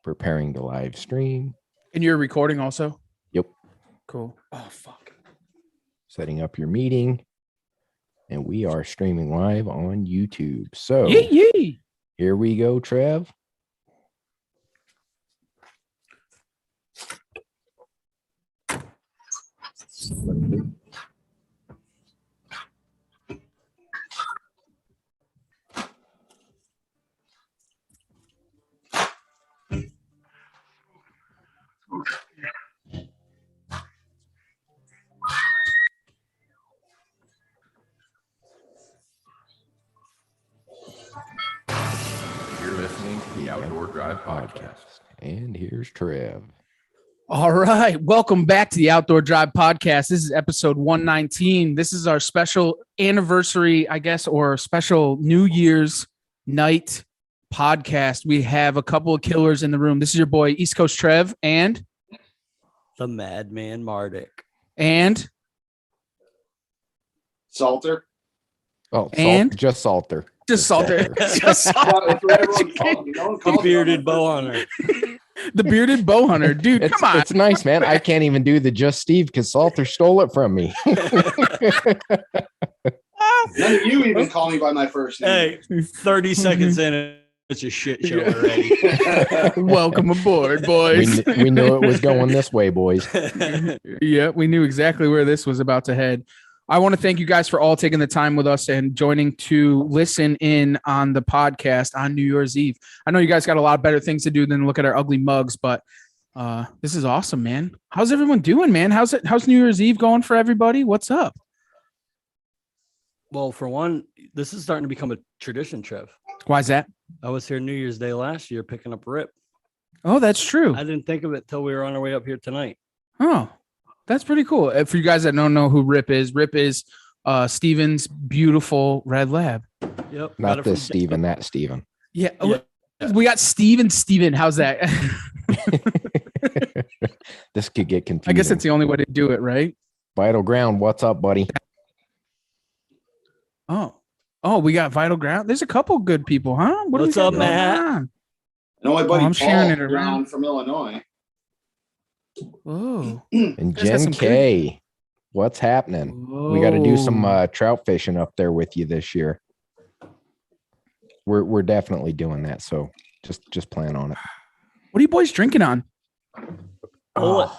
preparing the live stream. And you're recording also? Yep. Cool. Oh, fuck. Setting up your meeting. And we are streaming live on YouTube. So Yee. Here we go, Trev. You're listening to the Outdoor Drive Podcast. And here's Trev. All right. Welcome back to the Outdoor Drive Podcast. This is episode 119. This is our special anniversary, I guess, or special New Year's night podcast. We have a couple of killers in the room. This is your boy, East Coast Trev, and the Madman Mardik. And Salter. Oh, and just Salter. Just Salter. Just Salter. The bearded bow hunter. The bearded bow hunter. Dude, come on. It's nice, man. I can't even do the just Steve because Salter stole it from me. None of you even call me by my first name. Hey, 30 seconds in, it's a shit show already. Welcome aboard, boys. We knew it was going this way, boys. Yeah, we knew exactly where this was about to head. I want to thank you guys for all taking the time with us and joining to listen in on the podcast on New Year's Eve. I know you guys got a lot better things to do than look at our ugly mugs, but this is awesome, man. How's everyone doing, man? How's New Year's Eve going for everybody? What's up? Well, for one, this is starting to become a tradition, Trev. Why is that? I was here New Year's Day last year picking up Rip. Oh, that's true. I didn't think of it till we were on our way up here tonight. Oh, that's pretty cool. For you guys that don't know who Rip is Steven's beautiful red lab. Yep. Not this Steven, that Steven. Yeah. We got Steven. How's that? This could get confusing. I guess that's the only way to do it, right? Vital Ground, what's up, buddy? Oh, we got Vital Ground. There's a couple good people, huh? What's up, Matt? I know my buddy I'm sharing Paul it around from Illinois. Oh, And Jen K, what's happening? We got to do some trout fishing up there with you this year. We're definitely doing that. So just plan on it. What are you boys drinking on? Bullet.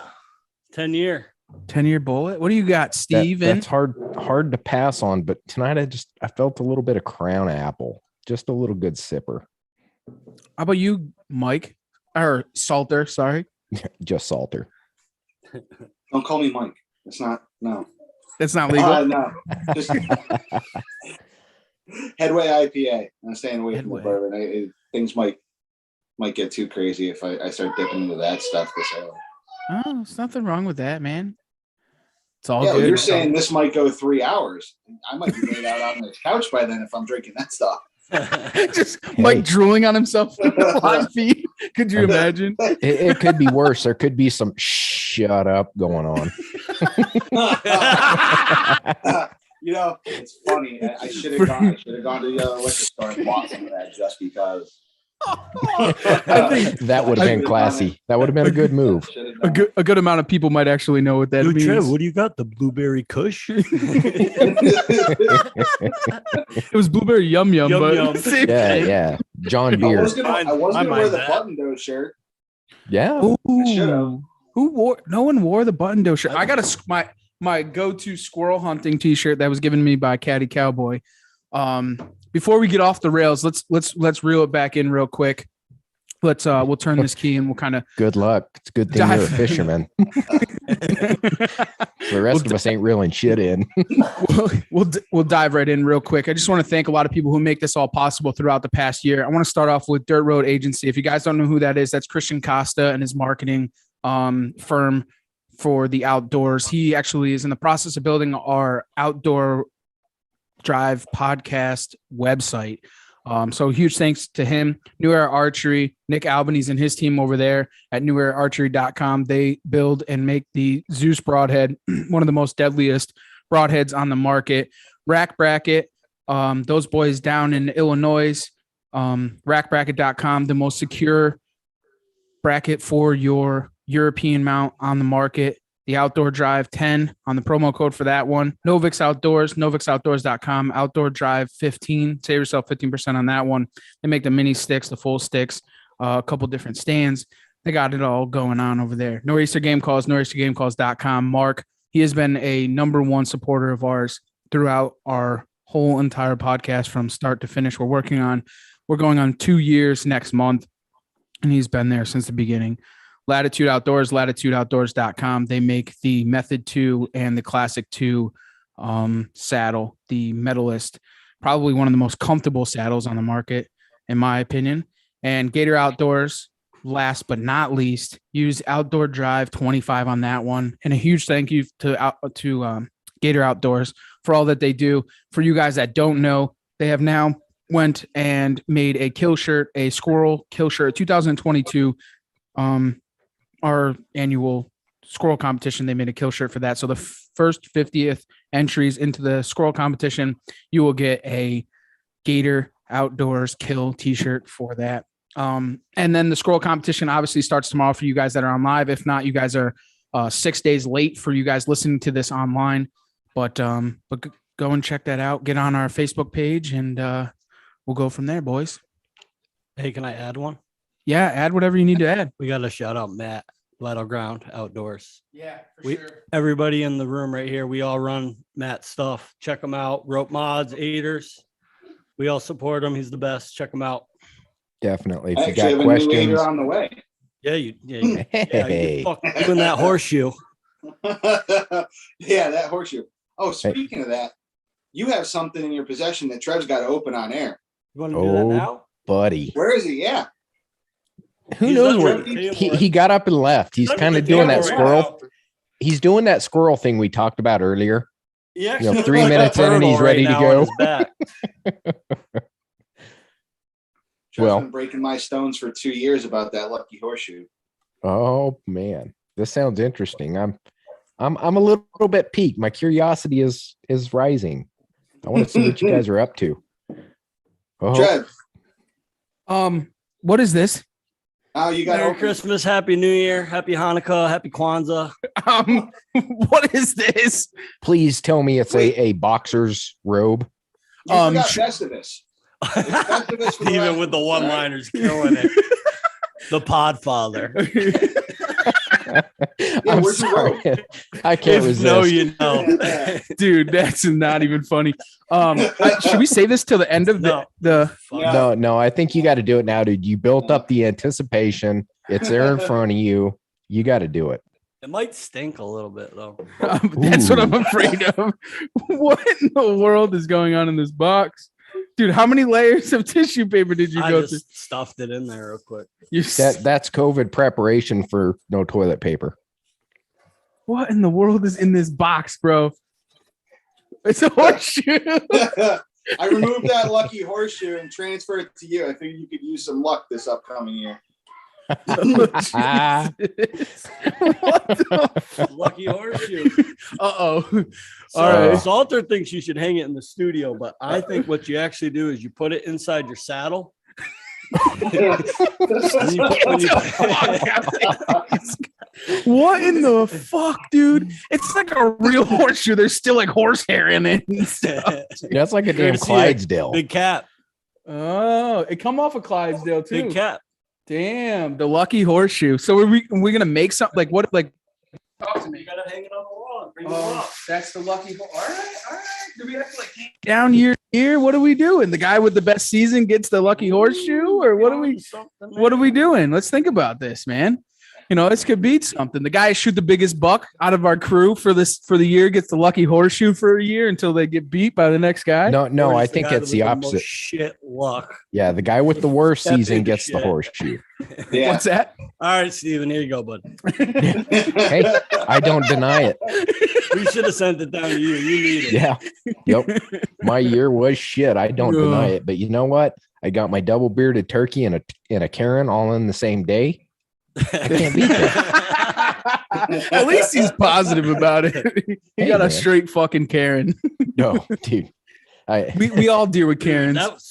10-year. 10-year bullet. What do you got, Steven? That's hard to pass on, but tonight I felt a little bit of Crown Apple, just a little good sipper. How about you, Mike? Or Salter, sorry. Just Salter. Don't call me Mike. It's not. No. That's not legal. No. Just Headway IPA. I'm staying away from the bourbon. Things might get too crazy if I start dipping into that stuff this early. Oh, there's nothing wrong with that, man. It's all Yeah, good. you're saying this might go 3 hours. I might be laid out on the couch by then if I'm drinking that stuff. Just Mike drooling on himself on the live feed. Could you imagine? It could be worse. There could be some shut up going on. It's funny. I should have gone to the liquor store and bought some of that just because. I think that would have been classy. That would have been a good move. A good amount of people might actually know what that means. Trev, what do you got? The blueberry kush? It was blueberry yum yum, but Yum. same Yeah, thing. yeah. John Beer. I was gonna wear the button-down shirt. Yeah. Ooh. No one wore the button down shirt. I got my go-to squirrel hunting t-shirt that was given me by Caddy Cowboy. Before we get off the rails, let's reel it back in real quick. We'll turn this key and we'll kind of good luck. It's a good thing you're a fisherman. The rest of us ain't reeling shit in. we'll dive right in real quick. I just want to thank a lot of people who make this all possible throughout the past year. I want to start off with Dirt Road Agency. If you guys don't know who that is, that's Christian Costa and his marketing firm for the outdoors. He actually is in the process of building our Outdoor Drive podcast website. So huge thanks to him. New Era Archery, Nick Albanese and his team over there at neweraarchery.com. They build and make the Zeus broadhead, one of the most deadliest broadheads on the market. Rack Bracket, those boys down in Illinois, rackbracket.com, the most secure bracket for your European mount on the market. The Outdoor Drive 10 on the promo code for that one. Novix Outdoors, novixoutdoors.com, Outdoor Drive 15. Save yourself 15% on that one. They make the mini sticks, the full sticks, a couple different stands. They got it all going on over there. Nor'easter Game Calls, nor'eastergamecalls.com. Mark, he has been a number one supporter of ours throughout our whole entire podcast from start to finish. We're going on 2 years next month, and he's been there since the beginning. Latitude Outdoors, latitudeoutdoors.com. They make the Method 2 and the Classic 2 saddle, the Medalist, probably one of the most comfortable saddles on the market, in my opinion. And Gator Outdoors, last but not least, use Outdoor Drive 25 on that one. And a huge thank you to Gator Outdoors for all that they do. For you guys that don't know, they have now went and made a kill shirt, a squirrel kill shirt, 2022. Our annual squirrel competition, they made a kill shirt for that. So the first 50th entries into the squirrel competition, you will get a Gator Outdoors kill t-shirt for that. And then the squirrel competition obviously starts tomorrow for you guys that are on live. If not, you guys are 6 days late for you guys listening to this online. But go and check that out. Get on our Facebook page, and we'll go from there, boys. Hey, can I add one? Yeah, add whatever you need to add. We got to shout out Matt, Battleground Outdoors. Yeah, for sure. Everybody in the room right here, we all run Matt's stuff. Check him out. Rope mods, aiders. We all support him. He's the best. Check him out. Definitely. If I you actually got have a new questions, leader on the way. Yeah, you hey, fucking doing that horseshoe. Yeah, that horseshoe. Oh, speaking of that, you have something in your possession that Trev's got to open on air. You want to do that now? buddy. Where is he? Yeah. Who He's knows not where ready. he got up and left. He's kind of doing that squirrel. He's doing that squirrel thing we talked about earlier. Yeah, 3 minutes in and he's ready to go. Trev's Well- been breaking my stones for 2 years about that lucky horseshoe. Oh man, this sounds interesting. I'm a little bit piqued. My curiosity is rising. I want to see what you guys are up to. Oh, Trev, What is this? oh, you got Merry Christmas, Happy New Year, Happy Hanukkah, Happy Kwanzaa. What is this? please tell me it's a boxer's robe. You forgot Festivus. Festivus for the Even last- with the one-liners killing it. The Podfather. Yeah, I'm where's your sorry. robe? I can't resist. No, you know. Dude, that's not even funny. Should we say this till the end of No. the Yeah. No, I think you got to do it now, dude. You built up the anticipation. It's there in front of you. You got to do it. It might stink a little bit though. that's what I'm afraid of. What in the world is going on in this box? Dude, how many layers of tissue paper did you I go through? just stuffed it in there real quick. That's COVID preparation for no toilet paper. What in the world is in this box, bro? It's a horseshoe. I removed that lucky horseshoe and transferred it to you. I think you could use some luck this upcoming year. Ah. What the Lucky horseshoe. Uh-oh. So, All right. Salter thinks you should hang it in the studio, but I think what you actually do is you put it inside your saddle. What in the fuck, dude? It's like a real horseshoe. There's still like horsehair in it. And stuff. That's like a damn Courtesy of Clydesdale. Big cap. Oh, it come off of Clydesdale too. Big cap. Damn, the lucky horseshoe. So are we gonna make something like what like talk to me. You gotta hang it on the wall. Bring it Oh, up. that's the lucky all right. Do we have to like hang down year to year? What are we doing? The guy with the best season gets the lucky horseshoe, or what are we doing? Let's think about this, man. You know, this could beat something. The guy who shoot the biggest buck out of our crew for the year gets the lucky horseshoe for a year until they get beat by the next guy. No, Or I just think guy it's with the most opposite. Shit luck. Yeah, the guy with the worst That season big gets the shit. horseshoe. Yeah. What's that? All right, Steven, here you go, bud. Hey, I don't deny it. We should have sent it down to you. You need it. Yeah. Yep. My year was shit. I don't deny it. But you know what? I got my double bearded turkey and a Karen all in the same day. I can't beat that. At least he's positive about it. He Hey, got a man. straight fucking Karen. No, dude. We all deal with Karens. That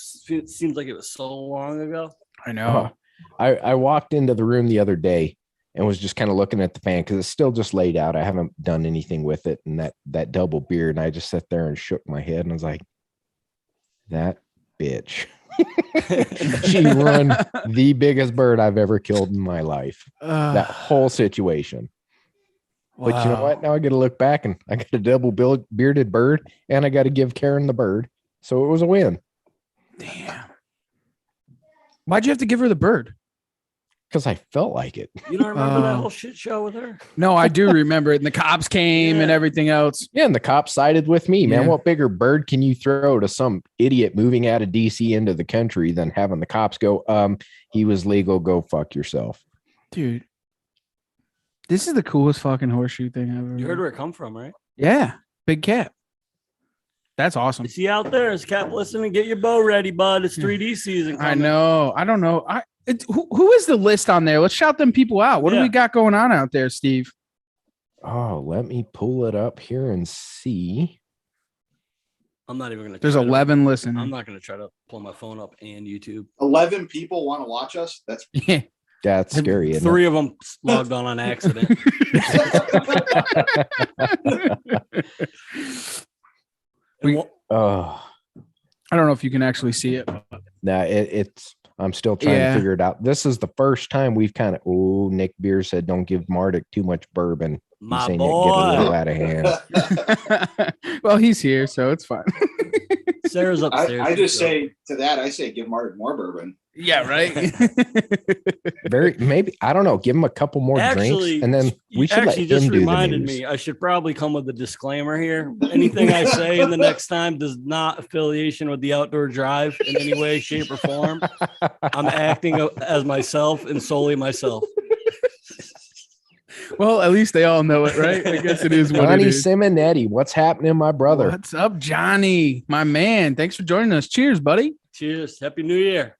seems like it was so long ago. I know. I walked into the room the other day and was just kind of looking at the fan because it's still just laid out. I haven't done anything with it, and that double beard. And I just sat there and shook my head and I was like, that bitch. She run the biggest bird I've ever killed in my life. That whole situation. But you know what? Now I got to look back and I got a double bearded bird and I got to give Karen the bird. So it was a win. Damn. Why'd you have to give her the bird? Because I felt like it. You don't remember that whole shit show with her? No, I do remember it. And the cops came and everything else. Yeah, and the cops sided with me, man. Yeah. What bigger bird can you throw to some idiot moving out of DC into the country than having the cops go, he was legal, go fuck yourself. Dude, this is the coolest fucking horseshoe thing I've ever You heard where it come from, right? Yeah, big cat. That's awesome. Is he out there? Is Cap listening? Get your bow ready, bud. It's 3D season coming. I know. I don't know. Who is the list on there? Let's shout them people out. What do we got going on out there, Steve? Oh, let me pull it up here and see. I'm not even going to. There's 11 listening. I'm not going to try to pull my phone up and YouTube. 11 people want to watch us. That's Yeah. That's scary. Isn't 3 of them logged on accident. Oh, I don't know if you can actually see it. nah, it's. I'm still trying to figure it out. This is the first time we've kind of. Oh, Nick Beer said, "Don't give Mardik too much bourbon." He's My saying boy. it get a little out of hand. Well, he's here, so it's fine. Sarah's upstairs. I just say to that, I say give Mark more bourbon. Yeah, right. Maybe I don't know. Give him a couple more drinks, and then we should let him just do the reminded news. me. I should probably come with a disclaimer here. Anything I say in the next time does not affiliation with the outdoor drive in any way, shape, or form. I'm acting as myself and solely myself. Well, at least they all know it, right? I guess it is what Johnny it is. Simonetti, what's happening, my brother? What's up, Johnny? My man. Thanks for joining us. Cheers, buddy. Cheers. Happy New Year.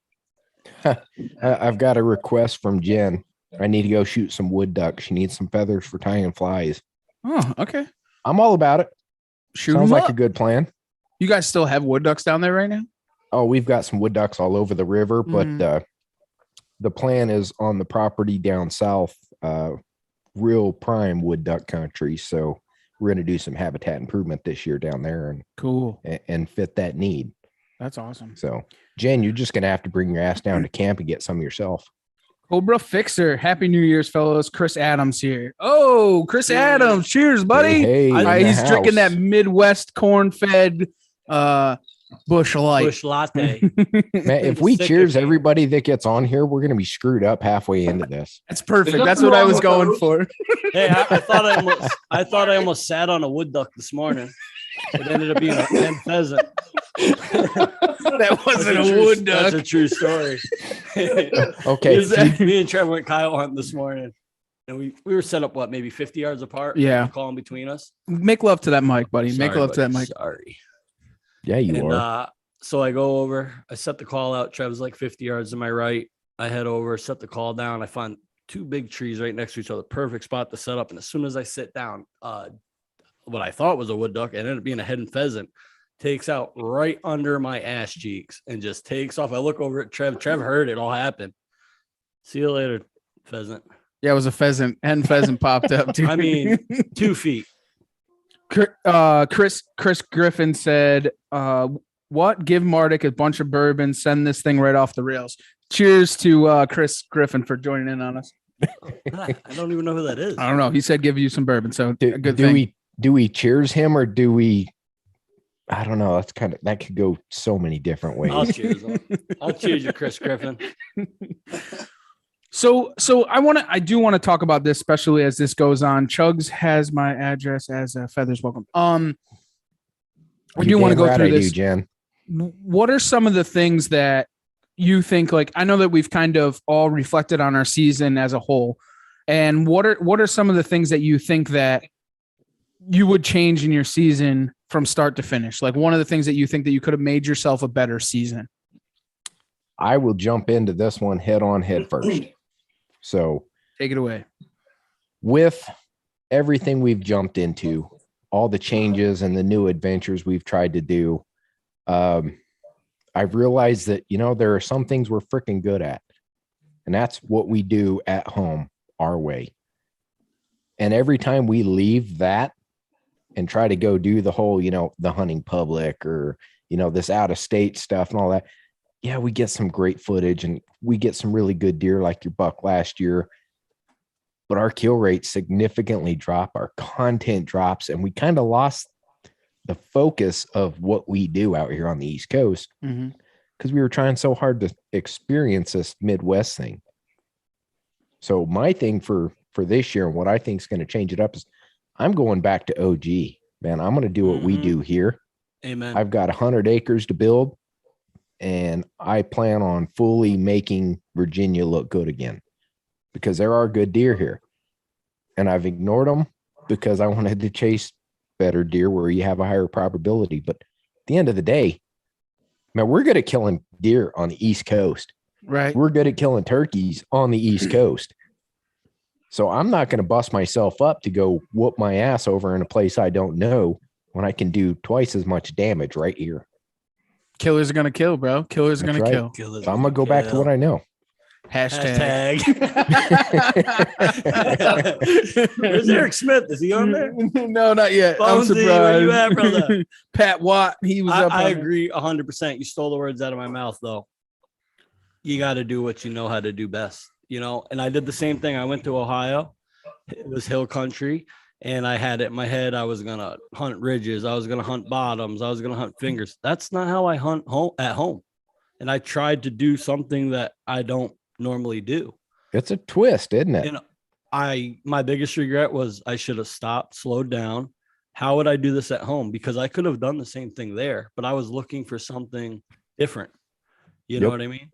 I've got a request from Jen. I need to go shoot some wood duck. She needs some feathers for tying flies. Oh, okay. I'm all about it. Shoot Sounds 'em like up. a good plan. You guys still have wood ducks down there right now? Oh, we've got some wood ducks all over the river, but the plan is on the property down south, real prime wood duck country. So we're going to do some habitat improvement this year down there Cool. and fit that need. That's awesome. So, Jen, you're just going to have to bring your ass down to camp and get some yourself. Cobra Fixer. Happy New Year's, fellows. Chris Adams here. Oh, Chris Adams. Cheers, buddy. Hey, in the He's drinking house. that Midwest corn-fed Bush Light. Bush latte. Man, if we Sick cheers of it. everybody that gets on here, we're going to be screwed up halfway into this. That's perfect. There's That's nothing what I wrong was with going those. for. Hey, I thought I almost sat on a wood duck this morning. It ended up being a hen pheasant. That wasn't That's a true- wood duck. That's a true story. Okay. Me and Trevor went coyote hunting this morning, and we were set up maybe 50 yards apart. Yeah. Calling between us. Make love to that mic, buddy. Make Sorry, love to that buddy. mic. Sorry. Yeah, you And are. so I go over. I set the call out. Trev's like 50 yards to my right. I head over, set the call down. I find 2 big trees right next to each other. Perfect spot to set up. And as soon as I sit down, what I thought was a wood duck, it ended up being a hen pheasant, takes out right under my ass cheeks and just takes off. I look over at Trev. Trev heard it all happen. See you later, pheasant. Yeah, it was a pheasant. Hen pheasant popped up, dude. I mean, 2 feet. Chris Griffin said, what? Give Mardik a bunch of bourbon. Send this thing right off the rails. Cheers to Chris Griffin for joining in on us. I don't even know who that is. I don't know. He said give you some bourbon. So a good thing. Do we cheers him or do we? I don't know. That could go so many different ways. I'll cheers him. I'll cheers you, Chris Griffin. So I do want to talk about this, especially as this goes on. Chugs has my address as Feathers Welcome. I do want to go through this. Jen. What are some of the things that you think, like, I know that we've kind of all reflected on our season as a whole, and what are some of the things that you think that you would change in your season from start to finish? Like, one of the things that you think that you could have made yourself a better season. I will jump into this one head first. So Take it away. with everything we've jumped into, all the changes and the new adventures we've tried to do, I've realized that, there are some things we're freaking good at. And that's what we do at home our way. And every time we leave that and try to go do the whole, the hunting public or, this out of state stuff and all that. Yeah, we get some great footage and we get some really good deer like your buck last year. But our kill rate significantly drop, our content drops, and we kind of lost the focus of what we do out here on the East Coast because we were trying so hard to experience this Midwest thing. So my thing for this year and what I think is going to change it up is I'm going back to OG, man. I'm going to do what we do here. Amen. I've got 100 acres to build, and I plan on fully making Virginia look good again because there are good deer here. And I've ignored them because I wanted to chase better deer where you have a higher probability. But at the end of the day, man, we're good at killing deer on the East Coast. Right. We're good at killing turkeys on the East Coast. So I'm not going to bust myself up to go whoop my ass over in a place I don't know when I can do twice as much damage right here. Killers are going to kill, bro. Killers are going That's to kill. So I'm going to go back to what I know. Hashtag. Where's Eric Smith? Is he on there? No, not yet. Bonesy, I'm surprised. where you at, brother? Pat Watt, he was up. I agree 100%. You stole the words out of my mouth, though. You got to do what you know how to do best, and I did the same thing. I went to Ohio. It was hill country, and I had it in my head. I was going to hunt ridges. I was going to hunt bottoms. I was going to hunt fingers. That's not how I hunt at home. And I tried to do something that I don't normally do. It's a twist, isn't it? And my biggest regret was I should have stopped, slowed down. How would I do this at home? Because I could have done the same thing there, but I was looking for something different. You know what I mean?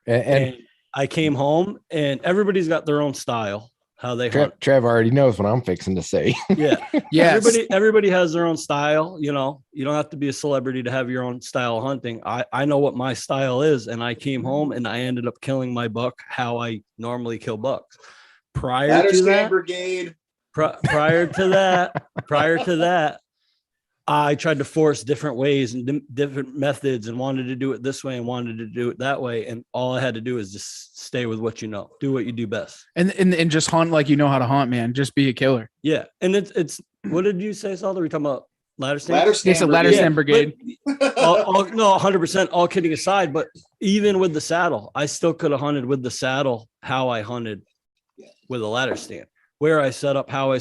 And I came home and everybody's got their own style, how they hunt. Trev already knows what I'm fixing to say. Yeah. Yes. Everybody has their own style. You don't have to be a celebrity to have your own style of hunting. I know what my style is. And I came home and I ended up killing my buck how I normally kill bucks. Prior to that, brigade. Prior to that, I tried to force different ways and different methods and wanted to do it this way and wanted to do it that way. And all I had to do is just stay with what you know, do what you do best. And just hunt like you know how to hunt, man. Just be a killer. Yeah. And it's what did you say, Saul? Are we talking about ladder stand? It's a ladder stand brigade. No, 100%, all kidding aside, but even with the saddle, I still could have hunted with the saddle how I hunted with a ladder stand, where I set up, how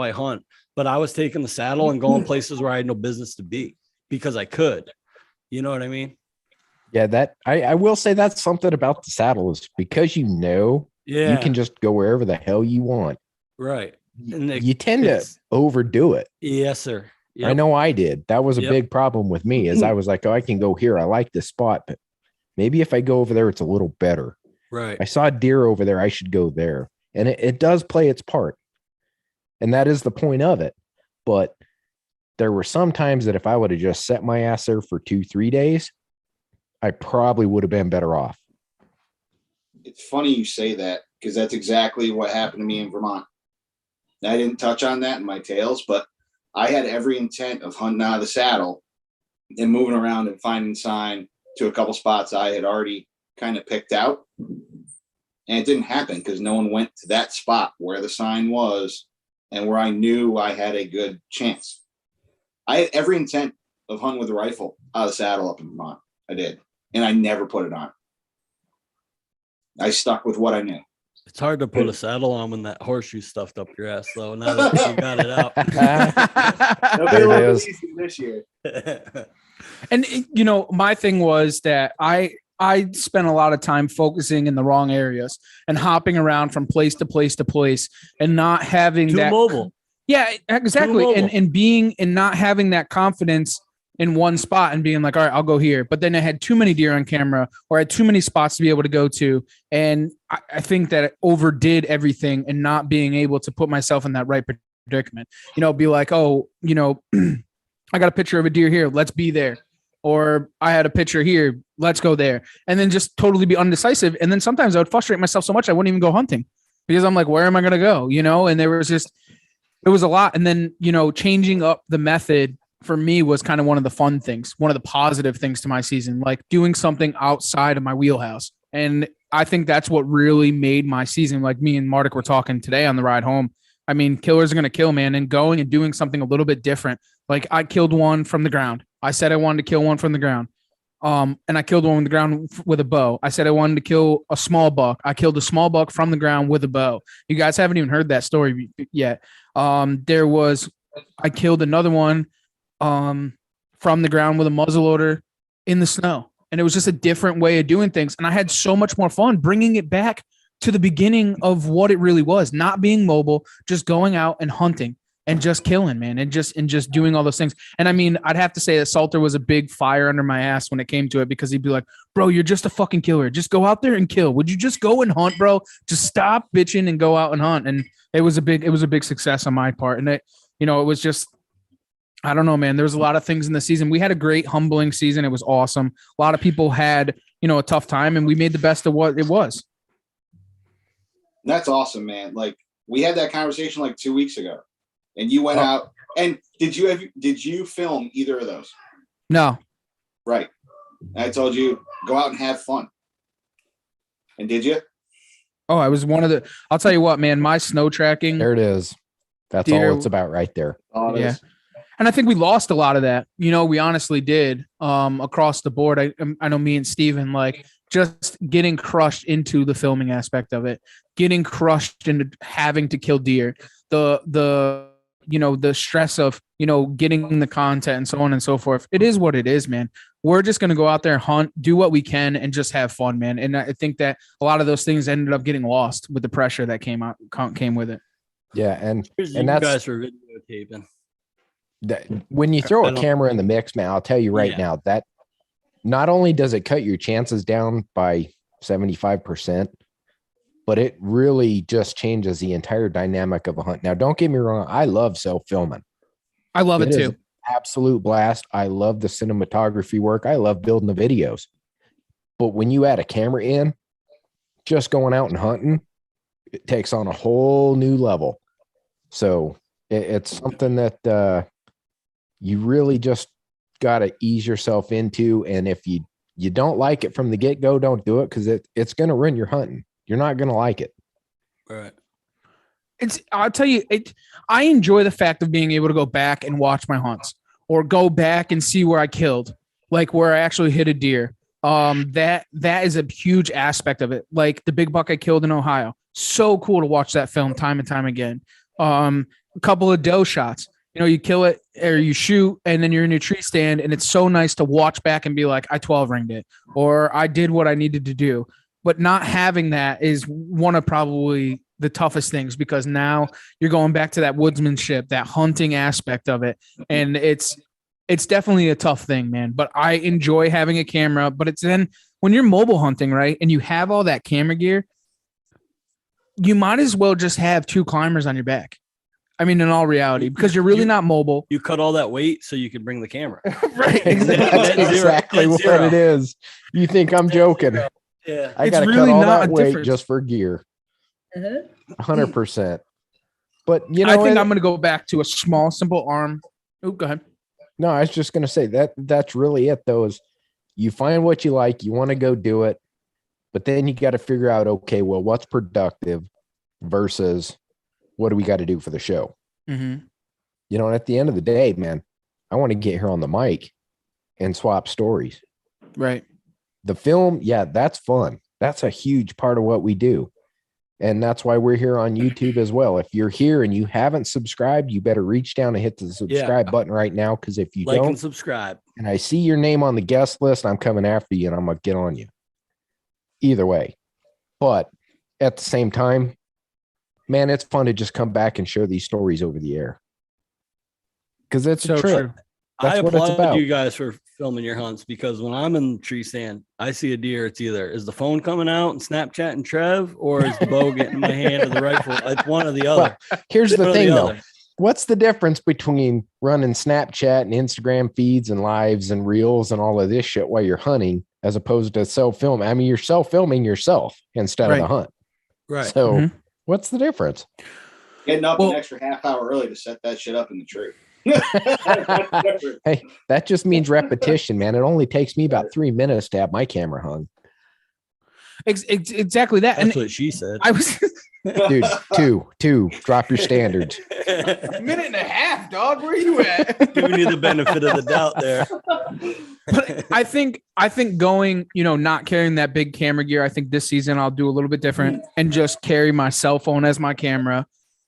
I hunt. But I was taking the saddle and going places where I had no business to be because I could. You know what I mean? Yeah, that I will say that's something about the saddle is because you can just go wherever the hell you want. Right. And you tend to overdo it. Yes, sir. Yep. I know I did. That was a big problem with me is I was like, oh, I can go here. I like this spot, but maybe if I go over there, it's a little better. Right. I saw a deer over there. I should go there. And it does play its part. And that is the point of it. But there were some times that if I would have just set my ass there for 2-3 days, I probably would have been better off. It's funny you say that because that's exactly what happened to me in Vermont. I didn't touch on that in my tales, but I had every intent of hunting out of the saddle and moving around and finding sign to a couple spots I had already kind of picked out. And it didn't happen because no one went to that spot where the sign was and where I knew I had a good chance. I had every intent of hunting with a rifle out of the saddle up in Vermont. I did. And I never put it on. I stuck with what I knew. It's hard to put a saddle on when that horseshoe stuffed up your ass, though. Now that you got it out. It'll be a little bit easy this year. And, my thing was that I spent a lot of time focusing in the wrong areas and hopping around from place to place to place and not having Too that mobile. Yeah, exactly. And not having that confidence in one spot and being like, all right, I'll go here. But then I had too many deer on camera or I had too many spots to be able to go to. And I think that it overdid everything and not being able to put myself in that right predicament. Be like, oh, I got a picture of a deer here. Let's be there. Or I had a picture here, let's go there. And then just totally be undecisive. And then sometimes I would frustrate myself so much I wouldn't even go hunting because I'm like, where am I going to go? And there was it was a lot. And then, changing up the method for me was kind of one of the fun things, one of the positive things to my season, like doing something outside of my wheelhouse. And I think that's what really made my season. Like me and Mardik were talking today on the ride home. I mean, killers are going to kill, man, and going and doing something a little bit different. Like I killed one from the ground. I said I wanted to kill one from the ground. And I killed one on the ground with a bow. I said I wanted to kill a small buck. I killed a small buck from the ground with a bow. You guys haven't even heard that story yet. I killed another one from the ground with a muzzleloader in the snow. And it was just a different way of doing things. And I had so much more fun bringing it back to the beginning of what it really was, not being mobile, just going out and hunting and just killing, man, and just doing all those things. And I mean, I'd have to say that Salter was a big fire under my ass when it came to it, because he'd be like, bro, you're just a fucking killer. Just go out there and kill. Would you just go and hunt, bro? Just stop bitching and go out and hunt. And it was a big success on my part. And it was just, I don't know, man. There was a lot of things in the season. We had a great, humbling season. It was awesome. A lot of people had, a tough time, and we made the best of what it was. That's awesome, man. Like, we had that conversation like 2 weeks ago, and you went out. And did you film either of those? No. Right. I told you, go out and have fun. And did you? Oh, I was I'll tell you what, man, my snow tracking. There it is. That's all it's about right there. Yeah. And I think we lost a lot of that. We honestly did across the board. I know me and Steven, like, just getting crushed into the filming aspect of it, getting crushed into having to kill deer, the stress of, getting the content and so on and so forth. It is what it is, man. We're just going to go out there, hunt, do what we can, and just have fun, man. And I think that a lot of those things ended up getting lost with the pressure that came with it. Yeah. And that's guys for videotaping. When you throw a camera in the mix, man, I'll tell you right now that not only does it cut your chances down by 75%, but it really just changes the entire dynamic of a hunt. Now, don't get me wrong. I love self-filming. I love it too. Absolute blast. I love the cinematography work. I love building the videos. But when you add a camera in, just going out and hunting, it takes on a whole new level. So it's something that you really just got to ease yourself into. And if you don't like it from the get-go, don't do it, because it's going to ruin your hunting. You're not going to like it. Right. I'll tell you, I enjoy the fact of being able to go back and watch my hunts, or go back and see where I killed, like where I actually hit a deer. That is a huge aspect of it. Like the big buck I killed in Ohio. So cool to watch that film time and time again. A couple of doe shots. You kill it or you shoot, and then you're in your tree stand, and it's so nice to watch back and be like, I 12 ringed it, or I did what I needed to do. But not having that is one of probably the toughest things, because now you're going back to that woodsmanship, that hunting aspect of it. And it's definitely a tough thing, man. But I enjoy having a camera. But it's then when you're mobile hunting, right, and you have all that camera gear, you might as well just have 2 climbers on your back. I mean, in all reality, because you're really not mobile. You cut all that weight so you can bring the camera. Right. That's exactly what it is. You think I'm joking? Yeah. I got to really cut all not that a weight difference. just for gear. 100%. But, I think I'm going to go back to a small, simple arm. Oh, go ahead. No, I was just going to say that's really it, though, is you find what you like, you want to go do it, but then you got to figure out, okay, well, what's productive versus what do we got to do for the show? Mm-hmm. And at the end of the day, man, I want to get here on the mic and swap stories. Right. The film, yeah, that's fun. That's a huge part of what we do. And that's why we're here on YouTube as well. If you're here and you haven't subscribed, you better reach down and hit the subscribe button right now. Because if you don't, and subscribe, and I see your name on the guest list, I'm coming after you and I'm going to get on you. Either way. But at the same time, man, it's fun to just come back and share these stories over the air. Because it's So a trip. true. That's I what it's applaud about. you guys for filming your hunts, because when I'm in the tree stand, I see a deer. It's either is the phone coming out and Snapchatting Trev, or is the bow getting in my hand or the rifle? It's one or the other. Well, here's the One or thing, though. other. What's the difference between running Snapchat and Instagram feeds and lives and reels and all of this shit while you're hunting, as opposed to self-film? I mean, you're self-filming yourself instead of the hunt. Right. So what's the difference? Getting up an extra half hour early to set that shit up in the tree. Hey, that just means repetition, man. It only takes me about 3 minutes to have my camera hung. Exactly that. That's And what she said. I was Dude, two, drop your standards. a minute and a half, dog. Where are you at? Giving you the benefit of the doubt there. But I think going, not carrying that big camera gear, I think this season I'll do a little bit different and just carry my cell phone as my camera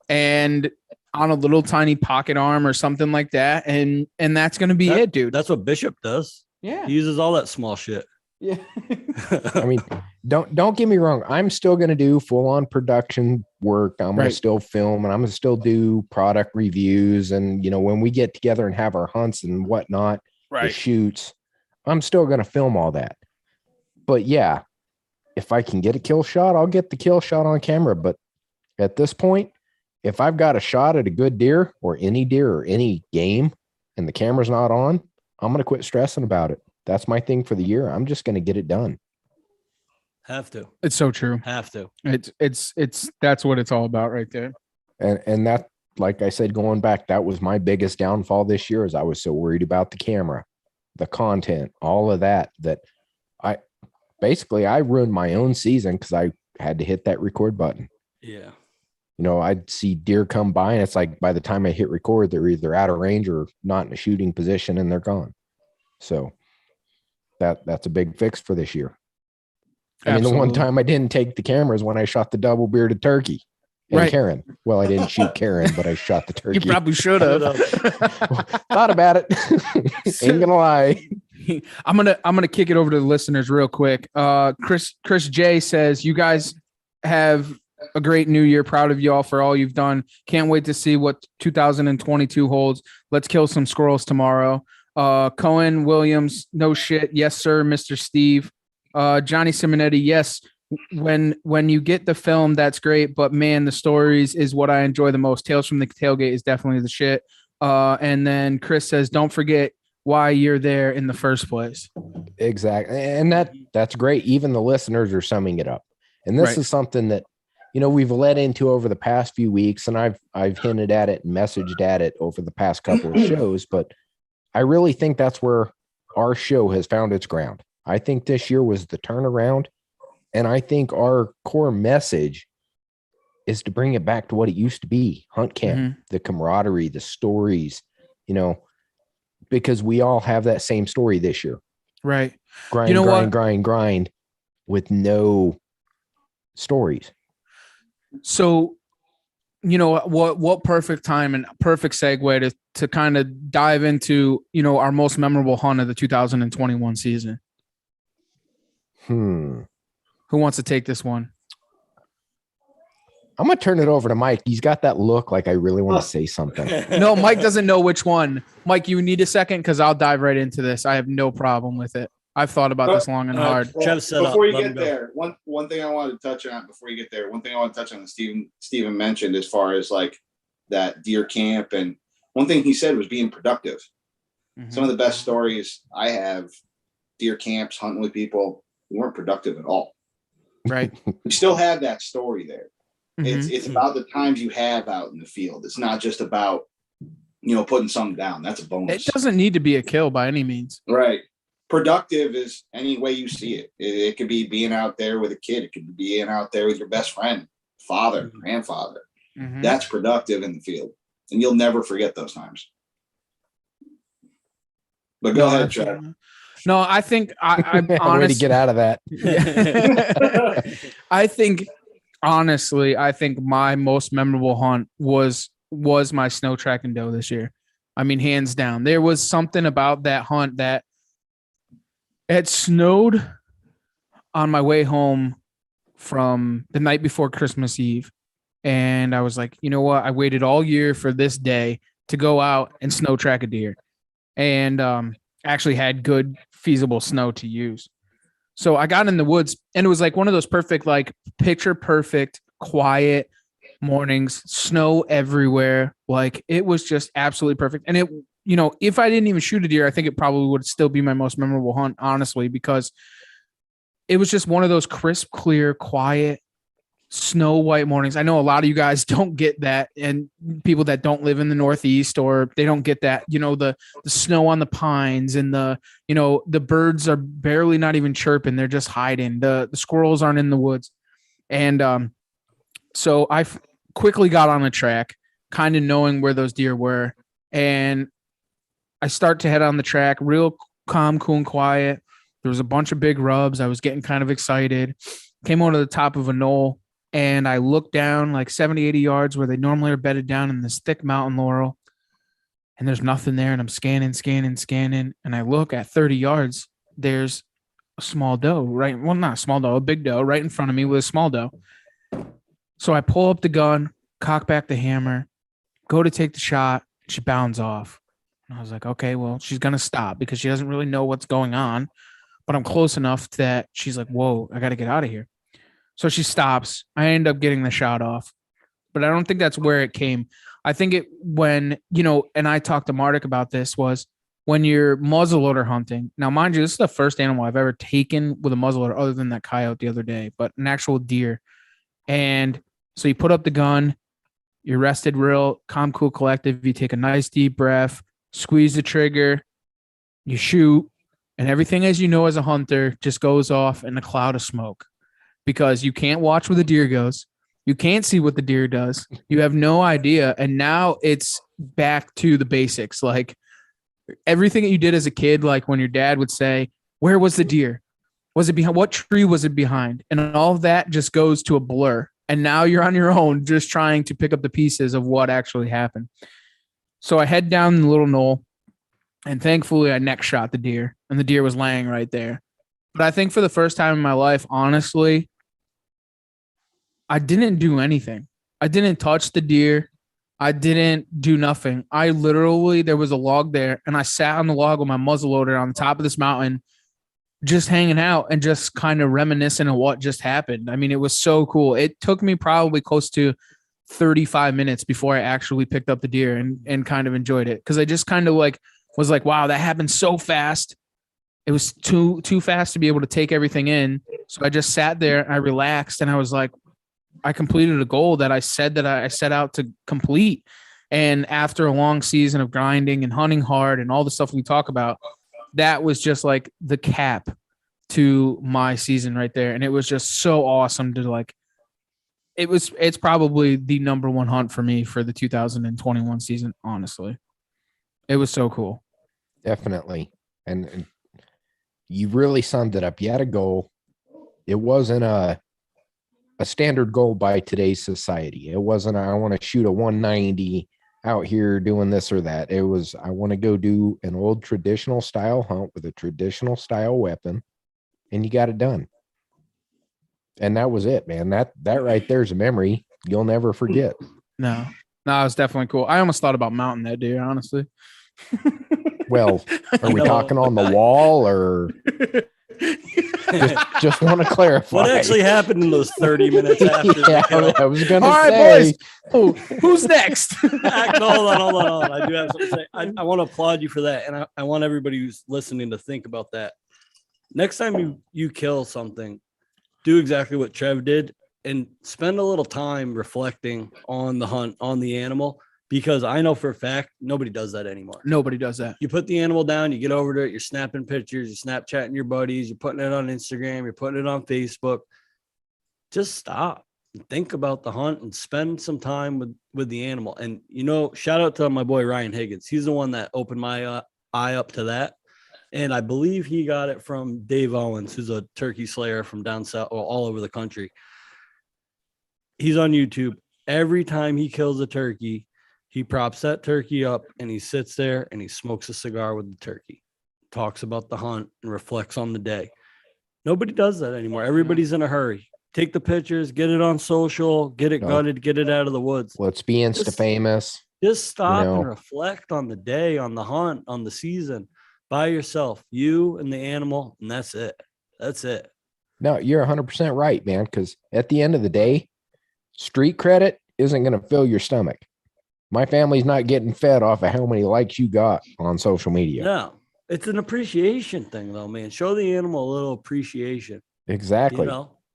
and on a little tiny pocket arm or something like that. And that's going to be it, dude. That's what Bishop does. Yeah. He uses all that small shit. Yeah. I mean, don't get me wrong. I'm still going to do full on production work. I'm going to still film and I'm going to still do product reviews. And, when we get together and have our hunts and whatnot, the shoots, I'm still going to film all that. But yeah, if I can get a kill shot, I'll get the kill shot on camera. But at this point, if I've got a shot at a good deer or any game and the camera's not on, I'm going to quit stressing about it. That's my thing for the year. I'm just going to get it done. Have to. It's so true. Have to. It's that's what it's all about right there. And that, like I said, going back, that was my biggest downfall this year is I was so worried about the camera, the content, all of that I ruined my own season because I had to hit that record button. Yeah. I'd see deer come by and it's like by the time I hit record, they're either out of range or not in a shooting position and they're gone. So that's a big fix for this year. I mean, the one time I didn't take the cameras when I shot the double bearded turkey and Karen. Well, I didn't shoot Karen, but I shot the turkey. You probably should have. Thought about it. Ain't gonna lie. I'm gonna kick it over to the listeners real quick. Chris J says, you guys have a great new year. Proud of y'all for all you've done. Can't wait to see what 2022 holds. Let's kill some squirrels tomorrow. Cohen Williams, no shit. Yes, sir, Mr. Steve. Johnny Simonetti, yes. When you get the film, that's great. But man, the stories is what I enjoy the most. Tales from the Tailgate is definitely the shit. And then Chris says, don't forget why you're there in the first place. Exactly. And that's great. Even the listeners are summing it up. And this is something that, we've led into over the past few weeks, and I've hinted at it and messaged at it over the past couple of shows, but I really think that's where our show has found its ground. I think this year was the turnaround, and I think our core message is to bring it back to what it used to be. Hunt camp, the camaraderie, the stories, because we all have that same story this year. Right. Grind with no stories. So, what perfect time and perfect segue to kind of dive into, our most memorable hunt of the 2021 season. Who wants to take this one? I'm going to turn it over to Mike. He's got that look like I really want to say something. No, Mike doesn't know which one. Mike, you need a second because I'll dive right into this. I have no problem with it. I've thought about this long and hard. Well, before you get there, one thing I wanted to touch on before you get there, one thing I want to touch on that Steven mentioned as far as like that deer camp, and one thing he said was being productive. Some of the best stories I have, deer camps, hunting with people, weren't productive at all. Right. We still have that story there. It's about the times you have out in the field. It's not just about, putting something down. That's a bonus. It doesn't need to be a kill by any means. Right. Productive is any way you see it. It could be being out there with a kid. It could be being out there with your best friend, father, grandfather. That's productive in the field. And you'll never forget those times. But go ahead, Trevor. No, I think I'm honest. Way to get out of that. I think my most memorable hunt was my snow tracking doe this year. I mean, hands down. There was something about that hunt that it snowed on my way home from the night before Christmas Eve. And I was like, you know what? I waited all year for this day to go out and snow track a deer. And actually had good, feasible snow to use. So I got in the woods, and it was like one of those perfect, like picture perfect, quiet mornings, snow everywhere. Like it was just absolutely perfect. And it, if I didn't even shoot a deer, I think it probably would still be my most memorable hunt, honestly, because it was just one of those crisp, clear, quiet snow white mornings. I know a lot of you guys don't get that, and people that don't live in the Northeast, or they don't get that, the snow on the pines, and the birds are barely not even chirping. They're just hiding. The squirrels aren't in the woods. And so I quickly got on a track, kind of knowing where those deer were. And I start to head on the track, real calm, cool, and quiet. There was a bunch of big rubs. I was getting kind of excited. Came over to the top of a knoll, and I looked down like 70, 80 yards where they normally are bedded down in this thick mountain laurel. And there's nothing there. And I'm scanning. And I look at 30 yards. There's a small doe, right? Well, not a small doe, a big doe right in front of me with a small doe. So I pull up the gun, cock back the hammer, go to take the shot. She bounds off. And I was like, okay, well, she's going to stop because she doesn't really know what's going on. But I'm close enough that she's like, whoa, I got to get out of here. So she stops. I end up getting the shot off. But I don't think that's where it came. I think when, and I talked to Mardik about this, was when you're muzzleloader hunting. Now, mind you, this is the first animal I've ever taken with a muzzleloader other than that coyote the other day, but an actual deer. And so you put up the gun, you're rested real calm, cool, collective. You take a nice deep breath, squeeze the trigger, you shoot, and everything, as you know, as a hunter, just goes off in a cloud of smoke because you can't watch where the deer goes. You can't see what the deer does. You have no idea. And now it's back to the basics. Like everything that you did as a kid, like when your dad would say, where was the deer? Was it behind? What tree was it behind? And all of that just goes to a blur. And now you're on your own just trying to pick up the pieces of what actually happened. So I head down the little knoll, and thankfully I neck shot the deer, and the deer was laying right there. But I think for the first time in my life, honestly, I didn't do anything. I didn't touch the deer. I didn't do nothing. I literally, there was a log there, and I sat on the log with my muzzleloader on the top of this mountain, just hanging out and just kind of reminiscing of what just happened. I mean, it was so cool. It took me probably close to 35 minutes before I actually picked up the deer and kind of enjoyed it. Cause I just kind of was like, wow, that happened so fast. It was too fast to be able to take everything in. So I just sat there, I relaxed, and I was like, I completed a goal that I said that I set out to complete. And after a long season of grinding and hunting hard and all the stuff we talk about, that was just like the cap to my season right there. And it was just so awesome to it's probably the number one hunt for me for the 2021 season. Honestly, it was so cool. Definitely. And you really summed it up. You had a goal. It wasn't a standard goal by today's society. It wasn't, I want to shoot a 190 out here doing this or that. It was, I want to go do an old traditional style hunt with a traditional style weapon, and you got it done. And that was it, man. That right there is a memory you'll never forget. No, it was definitely cool. I almost thought about mounting that deer, honestly. Well, are we talking on the wall or just want to clarify what actually happened in those 30 minutes after? Yeah, I was gonna all say, right, boys. Oh, who's next? Hold on. I do have something to say. I want to applaud you for that, and I want everybody who's listening to think about that. Next time you kill something, do exactly what Trev did and spend a little time reflecting on the hunt, on the animal, because I know for a fact nobody does that anymore. Nobody does that. You put the animal down, you get over to it, you're snapping pictures, you're Snapchatting your buddies, you're putting it on Instagram, you're putting it on Facebook. Just stop and think about the hunt and spend some time with the animal. And, shout out to my boy Ryan Higgins. He's the one that opened my eye up to that. And I believe he got it from Dave Owens, who's a turkey slayer from down south, or all over the country. He's on YouTube. Every time he kills a turkey, he props that turkey up and he sits there and he smokes a cigar with the turkey, talks about the hunt and reflects on the day. Nobody does that anymore. Everybody's in a hurry. Take the pictures, get it on social, get it gutted, get it out of the woods. Let's be Insta famous. Just stop and reflect on the day, on the hunt, on the season. By yourself, you and the animal, and that's it. That's it. No, you're 100% right, man, because at the end of the day, street credit isn't going to fill your stomach. My family's not getting fed off of how many likes you got on social media. No, it's an appreciation thing, though, man. Show the animal a little appreciation. Exactly.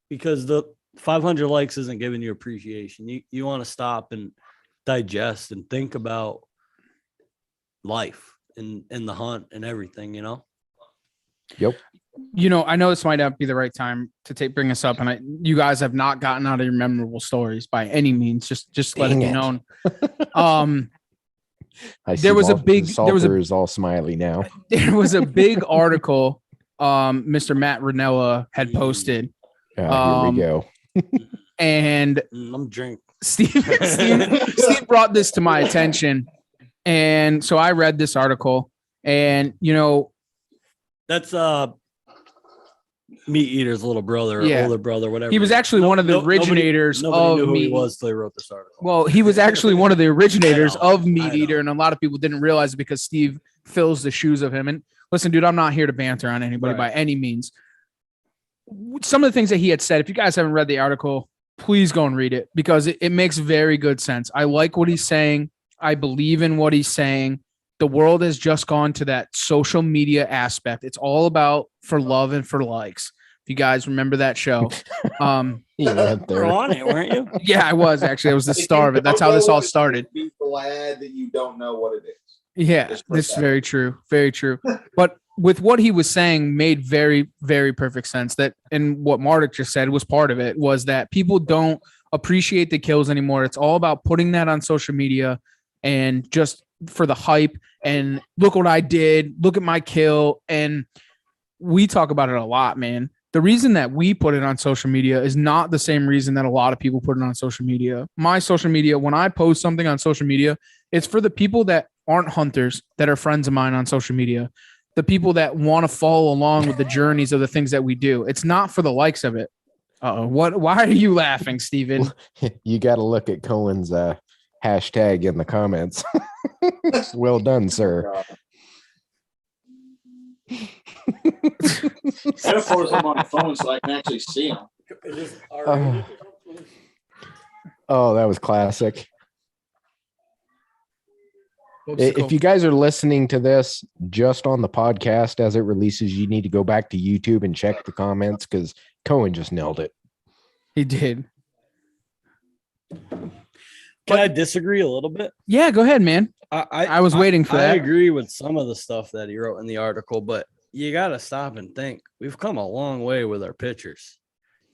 Because the 500 likes isn't giving you appreciation. You want to stop and digest and think about life and the hunt and everything, you know? Yep. You know, I know this might not be the right time to bring us up, and you guys have not gotten out of your memorable stories by any means. Just let it be known. There was all smiley now. There was a big article Mr. Matt Ranella had posted. Here we go. And I'm drinking. Steve brought this to my attention. And so I read this article, and you know, that's Meat Eater's little brother, or older brother, whatever. He was actually one of the originators nobody of knew who Meat. He was till he wrote this article. Well, he was actually one of the originators of Meat Eater, and a lot of people didn't realize it because Steve fills the shoes of him. And listen, dude, I'm not here to banter on anybody by any means. Some of the things that he had said, if you guys haven't read the article, please go and read it because it makes very good sense. I like what he's saying. I believe in what he's saying. The world has just gone to that social media aspect. It's all about for love and for likes. If you guys remember that show. You were on it, weren't you? Yeah, I was actually. I was the star of it. That's how this all started. Be glad that you don't know what it is. Yeah, this is very true. Very true. But with what he was saying made very, very perfect sense. That, and what Mardik just said was part of it, was that people don't appreciate the kills anymore. It's all about putting that on social media and just for the hype and look what I did, look at my kill. And we talk about it a lot, man. The reason that we put it on social media is not the same reason that a lot of people put it on social media. My social media, when I post something on social media, it's for the people that aren't hunters, that are friends of mine on social media, the people that want to follow along with the journeys of the things that we do. It's not for the likes of it. Why are you laughing, Steven? You got to look at Cohen's hashtag in the comments. Well done, sir. I gotta post them on my phone so I can actually see them. Oh, that was classic. If you guys are listening to this just on the podcast as it releases, you need to go back to YouTube and check the comments because Cohen just nailed it. He did. Can I disagree a little bit? Yeah, go ahead, man. I was waiting for that. I agree with some of the stuff that he wrote in the article, but you got to stop and think. We've come a long way with our pictures.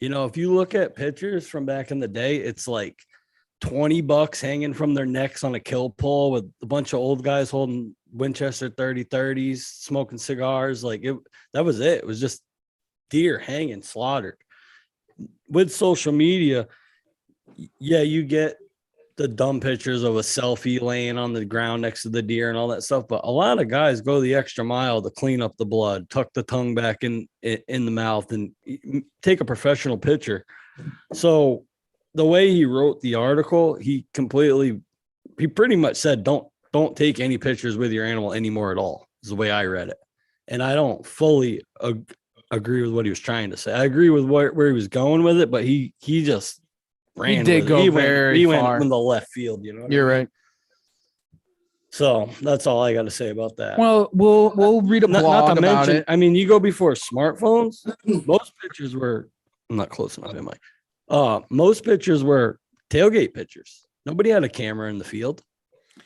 You know, if you look at pictures from back in the day, it's like $20 hanging from their necks on a kill pole with a bunch of old guys holding Winchester 30-30s, smoking cigars. Like that was it. It was just deer hanging, slaughtered. With social media, yeah, you get the dumb pictures of a selfie laying on the ground next to the deer and all that stuff. But a lot of guys go the extra mile to clean up the blood, tuck the tongue back in the mouth and take a professional picture. So the way he wrote the article, he pretty much said, don't take any pictures with your animal anymore at all, is the way I read it. And I don't fully agree with what he was trying to say. I agree with where he was going with it, but he just ran. He did go very far. Went in the left field, you know. You're right. So that's all I got to say about that. Well, we'll read a blog about it. I mean, you go before smartphones. Most pictures were. I'm not close enough, am I? Most pictures were tailgate pictures. Nobody had a camera in the field.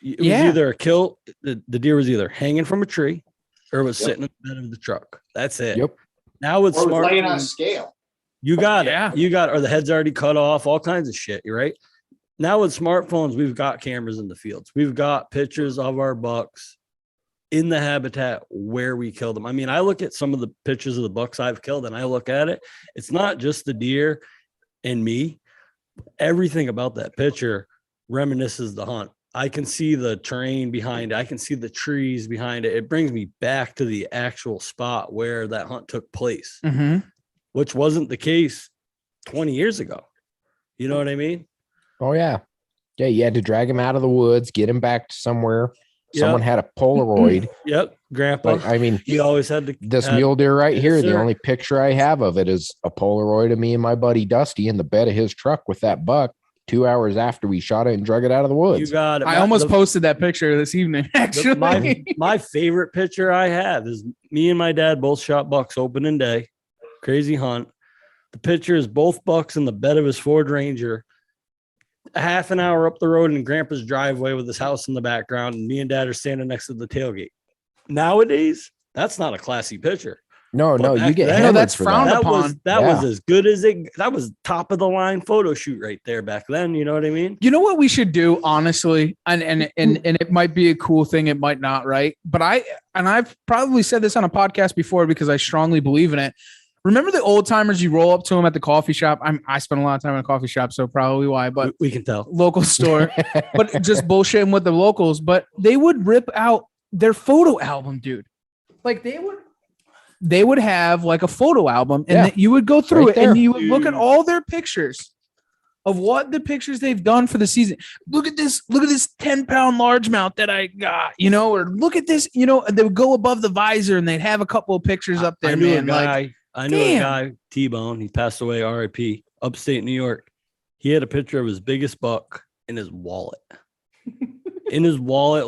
It was either a kill. The deer was either hanging from a tree, or it was sitting in the bed of the truck. That's it. Yep. Now with smartphones, laying on a scale. You got it. You got, or the head's already cut off, all kinds of shit. You're right. Now with smartphones, we've got cameras in the fields. We've got pictures of our bucks in the habitat where we killed them. I mean, I look at some of the pictures of the bucks I've killed and I look at it. It's not just the deer and me. Everything about that picture reminisces the hunt. I can see the terrain behind it. I can see the trees behind it. It brings me back to the actual spot where that hunt took place. Mm-hmm. Which wasn't the case 20 years ago. You know what I mean? Oh, yeah. Yeah, you had to drag him out of the woods, get him back to somewhere. Someone had a Polaroid. Yep, Grandpa. Like, I mean, he always had this mule deer right here. Sir. The only picture I have of it is a Polaroid of me and my buddy Dusty in the bed of his truck with that buck 2 hours after we shot it and drug it out of the woods. You got it. I almost posted that picture this evening, actually. My favorite picture I have is me and my dad both shot bucks opening day. Crazy hunt. The picture is both bucks in the bed of his Ford Ranger, a half an hour up the road in Grandpa's driveway with his house in the background, and me and Dad are standing next to the tailgate. Nowadays, that's not a classy picture. No, But you back get then- hammered that's for frowned that. upon. That was Yeah. as good as it. That was top of the line photo shoot right there back then. You know what I mean? You know what we should do, honestly, and it might be a cool thing, it might not, right? But I've probably said this on a podcast before because I strongly believe in it. Remember the old timers? You roll up to them at the coffee shop. I spent a lot of time in a coffee shop, so probably why. But We can tell. local store, but just bullshitting with the locals. But they would rip out their photo album, dude. Like they would have like a photo album, and Yeah. you would go through Right it, and there. you would look at all their pictures of what the pictures they've done for the season. Look at this 10-pound largemouth that I got, or look at this, they would go above the visor and they'd have a couple of pictures up there, I knew man. I knew a guy, T-Bone. He passed away, R.I.P. Upstate New York. He had a picture of his biggest buck in his wallet.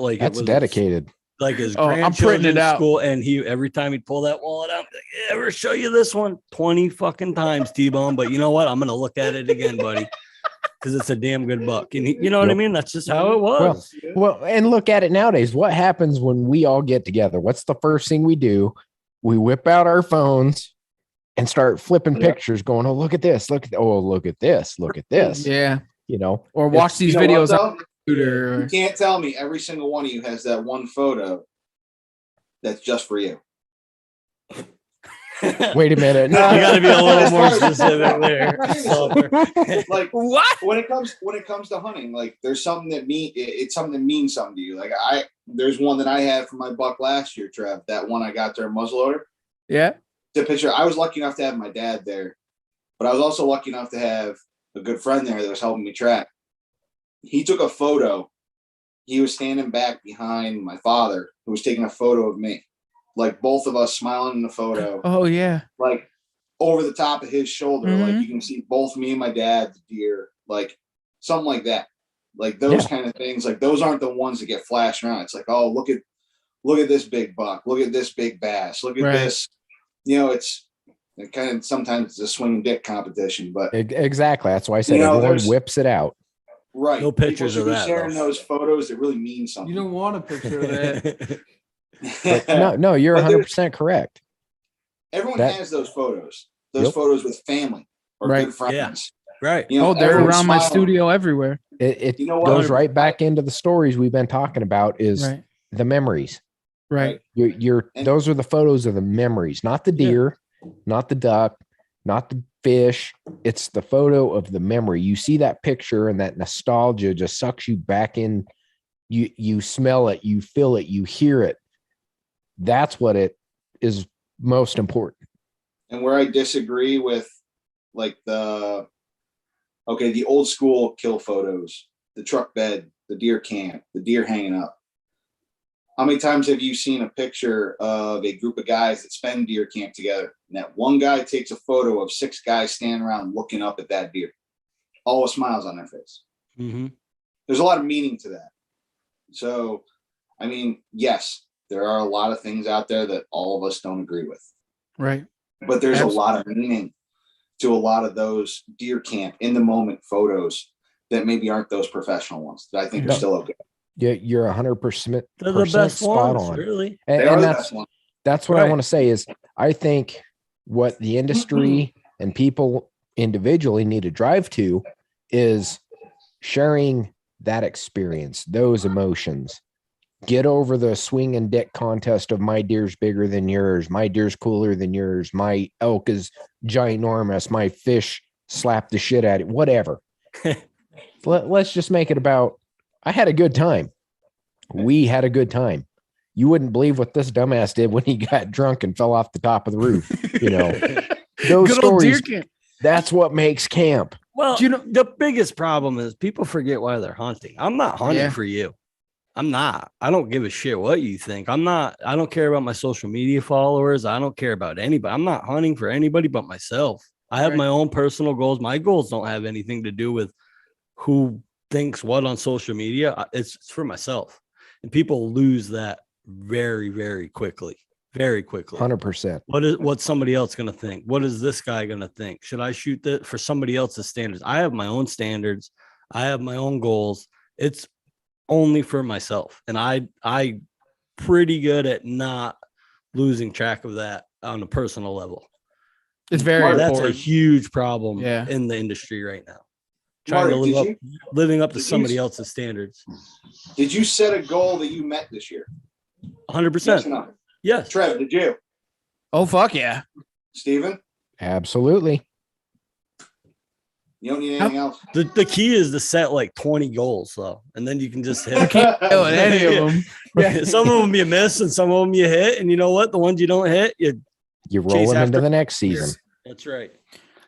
Like That's it was dedicated. like his I'm printing it grandchildren's out. school, and he every time he'd pull that wallet out, like, ever show you this one 20 fucking times, T-Bone. But you know what? I'm gonna look at it again, buddy, because it's a damn good buck. And you know what I mean? That's just how it was. Well, and look at it nowadays. What happens when we all get together? What's the first thing we do? We whip out our phones and start flipping pictures, going, "Oh, look at this! Look at this! Look at this!" Yeah, or watch these You know videos. what, on computer. You can't tell me every single one of you has that one photo that's just for you. Wait a minute. You got to be a little As more far as- specific there. Like What? when it comes to hunting, like there's something it's something that means something to you. Like there's one that I had for my buck last year, Trev. That one I got there, muzzleloader. Yeah. The picture. I was lucky enough to have my dad there, but I was also lucky enough to have a good friend there that was helping me track. He took a photo. He was standing back behind my father, who was taking a photo of me, like both of us smiling in the photo. Oh yeah. Like over the top of his shoulder. Like you can see both me and my dad, the deer, like something like that. Like those kind of things. Like those aren't the ones that get flashed around. It's like, oh, look at this big buck. Look at this big bass. Look at this. It's kind of sometimes it's a swing dick competition, but Exactly. That's why I said everyone whips it out. Right. No pictures People of should be that, sharing though. those photos that really mean something. You don't want a picture of that. No, you're But 100% correct. Everyone has those photos. Those Yep. photos with family or Right. good friends. Right. They're everyone's around my smiling. studio everywhere. It You know what? goes right back into the stories we've been talking about is Right. the memories. Right. And- Those are the photos of the memories, not the deer, not the duck, not the fish. It's the photo of the memory. You see that picture and that nostalgia just sucks you back in. You smell it, you feel it, you hear it. That's what it is most important. And where I disagree with like the old school kill photos, the truck bed, the deer camp, the deer hanging up. How many times have you seen a picture of a group of guys that spend deer camp together, and that one guy takes a photo of 6 guys standing around looking up at that deer, all with smiles on their face? Mm-hmm. There's a lot of meaning to that. So, I mean, yes, there are a lot of things out there that all of us don't agree with, Right. but there's Absolutely. a lot of meaning to a lot of those deer camp in the moment photos that maybe aren't those professional ones that I think No. are still okay. You're 100% They're the best spot ones, on. really. And, They are and the that's best ones. that's what I Right. want to say is I think what the industry and people individually need to drive to is sharing that experience, those emotions. Get over the swing and dick contest of my deer's bigger than yours, my deer's cooler than yours, my elk is ginormous, my fish slapped the shit out of it, whatever. Let's just make it about I had a good time. We had a good time. You wouldn't believe what this dumbass did when he got drunk and fell off the top of the roof. Those Good old deer stories, camp. that's what makes camp. Well, Do you know- the biggest problem is people forget why they're hunting. I'm not hunting Yeah. for you. I'm not. I don't give a shit what you think. I don't care about my social media followers. I don't care about anybody. I'm not hunting for anybody but myself. I have Right. my own personal goals. My goals don't have anything to do with who thinks what on social media. It's for myself. And people lose that very, very quickly. very quickly. 100%. What's somebody else going to think? What is this guy going to think? Should I shoot that for somebody else's standards? I have my own standards. I have my own goals. It's only for myself. And I pretty good at not losing track of that on a personal level. It's very That's important. a huge problem Yeah. in the industry right now. Trying Mark, to living up to did you- somebody else's standards. Did you set a goal that you met this year? 100%. Yes or no? Yes. Trev, did you? Oh, fuck yeah. Steven? Absolutely. You don't need anything else? The key is to set like 20 goals though, and then you can just hit. Kill it, any of them. Yeah, some of them you miss and some of them you hit, and you know what? The ones you don't hit, you roll chase them into after- the next season. That's right.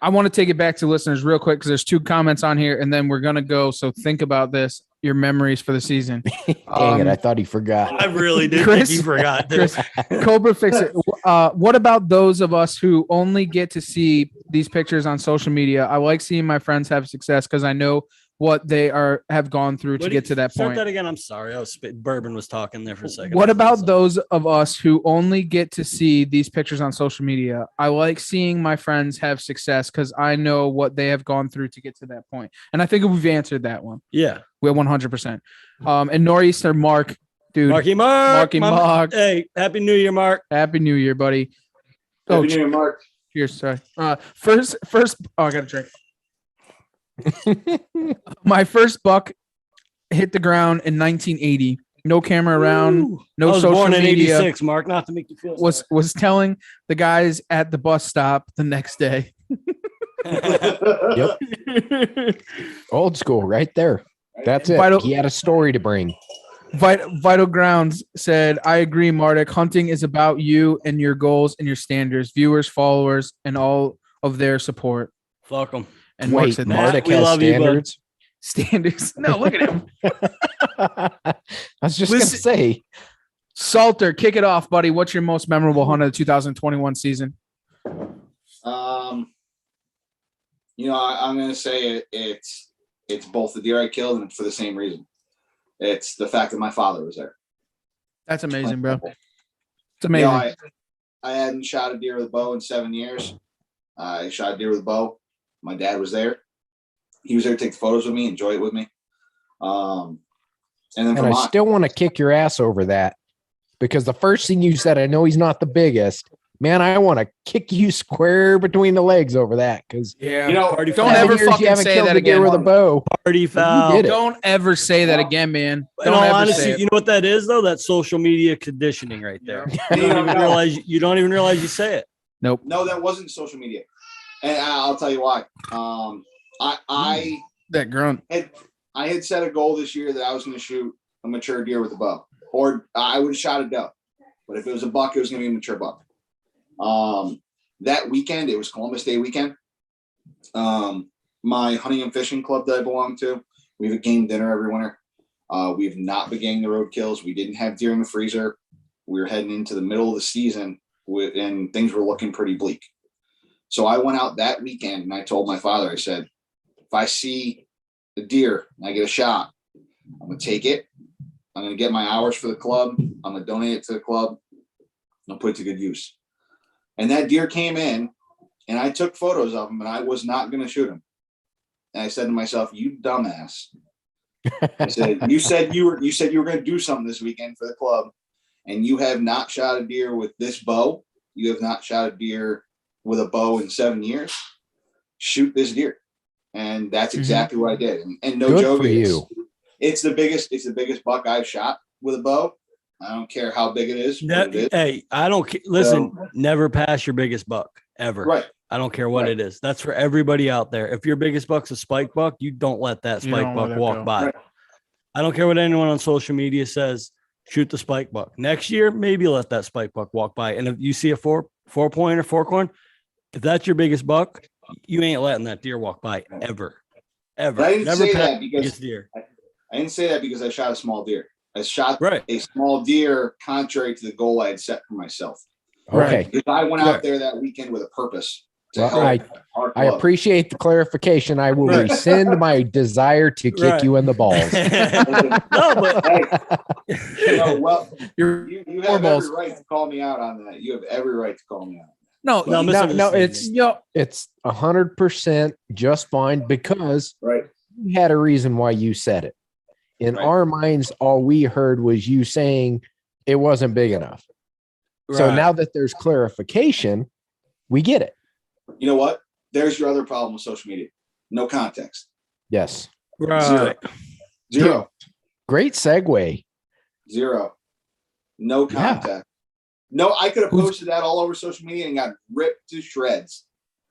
I want to take it back to listeners real quick because there's 2 comments on here, and then we're gonna go. So think about this: your memories for the season. Dang it! I thought he forgot. I really did Chris- think you forgot. Chris, Cobra Fix It. What about those of us who only get to see these pictures on social media? I like seeing my friends have success because I know what they have gone through to get to that Start point. that again. I'm sorry. Bourbon was talking there for a second. What about those of us who only get to see these pictures on social media? I like seeing my friends have success because I know what they have gone through to get to that point. And I think we've answered that one. Yeah. We're 100%. And Nor'easter Mark, dude. Marky Mark. Marky Mark. Hey, Happy New Year, Mark. Happy New Year, buddy. Happy New Year, Mark. Cheers. Sorry. First. Oh, I got a drink. My first buck hit the ground in 1980. No camera around. Ooh. No I was social born in media. 86, Mark, not to make you feel Was telling the guys at the bus stop the next day. Yep. Old school right there. That's it. Vital- He had a story to bring. Vital Grounds said, I agree, Mardik. Hunting is about you and your goals and your standards, viewers, followers, and all of their support. Fuck them. And Mark Wait, said Mardik we has love you, bud. standards. standards. No, look at him. I was just Listen- gonna say. Salter, kick it off, buddy. What's your most memorable hunt of the 2021 season? I'm going to say it's both the deer I killed and for the same reason. It's the fact that my father was there. That's amazing, bro. It's You amazing. know, I hadn't shot a deer with a bow in 7 years. I shot a deer with a bow. My dad was there. He was there to take the photos with me, enjoy it with me. And then And I Vermont, still want to kick your ass over that because the first thing you said, I know he's not the biggest. Man, I want to kick you square between the legs over that because yeah. you know, Party Don't foul. ever 7 years fucking you haven't say killed that a deer again. with a bow. Party foul. did it. Don't ever say that again, man. In Don't all ever honesty, say it. you know what that is though? That's social media conditioning right there. You don't even realize you say it. Nope. no, that wasn't social media. And I'll tell you why. I That grunt. had set a goal this year that I was going to shoot a mature deer with a bow, or I would have shot a doe. But if it was a buck, it was going to be a mature buck. That weekend, it was Columbus Day weekend. My hunting and fishing club that I belong to, we have a game dinner every winter. We've not been getting the road kills. We didn't have deer in the freezer. We were heading into the middle of the season and things were looking pretty bleak. So I went out that weekend and I told my father, I said, if I see a deer and I get a shot, I'm going to take it. I'm going to get my hours for the club. I'm going to donate it to the club. I'll put it to good use. And that deer came in and I took photos of him and I was not going to shoot him. And I said to myself, you dumbass. I said, you said you were going to do something this weekend for the club and you have not shot a deer with this bow. You have not shot a deer with a bow in 7 years. Shoot this deer. And that's exactly what I did. And no Good joke, for you. it's the biggest buck I've shot with a bow. I don't care how big it is. what it is. Hey, I don't listen. Never pass your biggest buck ever. Right. I don't care what Right. it is. That's for everybody out there. If your biggest buck's a spike buck, you don't let that You spike don't let buck it walk go. by. Right. I don't care what anyone on social media says. Shoot the spike buck. Next year, maybe let that spike buck walk by. And if you see a four point or fork horn, if that's your biggest buck, you ain't letting that deer walk by ever. Ever. But I didn't Never say pass that your because biggest deer. I didn't say that because I shot a small deer. I shot Right. a small deer contrary to the goal I had set for myself. Okay. Because I went Yeah. out there that weekend with a purpose. to Well, help our I club. appreciate the clarification. I will Right. rescind my desire to kick Right. you in the balls. No, but Hey, well, You're you have balls. every right to call me out on that. You have every right to call me out. no, No, No, misunderstanding. it's 100% just fine because Right. you had a reason why you said it. In Right. our minds, all we heard was you saying it wasn't big enough. So Right. now that there's clarification, we get it. You know what? There's your other problem with social media. No context. Yes. Right. Zero. Great segue. Zero. No Yeah. context. No, I could have posted that all over social media and got ripped to shreds.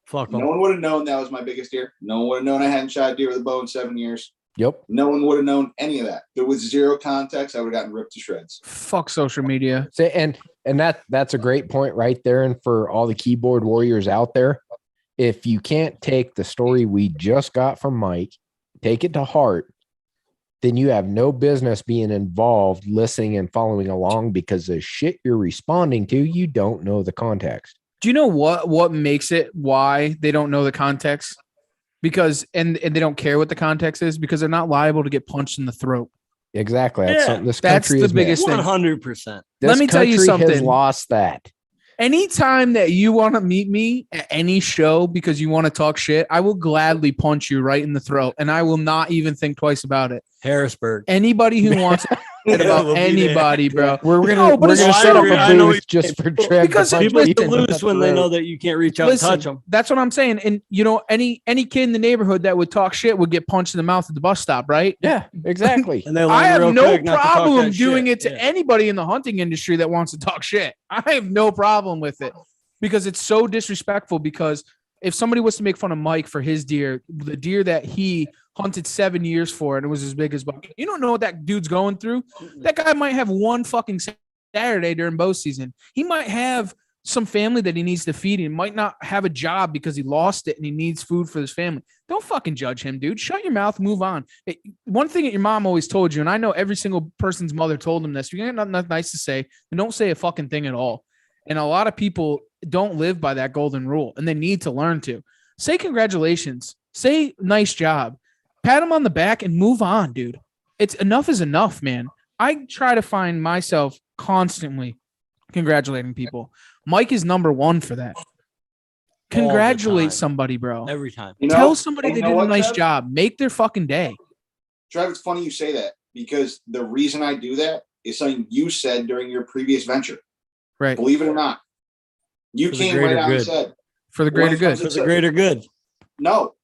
Fuck No them. one would have known that was my biggest deer. No one would have known I hadn't shot a deer with a bow in 7 years. Yep. No one would have known any of that. There was zero context. I would have gotten ripped to shreds. fuck social media. So, and that's a great point right there. And for all the keyboard warriors out there, if you can't take the story we just got from Mike, take it to heart, then you have no business being involved, listening and following along because the shit you're responding to, you don't know the context. Do you know what makes it why they don't know the context? Because and they don't care what the context is because they're not liable to get punched in the throat. Exactly. That's Yeah, something this that's country the is biggest thing. 100%. Let me tell you Has something. lost that. Anytime that you want to meet me at any show because you want to talk shit, I will gladly punch you right in the throat and I will not even think twice about it. Harrisburg. Anybody who wants to shit about We'll be anybody, bro. We're gonna No, but we're it's gonna just set up so- I a know booth just for Trev. Because to punch People listen, get people in loose the when they know throat. that you can't reach out and touch them. That's what I'm saying. And you know, any kid in the neighborhood that would talk shit would get punched in the mouth at the bus stop, right? Yeah, exactly. And they I have real no quick not to talk problem that doing shit. it to anybody in the hunting industry that wants to talk shit. I have no problem with it because it's so disrespectful. Because if somebody was to make fun of Mike for his deer, the deer that he hunted 7 years for, and it was as big as buck, you don't know what that dude's going through. That guy might have one fucking Saturday during bow season. He might have some family that he needs to feed. He might not have a job because he lost it and he needs food for his family. Don't fucking judge him, dude. Shut your mouth, move on. One thing that your mom always told you, and I know every single person's mother told them this, you got nothing nice to say, then don't say a fucking thing at all. And a lot of people don't live by that golden rule, and they need to learn to. Say congratulations. Say nice job. Pat him on the back and move on, dude. It's enough is enough, man. I try to find myself constantly congratulating people. Mike is number one for that. Congratulate time. somebody, bro. Every time. You know, Tell somebody and they you know did a what, nice Trev? job. Make their fucking day. Trev, it's funny you say that because the reason I do that is something you said during your previous venture. Right. Believe it or not. You For the came greater right out and good. said, For the greater When it good. comes For the greater good. no.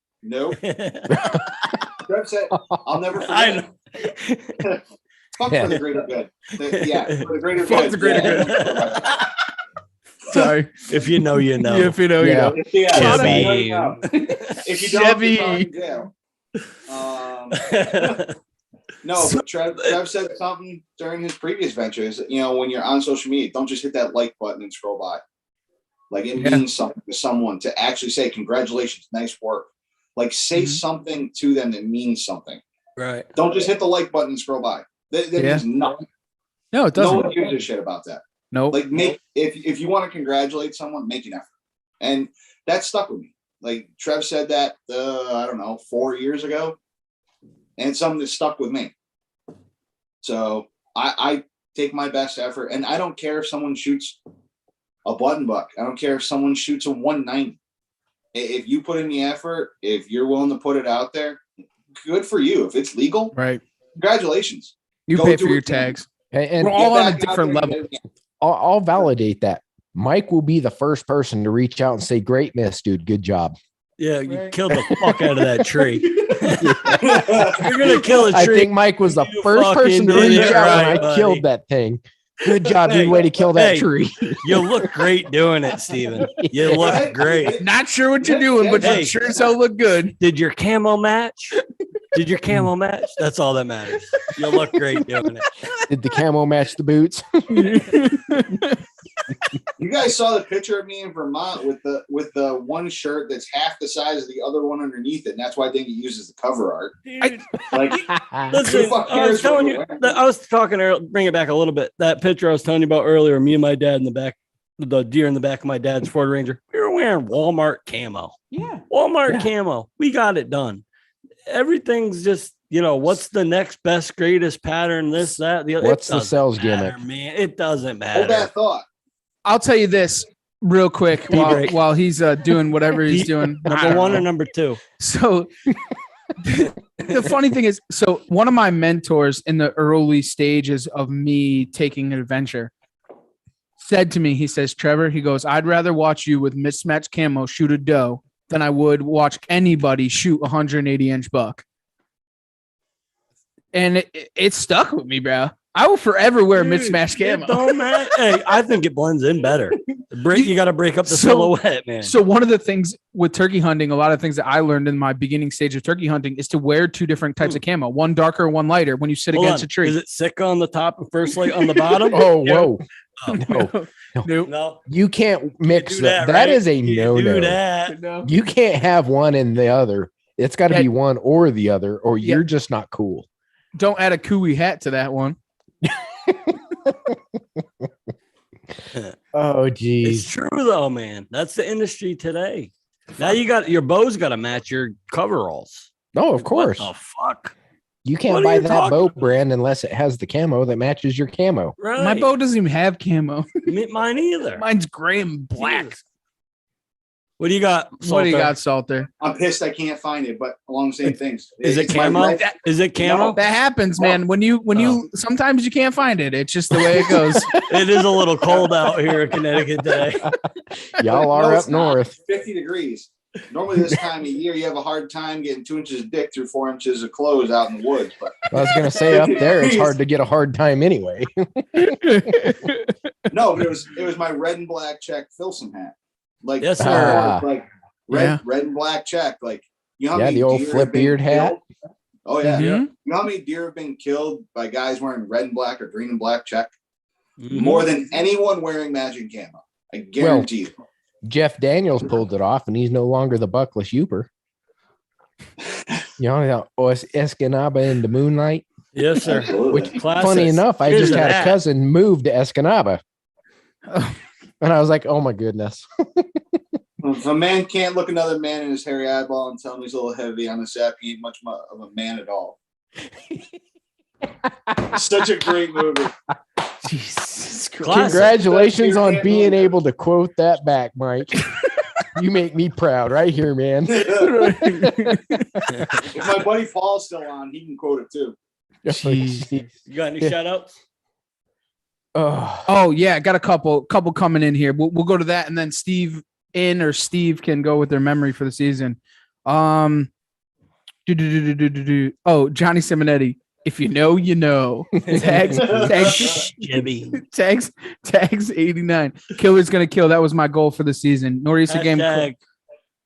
Trev said, I'll never forget. I know. Fuck for the greater good. Yeah, for the greater Fuck good. the greater Yeah. good. Sorry. If you know, you know. If you know, you Yeah. know. Yeah, Chevy. if you don't, Chevy. you're probably in jail. No, but Trev said something during his previous ventures. You know, when you're on social media, don't just hit that like button and scroll by. Like it Yeah. means something to someone to actually say, congratulations, nice work. Like say Mhm. something to them that means something. Right. Don't just hit the like button and scroll by. That Yeah. means nothing. No, it No doesn't. one gives a shit about that. Nope. Like if you want to congratulate someone, make an effort. And that stuck with me. Like Trev said that I don't know, 4 years ago. And it's something that stuck with me. So I take my best effort, and I don't care if someone shoots a button buck. I don't care if someone shoots a 190. If you put in the effort, if you're willing to put it out there, good for you. If it's legal, Right. congratulations. You Go pay do for your it again. tags. And We're all Get on a back out different there and level. get it again. I'll validate that. Mike will be the first person to reach out and say, "Great miss, dude. Good job." Yeah, you Right. killed the fuck out of that tree. You're gonna kill a I tree. think Mike was the You first person to fucking did reach it out when right, I buddy. killed that thing. Good job, dude. Hey, Way to kill that hey. tree. You look great doing it, Steven. You look Right? great. Not sure what you're doing, but Hey. you sure as hell look good. Did your camo match? Did your camo match? That's all that matters. You look great doing it. Did the camo match the boots? You guys saw the picture of me in Vermont with the one shirt that's half the size of the other one underneath it, and that's why I think it uses the cover art. Dude, Like, listen, Who fuck I was cares what telling we're you, wearing? I was talking earlier, bring it back a little bit. That picture I was telling you about earlier, me and my dad in the back, the deer in the back of my dad's Ford Ranger. We were wearing Walmart camo. Yeah. Walmart camo. We got it done. Everything's just, what's the next best, greatest pattern? This, that, the other. What's the sales gimmick? Man, it doesn't matter. Hold that thought. I'll tell you this real quick while he's doing whatever he's doing. Number one or number two? So the funny thing is, so one of my mentors in the early stages of me taking an adventure said to me, he says, Trevor, he goes, I'd rather watch you with mismatched camo shoot a doe than I would watch anybody shoot a 180-inch buck. And it stuck with me, bro. I will forever wear mismatched camo. Don't matter. Hey, I think it blends in better. You got to break up the silhouette, man. So one of the things with turkey hunting, a lot of things that I learned in my beginning stage of turkey hunting is to wear two different types of camo, one darker, one lighter when you sit against a tree. Is it Sitka on the top and First Light on the bottom? Oh, whoa. No. You can't mix that. Right? That is a Do no. that. You can't have one and the other. It's got to be one or the other, or you're just not cool. Don't add a Cooey hat to that one. Oh, geez. It's true though, man. That's the industry today. Now your bow's got to match your coveralls. No, of course. What the fuck? You can't buy that bow brand unless it has the camo that matches your camo. Right. My bow doesn't even have camo. Mine either. Mine's gray and black. Jesus. What do you got? What do you got, Salter? I'm pissed I can't find it, but along the same things. Is it It's camo? my- Is it camo? That happens, man. When you sometimes you can't find it. It's just the way it goes. It is a little cold out here in Connecticut today. Y'all are No, up it's not. north. 50 degrees. Normally this time of year, you have a hard time getting 2 inches of dick through 4 inches of clothes out in the woods. But I was going to say up there, it's hard to get a hard time anyway. no, but it was my red and black check Filson hat. Like, Yes, sir. like red and black check. Like, you know how Yeah, many the old deer flip have been beard hat. killed? Oh yeah. Mhm. You know how many deer have been killed by guys wearing red and black or green and black check? Mhm. More than anyone wearing magic camo. I guarantee you. Jeff Daniels pulled it off, and he's no longer the buckless Youper. You know, Escanaba in the moonlight. Yes, sir. Absolutely. Classic. Funny enough, I Here's just had that. a cousin move to Escanaba. And I was like, oh my goodness. If a man can't look another man in his hairy eyeball and tell him he's a little heavy on the sap, he ain't much of a man at all. Such a great movie. Jesus Christ. Classic. Congratulations on being able to quote that back, Mike. You make me proud right here, man. If my buddy Paul's still on, he can quote it too. Jeez. You got any shout outs? Oh yeah, I got a couple coming in here. We'll go to that, and then Steve can go with their memory for the season. Oh, Johnny Simonetti. If you know, you know. Tags Jimmy. tags 89. Killer's gonna kill. That was my goal for the season. Nor'easter game.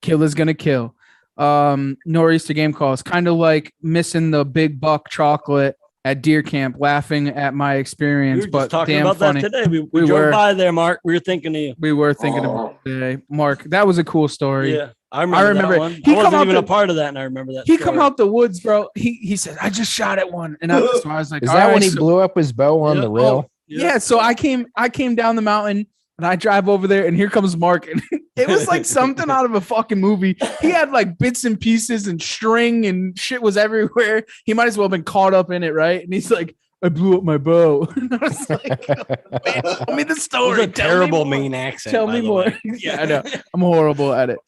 Killer's gonna kill. Nor'easter game calls. Kind of like missing the big buck chocolate at deer camp, laughing at my experience. We were but just talking damn about funny. that today. We We drove were. by there, Mark. We were thinking of you. We were thinking about it today. Mark, that was a cool story. Yeah, I remember it. that one. He I come wasn't out even the- a part of that, and I remember that. He story. come out the woods, bro. He said, I just shot at one. And so I was like, Is all that right, when he so- blew up his bow on Yeah. the rail? Yeah, so I came down the mountain and I drive over there and here comes Mark. And it was like something out of a fucking movie. He had like bits and pieces and string and shit was everywhere. He might as well have been caught up in it, right? And he's like, I blew up my bow. And I was like, man, tell me the It was story. a Tell me terrible more. mean accent. Tell by me the more. way. Yeah, I know. I'm horrible at it.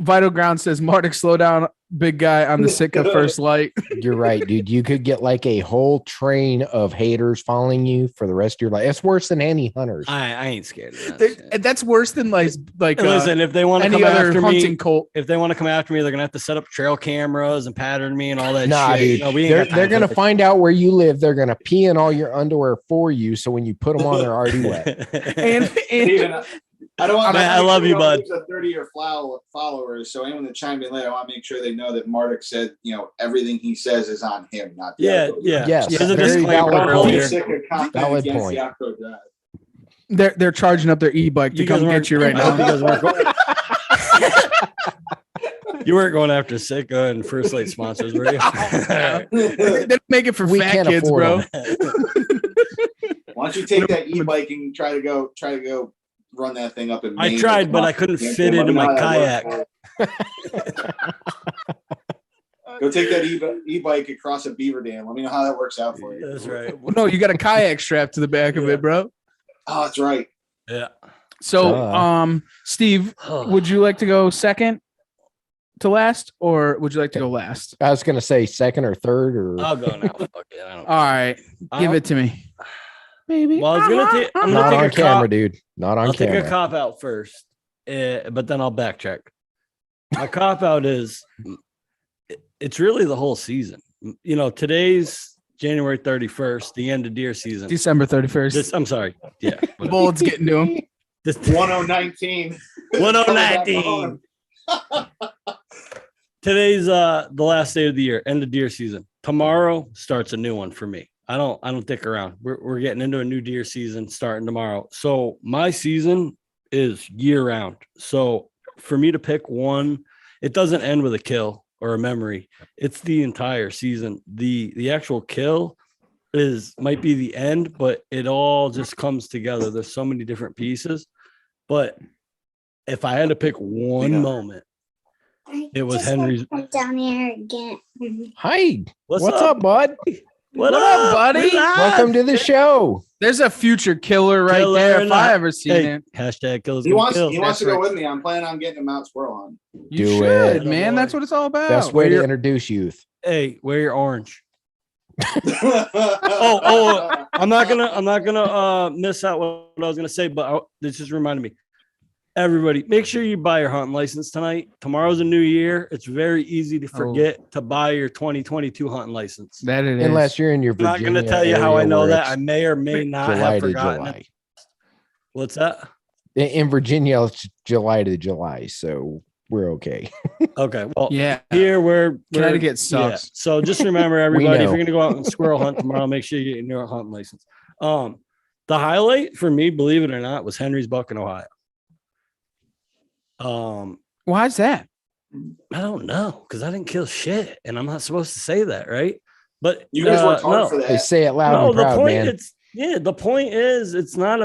Vital Ground says, Martic, slow down, big guy on the Sitka first light. You're right, dude. You could get like a whole train of haters following you for the rest of your life. It's worse than any hunters. I ain't scared of that. shit. That's worse than like Hey, listen, if they want to any come other after hunting me, cult. if they want to come after me, they're gonna have to set up trail cameras and pattern me and all that Nah, shit. dude. No, we ain't they're got time they're for gonna that. find out where you live. They're gonna pee in all your underwear for you. So when you put them on, they're already wet. And Steven, I don't want. Man, I love you, bud. A 30-year followers, so anyone that chimed in later, I want to make sure they know that Martic said, everything he says is on him, not the yeah, Outdoor yeah. Yes, There's a very disclaimer valid earlier. point. Sick of confidence Valid against point. the Outdoor Drive. they're charging up their e-bike to You guys come weren't- get you right I hope now. you guys weren't going- You weren't going after Sitka and First Light sponsors, were you? They don't make it for We fat can't kids, afford bro. them. Why don't you take that e-bike and try to go run that thing up in I Maine. tried, but I couldn't fit it in my kayak. Go take that e-bike across a beaver dam. Let me know how that works out for you. That's right. Well, no, you got a kayak strapped to the back of Yeah. it, bro. Oh, that's right. Yeah. So, Steve, would you like to go second to last, or would you like to go last? I was gonna say second or third, or I'll go now. Fuck it. I don't All right, give it to me, baby. Well, I was gonna take. I'm not gonna on take a camera, cop. dude. Not on I'll camera. take a cop out first, but then I'll backtrack. My cop out is it's really the whole season. You know, today's January 31st, the end of deer season. December 31st. I'm sorry. Yeah. Bullets getting to him. 1019. 1019. Today's the last day of the year, end of deer season. Tomorrow starts a new one for me. I don't dick around. We're getting into a new deer season starting tomorrow. So my season is year round. So for me to pick one, it doesn't end with a kill or a memory. It's the entire season. The actual kill might be the end, but it all just comes together. There's so many different pieces. But if I had to pick one moment, it was Henry's. Down here again. Hi. What's What's up? up, bud? What up, buddy? Welcome to the show. There's a future killer right Killer there. or If I not. ever seen Hey, it, hashtag kills. He wants kill. to That's go right. with me. I'm planning on getting a Mount Squirrel on. you Do should, it. man. That's what it's all about. Best way Wear to your- introduce youth. Hey, wear your orange. I'm not gonna miss out what I was gonna say, but this just reminded me. Everybody, make sure you buy your hunting license tonight. Tomorrow's a new year. It's very easy to forget to buy your 2022 hunting license. That it is. Unless you're in your I'm not Virginia gonna tell you how I area know where that. it's I may or may not July have to forgotten July. it. What's that? In Virginia, it's July to July, so we're okay. Okay, well, yeah. here we're Connecticut sucks. So just remember, everybody, if know. you're gonna go out and squirrel hunt tomorrow, make sure you get your hunting license. The highlight for me, believe it or not, was Henry's Buck in Ohio. Why's that? I don't know, because I didn't kill shit, and I'm not supposed to say that, right? But You guys worked hard no. for They that. say it loud No, and the proud, point man. the point is it's not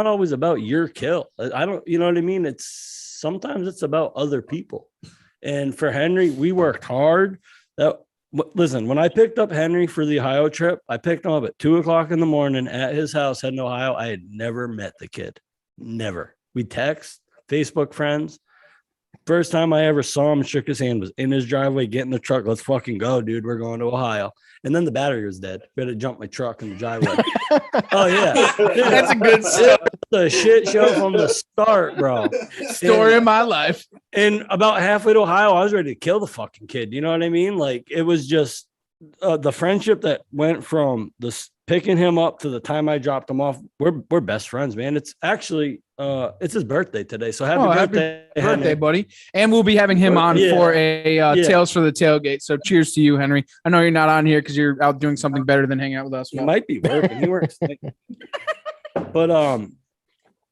always about your kill. I don't, you know what I mean? Sometimes it's about other people. And for Henry, we worked hard. Listen, when I picked up Henry for the Ohio trip, I picked him up at 2:00 in the morning at his house in Ohio. I had never met the kid. Never. We text, Facebook friends. First time I ever saw him and shook his hand was in his driveway, get in the truck. Let's fucking go, dude. We're going to Ohio. And then the battery was dead. We had to jump my truck in the driveway. Oh, yeah. Dude, That's a good story. the shit show from the start, bro. Story of my life. And about halfway to Ohio, I was ready to kill the fucking kid. You know what I mean? Like, it was just the friendship that went from picking him up to the time I dropped him off. We're best friends, man. It's actually it's his birthday today. So happy birthday, birthday, buddy. And we'll be having him on for a Tales for the Tailgate. So cheers to you, Henry. I know you're not on here because you're out doing something better than hanging out with us. He might be working. He works. But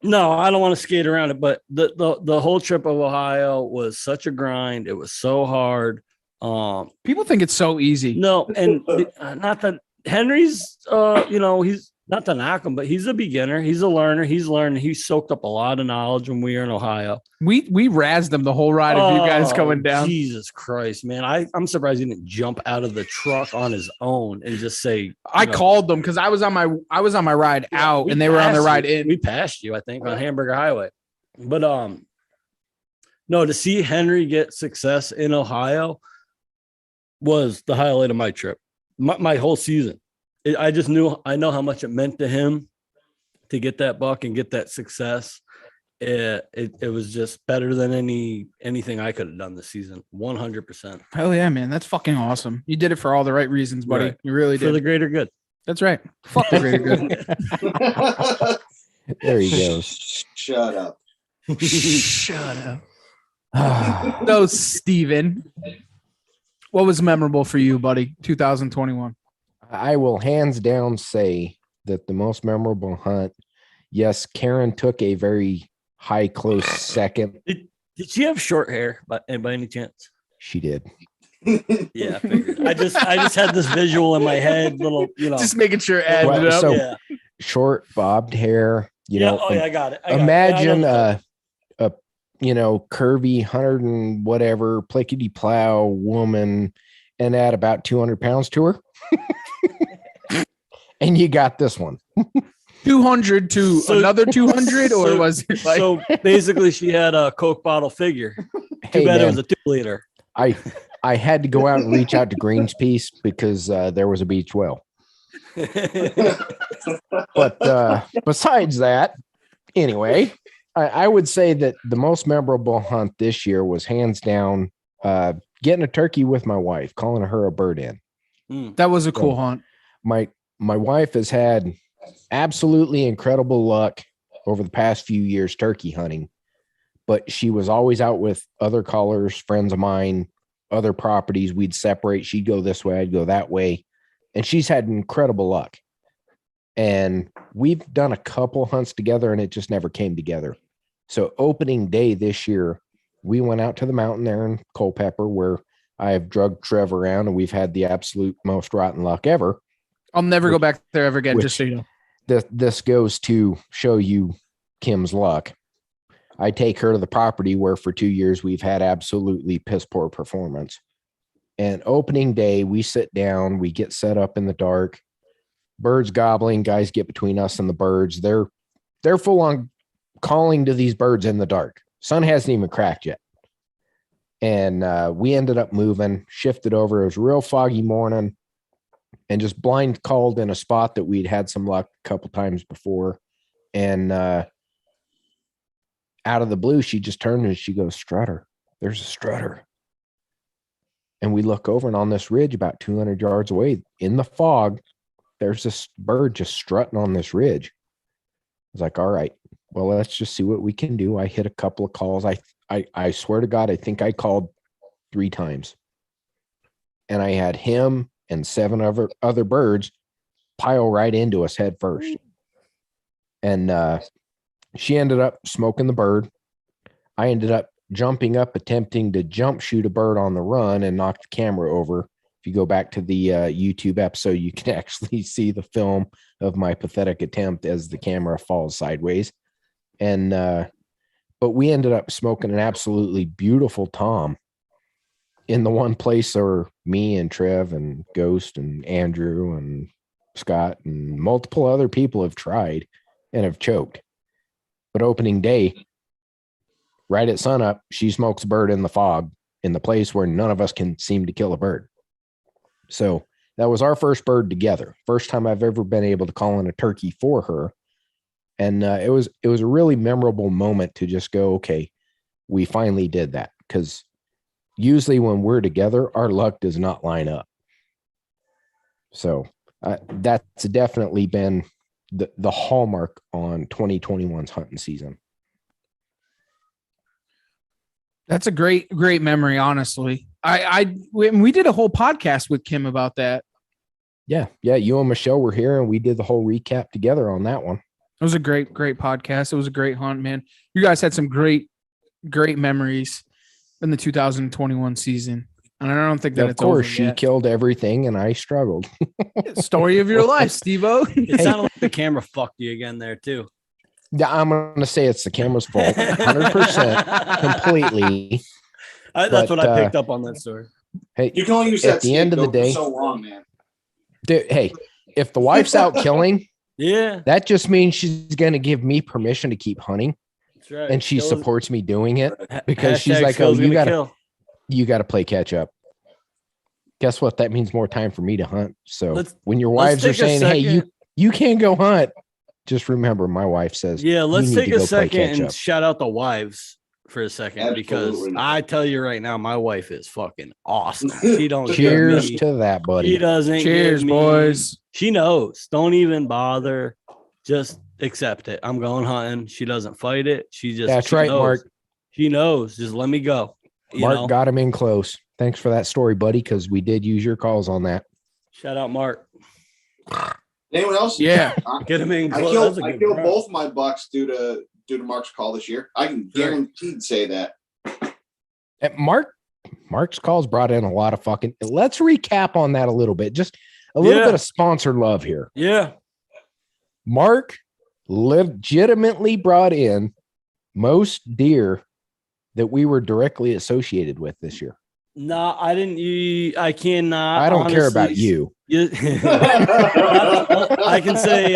no, I don't want to skate around it. But the whole trip of Ohio was such a grind. It was so hard. People think it's so easy. No, and not that Henry's he's not to knock him, but he's a beginner. He's a learner. He's learning. He soaked up a lot of knowledge when we were in Ohio. We razzed him the whole ride of you guys coming down. Jesus Christ, man. I'm surprised he didn't jump out of the truck on his own and just say I called them because I was on my ride out and they were on their ride in. We passed you, I think, on Hamburger Highway. But no, to see Henry get success in Ohio was the highlight of my trip. My whole season. I know how much it meant to him to get that buck and get that success. It was just better than anything I could have done this season. 100%. Hell yeah, man. That's fucking awesome. You did it for all the right reasons, buddy. Right. You really For did. the greater good. That's right. Fuck the greater good. There he goes. Shut up. Shut up. So, Steven, what was memorable for you, buddy? 2021. I will hands down say that the most memorable hunt, yes, Karen took a very high close second. Did she have short hair by any chance? She did. Yeah, I figured. I just had this visual in my head, little, Just making sure it added Well, up. so- yeah. Short bobbed hair, You know, I got it. imagine a curvy 100 and whatever plickety plow woman and add about 200 pounds to her. And you got this one. 200 to another 200, or was it like? So basically, she had a Coke bottle figure. Too bad it was a 2-liter. I had to go out and reach out to Greenpeace because there was a beach well. But besides that, anyway, I would say that the most memorable hunt this year was hands down getting a turkey with my wife, calling her a bird in. That was a cool hunt. My wife has had absolutely incredible luck over the past few years turkey hunting, but she was always out with other callers, friends of mine, other properties. We'd separate. She'd go this way, I'd go that way. And she's had incredible luck. And we've done a couple hunts together and it just never came together. So opening day this year, we went out to the mountain there in Culpeper where I have drugged Trev around and we've had the absolute most rotten luck ever. I'll never go back there ever again, just so you know. This goes to show you Kim's luck. I take her to the property where for 2 years we've had absolutely piss poor performance. And opening day, we sit down, we get set up in the dark, birds gobbling, guys get between us and the birds. They're full on calling to these birds in the dark. Sun hasn't even cracked yet. And we ended up moving, shifted over. It was a real foggy morning and just blind called in a spot that we'd had some luck a couple times before. And out of the blue, she just turned and she goes, "Strutter, there's a strutter." And we look over and on this ridge about 200 yards away in the fog, there's this bird just strutting on this ridge. I was like, all right, well, let's just see what we can do. I hit a couple of calls. I swear to God, I think I called 3 times. And I had him and 7 other birds pile right into us head first. And she ended up smoking the bird. I ended up jumping up, attempting to jump shoot a bird on the run and knock the camera over. If you go back to the YouTube episode, you can actually see the film of my pathetic attempt as the camera falls sideways. And, but we ended up smoking an absolutely beautiful tom in the one place where me and Trev and Ghost and Andrew and Scott and multiple other people have tried and have choked. But opening day, right at sunup, she smokes a bird in the fog in the place where none of us can seem to kill a bird. So that was our first bird together. First time I've ever been able to call in a turkey for her. And it was a really memorable moment to just go, okay, we finally did that. Because usually when we're together, our luck does not line up. So that's definitely been the hallmark on 2021's hunting season. That's a great memory, honestly. We did a whole podcast with Kim about that. Yeah. You and Michelle were here and we did the whole recap together on that one. It was a great podcast. It was a great hunt, man. You guys had some great memories in the 2021 season. And I don't think that of course she yet. Killed everything and I struggled. Story of your life, Steve-O. It sounded like the camera fucked you again there too. Yeah, I'm going to say it's the camera's fault. 100% completely. That's what I picked up on that story. Hey, you can only use that at the end of the day. So wrong, man. Dude, hey, if the wife's out killing, yeah, that just means she's going to give me permission to keep hunting. That's right. And she supports me doing it because Hashtag she's like, "Oh, you got to play catch up." Guess what? That means more time for me to hunt. So when your wives are saying, "Hey, you can't go hunt," just remember my wife says, "Yeah, let's take a second and shout out the wives for a second." Absolutely. Because I tell you right now, my wife is fucking awesome. She don't cheers to that, buddy. She doesn't. Cheers, boys. She knows. Don't even bother. Just accept it. I'm going hunting. She doesn't fight it. That's right, knows. Mark. She knows. Just let me go. Mark got him in close. Thanks for that story, buddy, because we did use your calls on that. Shout out, Mark. Anyone else? Yeah. Get him in close. I killed both my bucks due to Mark's call this year. I can guaranteed say that. And Mark's calls brought in a lot of fucking. Let's recap on that a little bit. Just a little bit of sponsor love here. Yeah. Mark legitimately brought in most deer that we were directly associated with this year. No, I didn't. I cannot. I don't care about honestly- you. I can say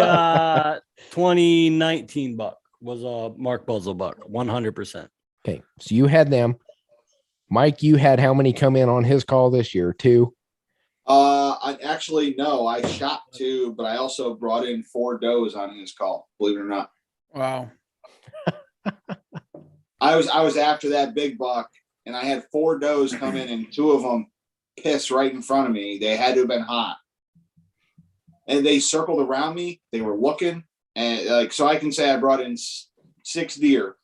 2019 buck was a Mark Buzzle buck, 100%. Okay, so you had them. Mike, you had how many come in on his call this year? 2? I actually no, I shot 2, but I also brought in 4 does on his call. Believe it or not, Wow. I was after that big buck, and I had 4 does come in, and 2 of them pissed right in front of me. They had to have been hot, and they circled around me. They were looking, and so I can say I brought in 6 deer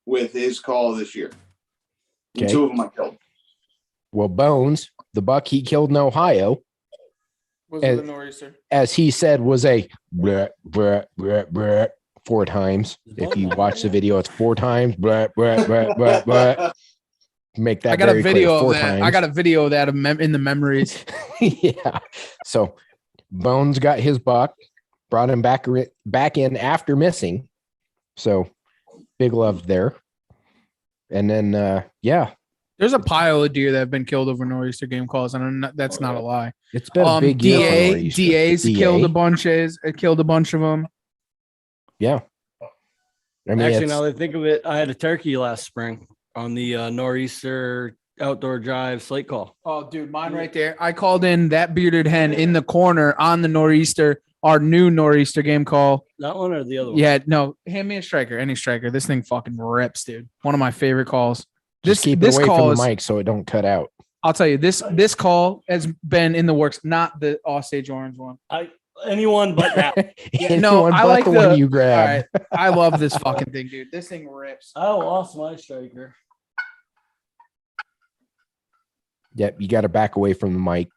with his call this year. And Okay. 2 of them I killed. Well, Bones, the buck he killed in Ohio, Was And- it the nor'easter? as he said, was a bleh, bleh, bleh, bleh, 4 times. If you watch the video, it's 4 times. Bleh, bleh, bleh, bleh, bleh. Make that I got a very clear, video 4 of that. times. I got a video of that in the memories. Yeah. So Bones got his buck, brought him back in after missing. So big love there. And then yeah, There's a pile of deer that have been killed over nor'easter game calls, and that's not a lie. it's been a big year for Nor'easter. DA's DA. killed a bunch of them. Yeah. I mean, Actually, it's- now that I think of it, I had a turkey last spring on the Nor'easter outdoor drive slate call. Oh, dude, mine right there. I called in that bearded hen in the corner on the nor'easter, our new nor'easter game call. That one or the other one? Yeah, no, hand me a striker, any striker. This thing fucking rips, dude. One of my favorite calls. just keep it this away call from is, the mic so it don't cut out. I'll tell you, this call has been in the works, not the Osage Orange one. Anyone but that. No, Anyone I but like the the- one you All grabbed. right, I love this fucking thing, dude. This thing rips. I lost my striker. Yep, you got to back away from the mic.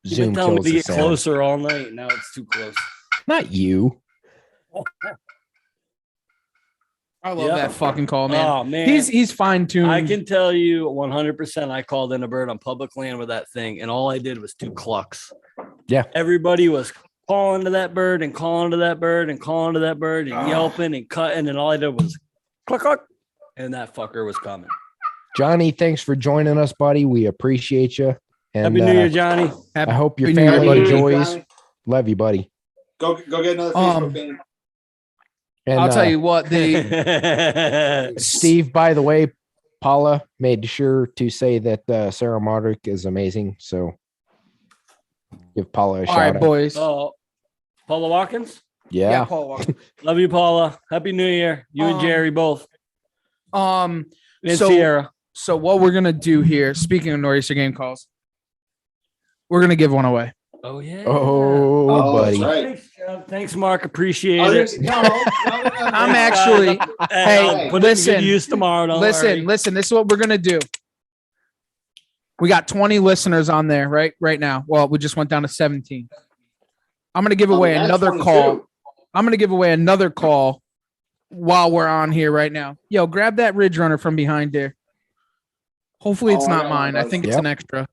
You've been Zoom telling me kills to the get sound. closer all night. Now it's too close. Not you. I love Yeah. that fucking call, man. Oh man, He's fine tuned. I can tell you 100%. I called in a bird on public land with that thing, and all I did was 2 clucks. Yeah. Everybody was calling to that bird and calling to that bird and calling to that bird and yelping and cutting, and all I did was cluck cluck, and that fucker was coming. Johnny, thanks for joining us, buddy. We appreciate you. And Happy New Year, Johnny. I hope your Happy New Year, family buddy. enjoys. Johnny. Love you, buddy. Go get another Facebook fan. And I'll tell you what, the Steve, by the way, Paula made sure to say that Sarah Modric is amazing. So give Paula a all shout right, out. boys. Oh, Paula Watkins. Yeah. Paul Walker. Love you, Paula. Happy New Year. You and Jerry both. Um, And So- Sierra. so what we're gonna do here, speaking of nor'easter game calls, we're gonna give one away. Oh yeah. Oh, Oh, buddy. that's right. Thanks, Jeff. Thanks, Mark. Appreciate Oh, it. there's- no. I'm no. actually Hey, Hey, put it to listen, good use tomorrow. Don't worry. listen. This is what we're gonna do. We got 20 listeners on there right now. Well, we just went down to 17. I'm gonna give away that's another 22. call. I'm gonna give away another call while we're on here right now. Yo, grab that Ridge Runner from behind there. Hopefully it's Oh, I not got mine. one, I think it's Yep. an extra.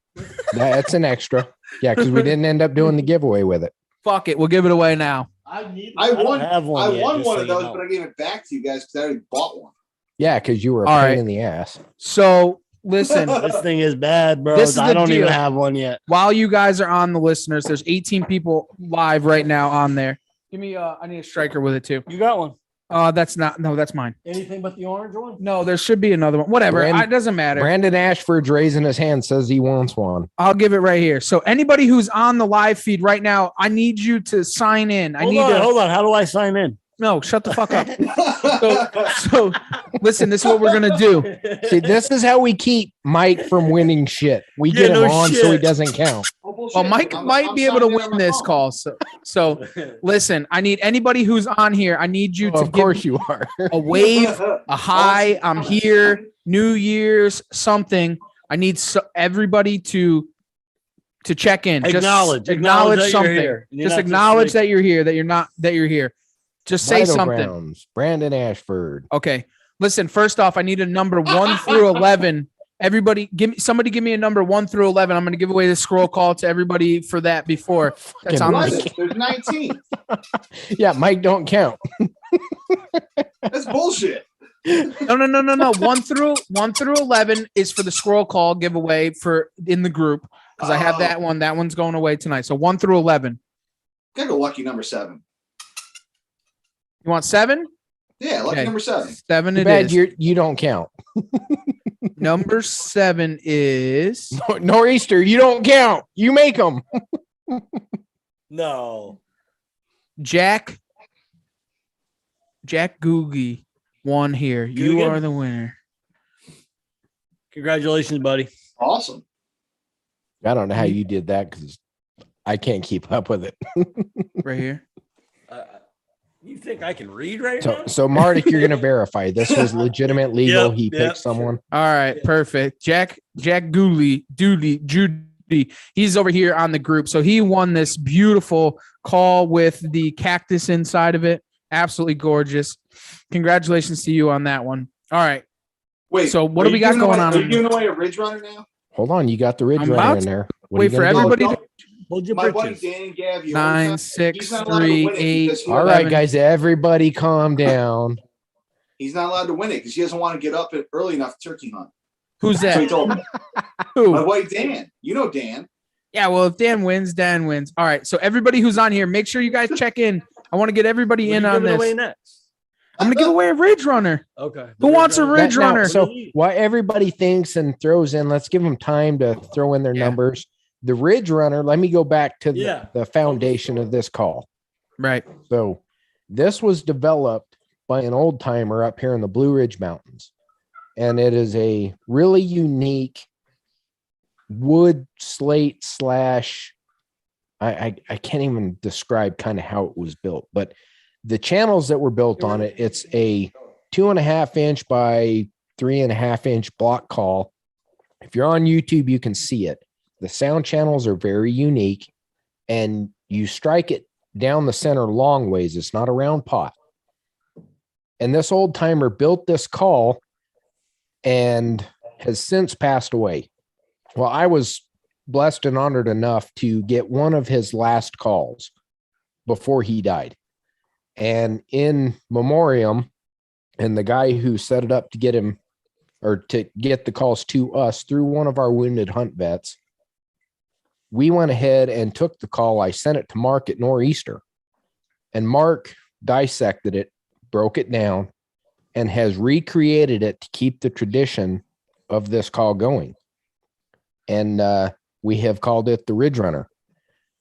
That's an extra. Yeah, because we didn't end up doing the giveaway with it. Fuck it. We'll give it away now. I don't won. have one I yet, won just one so of you those, know. but I gave it back to you guys because I already bought one. Yeah, because you were a All pain right. in the ass. So listen, This thing is bad, bro. This is I the don't even deal. have one yet. while you guys are on the listeners, there's 18 people live right now on there. Give me I need a striker with it too. You got one. That's mine. Anything but the orange one? No, there should be another one. Whatever. Brand- It doesn't matter. Brandon Ashford's raising his hand, says he wants one. I'll give it right here. So anybody who's on the live feed right now, I need you to sign in. Hold on. How do I sign in? No, shut the fuck up. So listen, this is what we're gonna do. See, this is how we keep Mike from winning shit. We Yeah, get him no on so he shit. doesn't count. Well, Mike might be able to win this call. So listen, I need anybody who's on here. I need you to Of give course you are. a wave, a hi, I'm here, New Year's, something. I need everybody to check in. Just Acknowledge that you're something. here. You're Just not acknowledge like- that you're here, that you're here. Just say Vital something. Grounds, Brandon Ashford. Okay. Listen, first off, I need a number 1 through 11. Everybody give me a number 1 through 11. I'm going to give away the scroll call to everybody for that before. That's on Fucking the There's 19. Yeah, Mike don't count. That's bullshit. No. 1 through 11 is for the scroll call giveaway for in the group because I have that one. That one's going away tonight. So 1 through 11. Gotta go lucky number 7. You want 7? Yeah, lucky number 7. 7 Too it bad is. you don't count. Number 7 is Nor'easter. You don't count. You make them. No. Jack Googie won here. You Googan? are the winner. Congratulations, buddy. Awesome. I don't know how you did that because I can't keep up with it. Right here. You think I can read right now? So Mardik, you're gonna verify this was legitimate legal. Yep, He yep, picked someone. All right, perfect. Jack Judy. He's over here on the group. So he won this beautiful call with the cactus inside of it. Absolutely gorgeous. Congratulations to you on that one. All right. Wait. So what do we got going on? Are you giving away a Ridge Runner now? Hold on, you got the Ridge I'm Runner about in to there. What are wait you for gonna do? everybody No, to Hold your my buddy britches. Dan and Gav, you 9, he's 6, not allowed to 3, win it 8. because he- All right, 11. guys, everybody calm down. He's not allowed to win it because he doesn't want to get up early enough to turkey hunt. Who's So he that? told me. My Who? buddy Dan. You know Dan. Yeah, well, if Dan wins, Dan wins. All right. So everybody who's on here, make sure you guys check in. I want to get everybody What in are you on giving this. away next? I'm gonna give away a Ridge Runner. Okay. Who wants a Ridge Now, Runner? so what everybody thinks and throws in, let's give them time to throw in their Yeah. numbers. The Ridge Runner, let me go back to Yeah. the foundation of this call. Right. So this was developed by an old timer up here in the Blue Ridge Mountains. And it is a really unique wood slate slash, I can't even describe kind of how it was built, but the channels that were built on it, it's a 2.5 inch by 3.5 inch block call. If you're on YouTube, you can see it. The sound channels are very unique and you strike it down the center long ways. It's not a round pot. And this old timer built this call and has since passed away. Well, I was blessed and honored enough to get one of his last calls before he died. And in memoriam, and the guy who set it up to get him or to get the calls to us through one of our wounded hunt vets, we went ahead and took the call. I sent it to Mark at Nor'easter, and Mark dissected it, broke it down, and has recreated it to keep the tradition of this call going. And we have called it the Ridge Runner.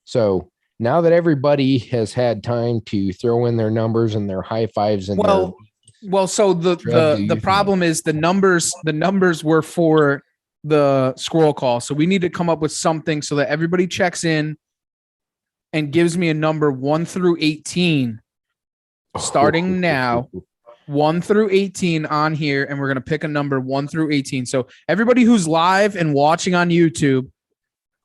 So now that everybody has had time to throw in their numbers and their high fives and Well, so the problem is the numbers were for the scroll call. So we need to come up with something so that everybody checks in and gives me a number 1 through 18 starting now. 1 through 18 on here, and we're going to pick a number 1 through 18. So everybody who's live and watching on YouTube,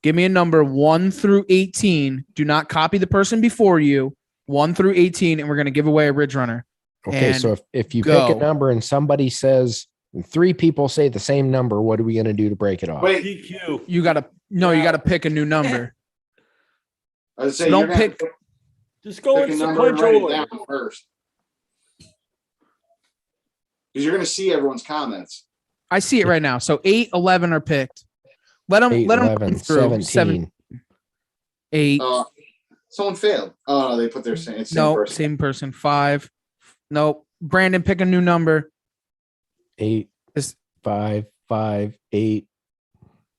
give me a number 1 through 18. Do not copy the person before you. 1 through 18, and we're going to give away a Ridge Runner. Okay, And so if you go. pick a number and somebody says, 3 people say the same number, what are we going to do to break it off? Wait, DQ. You got to pick a new number. I was So saying don't you're gonna pick- Just go pick in a number and write sequential it order. down first. Because you're gonna see everyone's comments. I see it right now. So 8, 11 are picked. Let them 8, let them 11, through. 17. 8. Someone failed. Oh no, they put their same. It's same No, person. same person. 5. Nope. Brandon, pick a new number. 8, This- 5, 5, 8.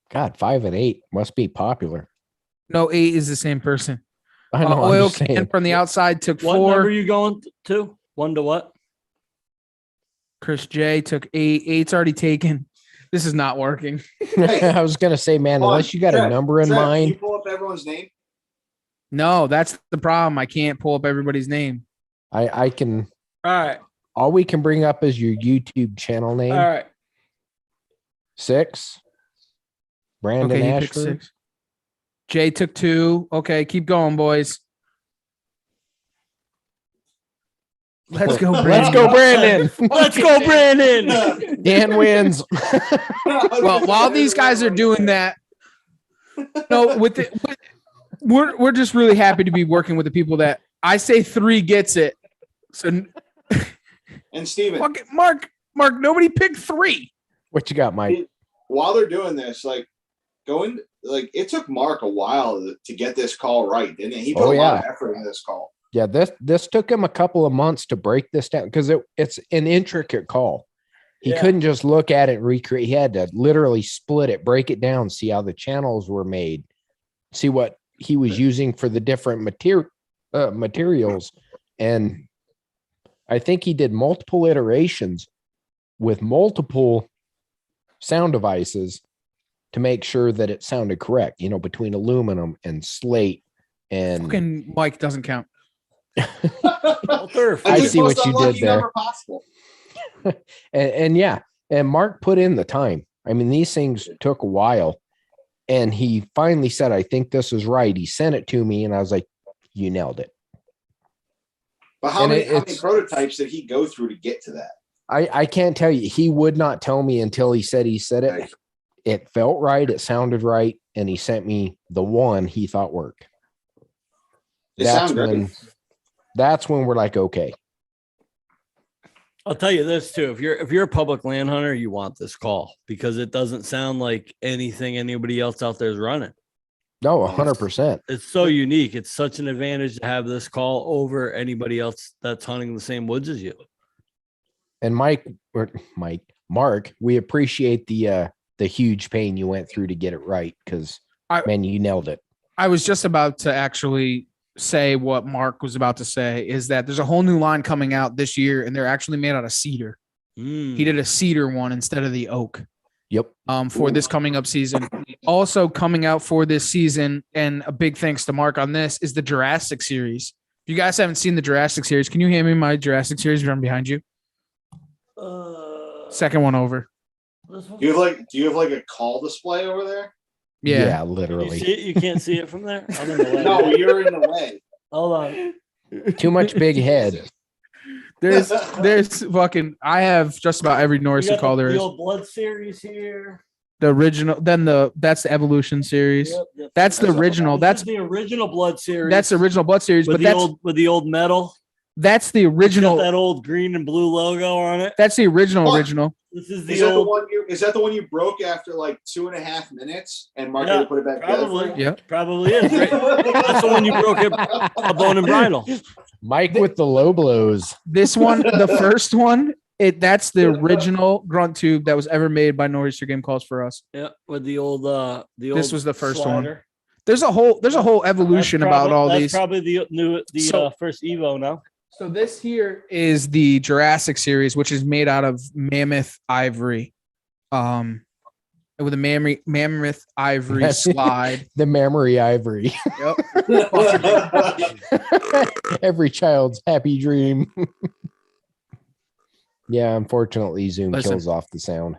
God, 5 and 8 must be popular. No, 8 is the same person. I know. I'm Oil just can saying. from the outside took What number 4. are you going to? 1 to what? Chris J took 8. 8's already taken. This is not working. I was gonna say, man, Hold on, unless you got a Trev, number in Trev, can you mind. pull up everyone's name? No, that's the problem. I can't pull up everybody's name. I can. All right. All we can bring up is your YouTube channel name. All right. 6. Brandon Okay, he picked Ashford. 6. Jay took 2. Okay, keep going, boys. Let's go, Brandon. Let's go, Brandon. Let's go, Brandon. Dan wins. Well, while these guys are doing that, no, we're just really happy to be working with the people that I say 3 gets it. So And Steven, Fuck it, Mark, nobody picked 3. What you got, Mike? while they're doing this, it took Mark a while to get this call right, didn't it? He put a lot of effort into this call. Yeah, this took him a couple of months to break this down because it's an intricate call. He couldn't just look at it and recreate. He had to literally split it, break it down, see how the channels were made, see what he was using for the different materials. And I think he did multiple iterations with multiple sound devices to make sure that it sounded correct, between aluminum and slate. And fucking Mike doesn't count. I see what you did there. and Mark put in the time. I mean, these things took a while, and he finally said, I think this is right. He sent it to me, and I was like, you nailed it. But how many prototypes did he go through to get to that? I can't tell you. He would not tell me until he said it. Right. It felt right. It sounded right. And he sent me the one he thought worked. That's when we're like, okay. I'll tell you this too. If you're a public land hunter, you want this call because it doesn't sound like anything anybody else out there is running. No, 100%. It's so unique. It's such an advantage to have this call over anybody else that's hunting the same woods as you. And Mark, we appreciate the huge pain you went through to get it right because, man, you nailed it. I was just about to actually say what Mark was about to say is that there's a whole new line coming out this year, and they're actually made out of cedar. He did a cedar one instead of the oak. Yep. For this coming up season. Also coming out for this season, and a big thanks to Mark on this, is the Jurassic series. If you guys haven't seen the Jurassic series, can you hand me my Jurassic series run behind you? Second one over. Do you have like a call display over there? Yeah, literally. You can't see it from there? I'm in the way. No, you're in the way. Hold on. Too much big head. There's fucking, I have just about every Norse call there is. The old Blood series here. The original, then that's the Evolution series. Yep. That's the original. That's the original Blood series. That's the original Blood series. With the old metal. That's the original. That old green and blue logo on it. That's the original. This is is that the one you broke after like 2.5 minutes and Mark had to put it back probably, together? Yeah, probably is. Right? That's the one you broke a bone and bridle. Mike with the low blows. This one, the first one, that's the original grunt tube that was ever made by Nor'easter Game Calls for us. Yeah, with the old This was the first slider. one. There's a whole evolution about all these. That's probably the first Evo now. So this here is the Jurassic series, which is made out of mammoth ivory, with a mammoth ivory slide. The mammary ivory. Yep. Every child's happy dream. Yeah, unfortunately, Zoom kills off the sound.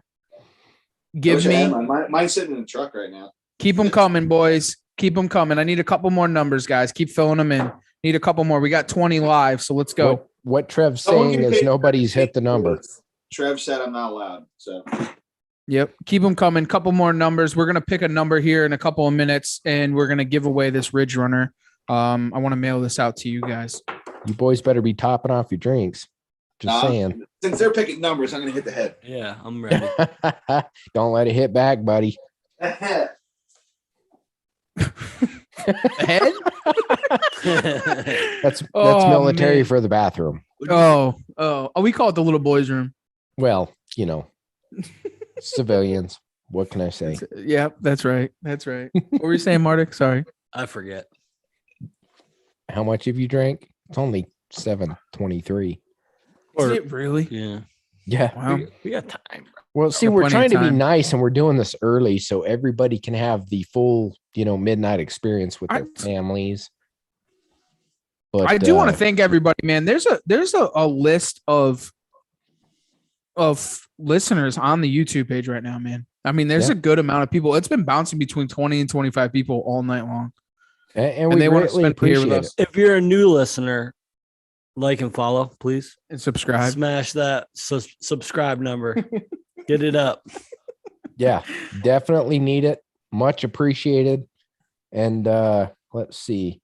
Mine's sitting in the truck right now. Keep them coming, boys. Keep them coming. I need a couple more numbers, guys. Keep filling them in. Need a couple more. We got 20 live, so let's go. What Trev's saying is nobody's hit the number. Trev said I'm not allowed. So, yep. Keep them coming. Couple more numbers. We're gonna pick a number here in a couple of minutes, and we're gonna give away this Ridge Runner. I want to mail this out to you guys. You boys better be topping off your drinks. Just saying. Since they're picking numbers, I'm gonna hit the head. Yeah, I'm ready. Don't let it hit back, buddy. Head? That's military man. For the bathroom. Oh, we call it the little boys' room. Well, civilians. What can I say? Yeah, that's right. That's right. What were you saying, Mardik? Sorry. I forget. How much have you drank? It's only 7:23. Is it really? Yeah. Yeah. Wow. We got time. Well, see, we're trying to be nice, and we're doing this early so everybody can have the full, midnight experience with their families. But I do want to thank everybody, man. There's a list of listeners on the YouTube page right now, man. I mean, there's a good amount of people. It's been bouncing between 20 and 25 people all night long. And they want to spend here with us. If you're a new listener, like and follow, please. And subscribe. Smash that subscribe number. Get it up. Yeah, definitely need it. Much appreciated. And let's see.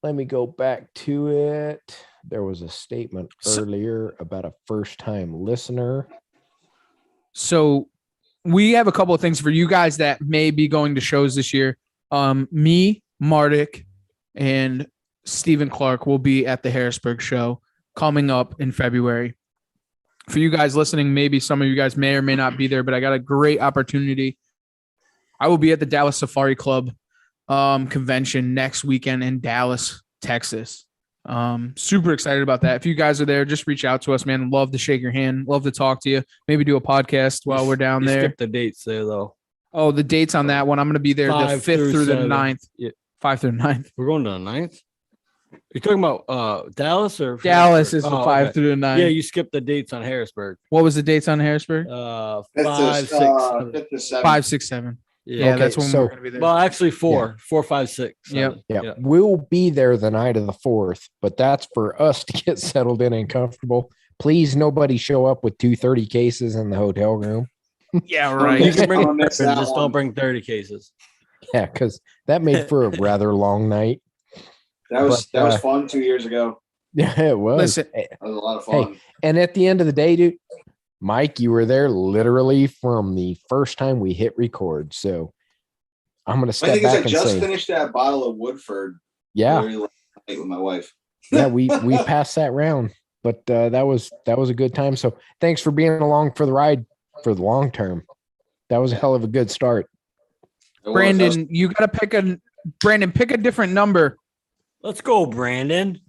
Let me go back to it. there was a statement earlier about a first-time listener. So we have a couple of things for you guys that may be going to shows this year. Me, Mardik, and Stephen Clark will be at the Harrisburg show coming up in February. For you guys listening, maybe some of you guys may or may not be there, but I got a great opportunity. I will be at the Dallas Safari Club convention next weekend in Dallas, Texas. Super excited about that. If you guys are there, just reach out to us, man. Love to shake your hand. Love to talk to you. Maybe do a podcast while we're down there. Skip the dates there, though. Oh, the dates on that one. I'm going to be there the 5th through the 9th. Yeah. 5th through 9th. We're going to the 9th? You're talking about Dallas or Dallas is the Oh, 5th okay. through the 9th. Yeah, you skipped the dates on Harrisburg. What was the dates on Harrisburg? 5, That's 6. 5 to 7. 5, 6, 7. Yeah, Okay, that's when so- we're going to be there. Well, actually 4, 4, 5, 6. Yep. Yeah, we'll be there the night of the 4th, but that's for us to get settled in and comfortable. Please, nobody show up with 230 cases in the hotel room. Yeah, right. right. You can bring I'm gonna miss that just one. don't bring 30 cases. Yeah, because that made for a rather long night. That was But, was fun 2 years ago. Yeah, it was. Listen, That was a lot of fun. And at the end of the day, dude, Mike, you were there literally from the first time we hit record. So I'm going to I step think back I and just say, finished that bottle of Woodford yeah, very late night with my wife. yeah, we passed that round, but that was a good time. So thanks for being along for the ride for the long term. That was a hell of a good start. It was- Brandon, you got to pick a different number. Let's go, Brandon.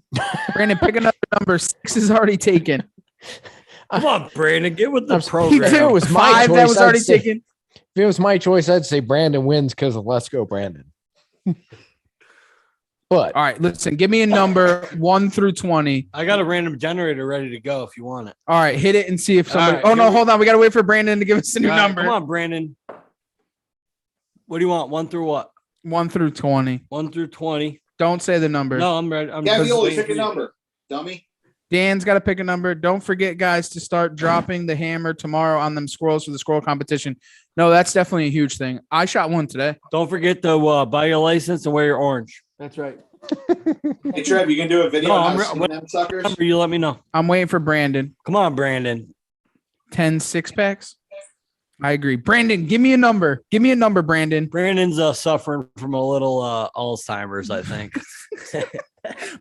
Brandon, pick another number. 6 is already taken. Come on, Brandon. Get with the If program. it was my 5 choice, that was I'd already say- taken. If it was my choice, I'd say Brandon wins because of Let's Go Brandon. But All right, listen, give me a number 1 through 20. I got a random generator ready to go if you want it. All right, hit it and see if somebody. right, oh, no, here we- hold on. We got to wait for Brandon to give us a new All right, number. Come on, Brandon. What do you want? 1 through what? 1 through 20. 1 through 20. Don't say the number. No, I'm ready. I'm Gavioli, waiting pick for a you. number, dummy. Dan's got to pick a number. Don't forget, guys, to start dropping the hammer tomorrow on them squirrels for the squirrel competition. No, that's definitely a huge thing. I shot one today. Don't forget to buy your license and wear your orange. That's right. Hey, Trev, you can do a video No, on I'm how re- to sing what- them suckers? Remember, you let me know. I'm waiting for Brandon. Come on, Brandon. 10 6-packs. I agree. Brandon, give me a number. Give me a number, Brandon. Brandon's suffering from a little Alzheimer's, I think.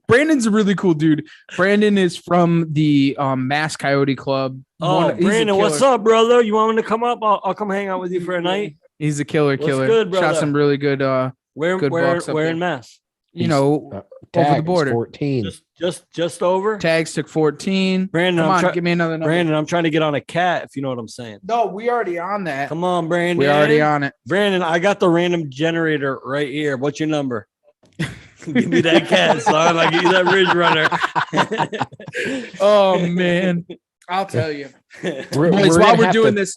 Brandon's a really cool dude. Brandon is from the Mass Coyote Club. Oh, He's a Brandon, what's killer. up, brother? You want me to come up? I'll come hang out with you for a night. He's a killer. What's Killer. good, brother? Shot some really good. Where Good bucks up where there. in Mass? You know, over tag the is border. 14. Just over. Tags took 14. Brandon, Come I'm on, give me another number. Brandon, I'm trying to get on a cat. If you know what I'm saying. No, we already on that. Come on, Brandon. We already on it. Brandon, I got the random generator right here. What's your number? Give me that cat, son. I'll give you that Ridge Runner. Oh man, I'll tell you. We're Boys, while gonna we're have doing to- this,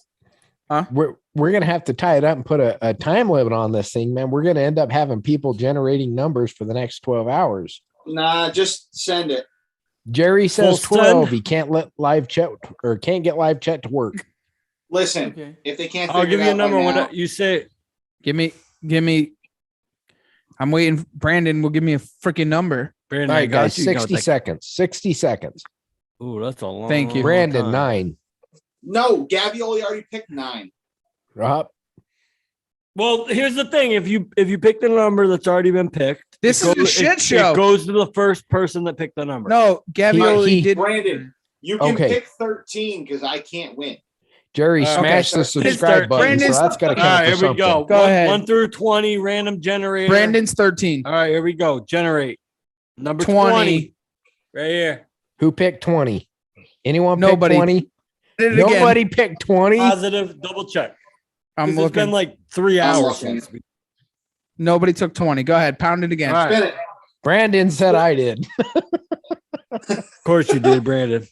we're gonna have to tie it up and put a time limit on this thing, man. We're gonna end up having people generating numbers for the next 12 hours. Nah, just send it. Jerry says Full 12. send? He can't let live chat or can't get live chat to work. Listen, okay. if they can't I'll figure give it you a out by number when now, you say it. give me. I'm waiting. Brandon will give me a freaking number. Brandon, All I right, got guys, you. 60 seconds. 60 seconds. Ooh, that's a long. Thank you. Brandon, time. 9. no, Gavioli already picked 9. Rob, Well, here's the thing: if you pick the number that's already been picked, This it is a goes- shit it show. goes to the first person that picked the number. No, Gavioli He- did. Brandon, you can Okay. pick 13 because I can't win. Jerry, Okay, smash the so- subscribe button. Brandon's- So that's got to All count right, for here something. we go. Go ahead. 1 through 20, random generator. Brandon's 13. All right, here we go. Generate number 20. 20 right here. Who picked 20? Anyone Nobody. pick 20? Did it again. Nobody picked 20. Positive. Double check. I'm It's looking. been like 3 I'm hours looking. since. Nobody took 20. Go ahead. Pound it again. All right. Spin it. Brandon said I did. Of course you did, Brandon.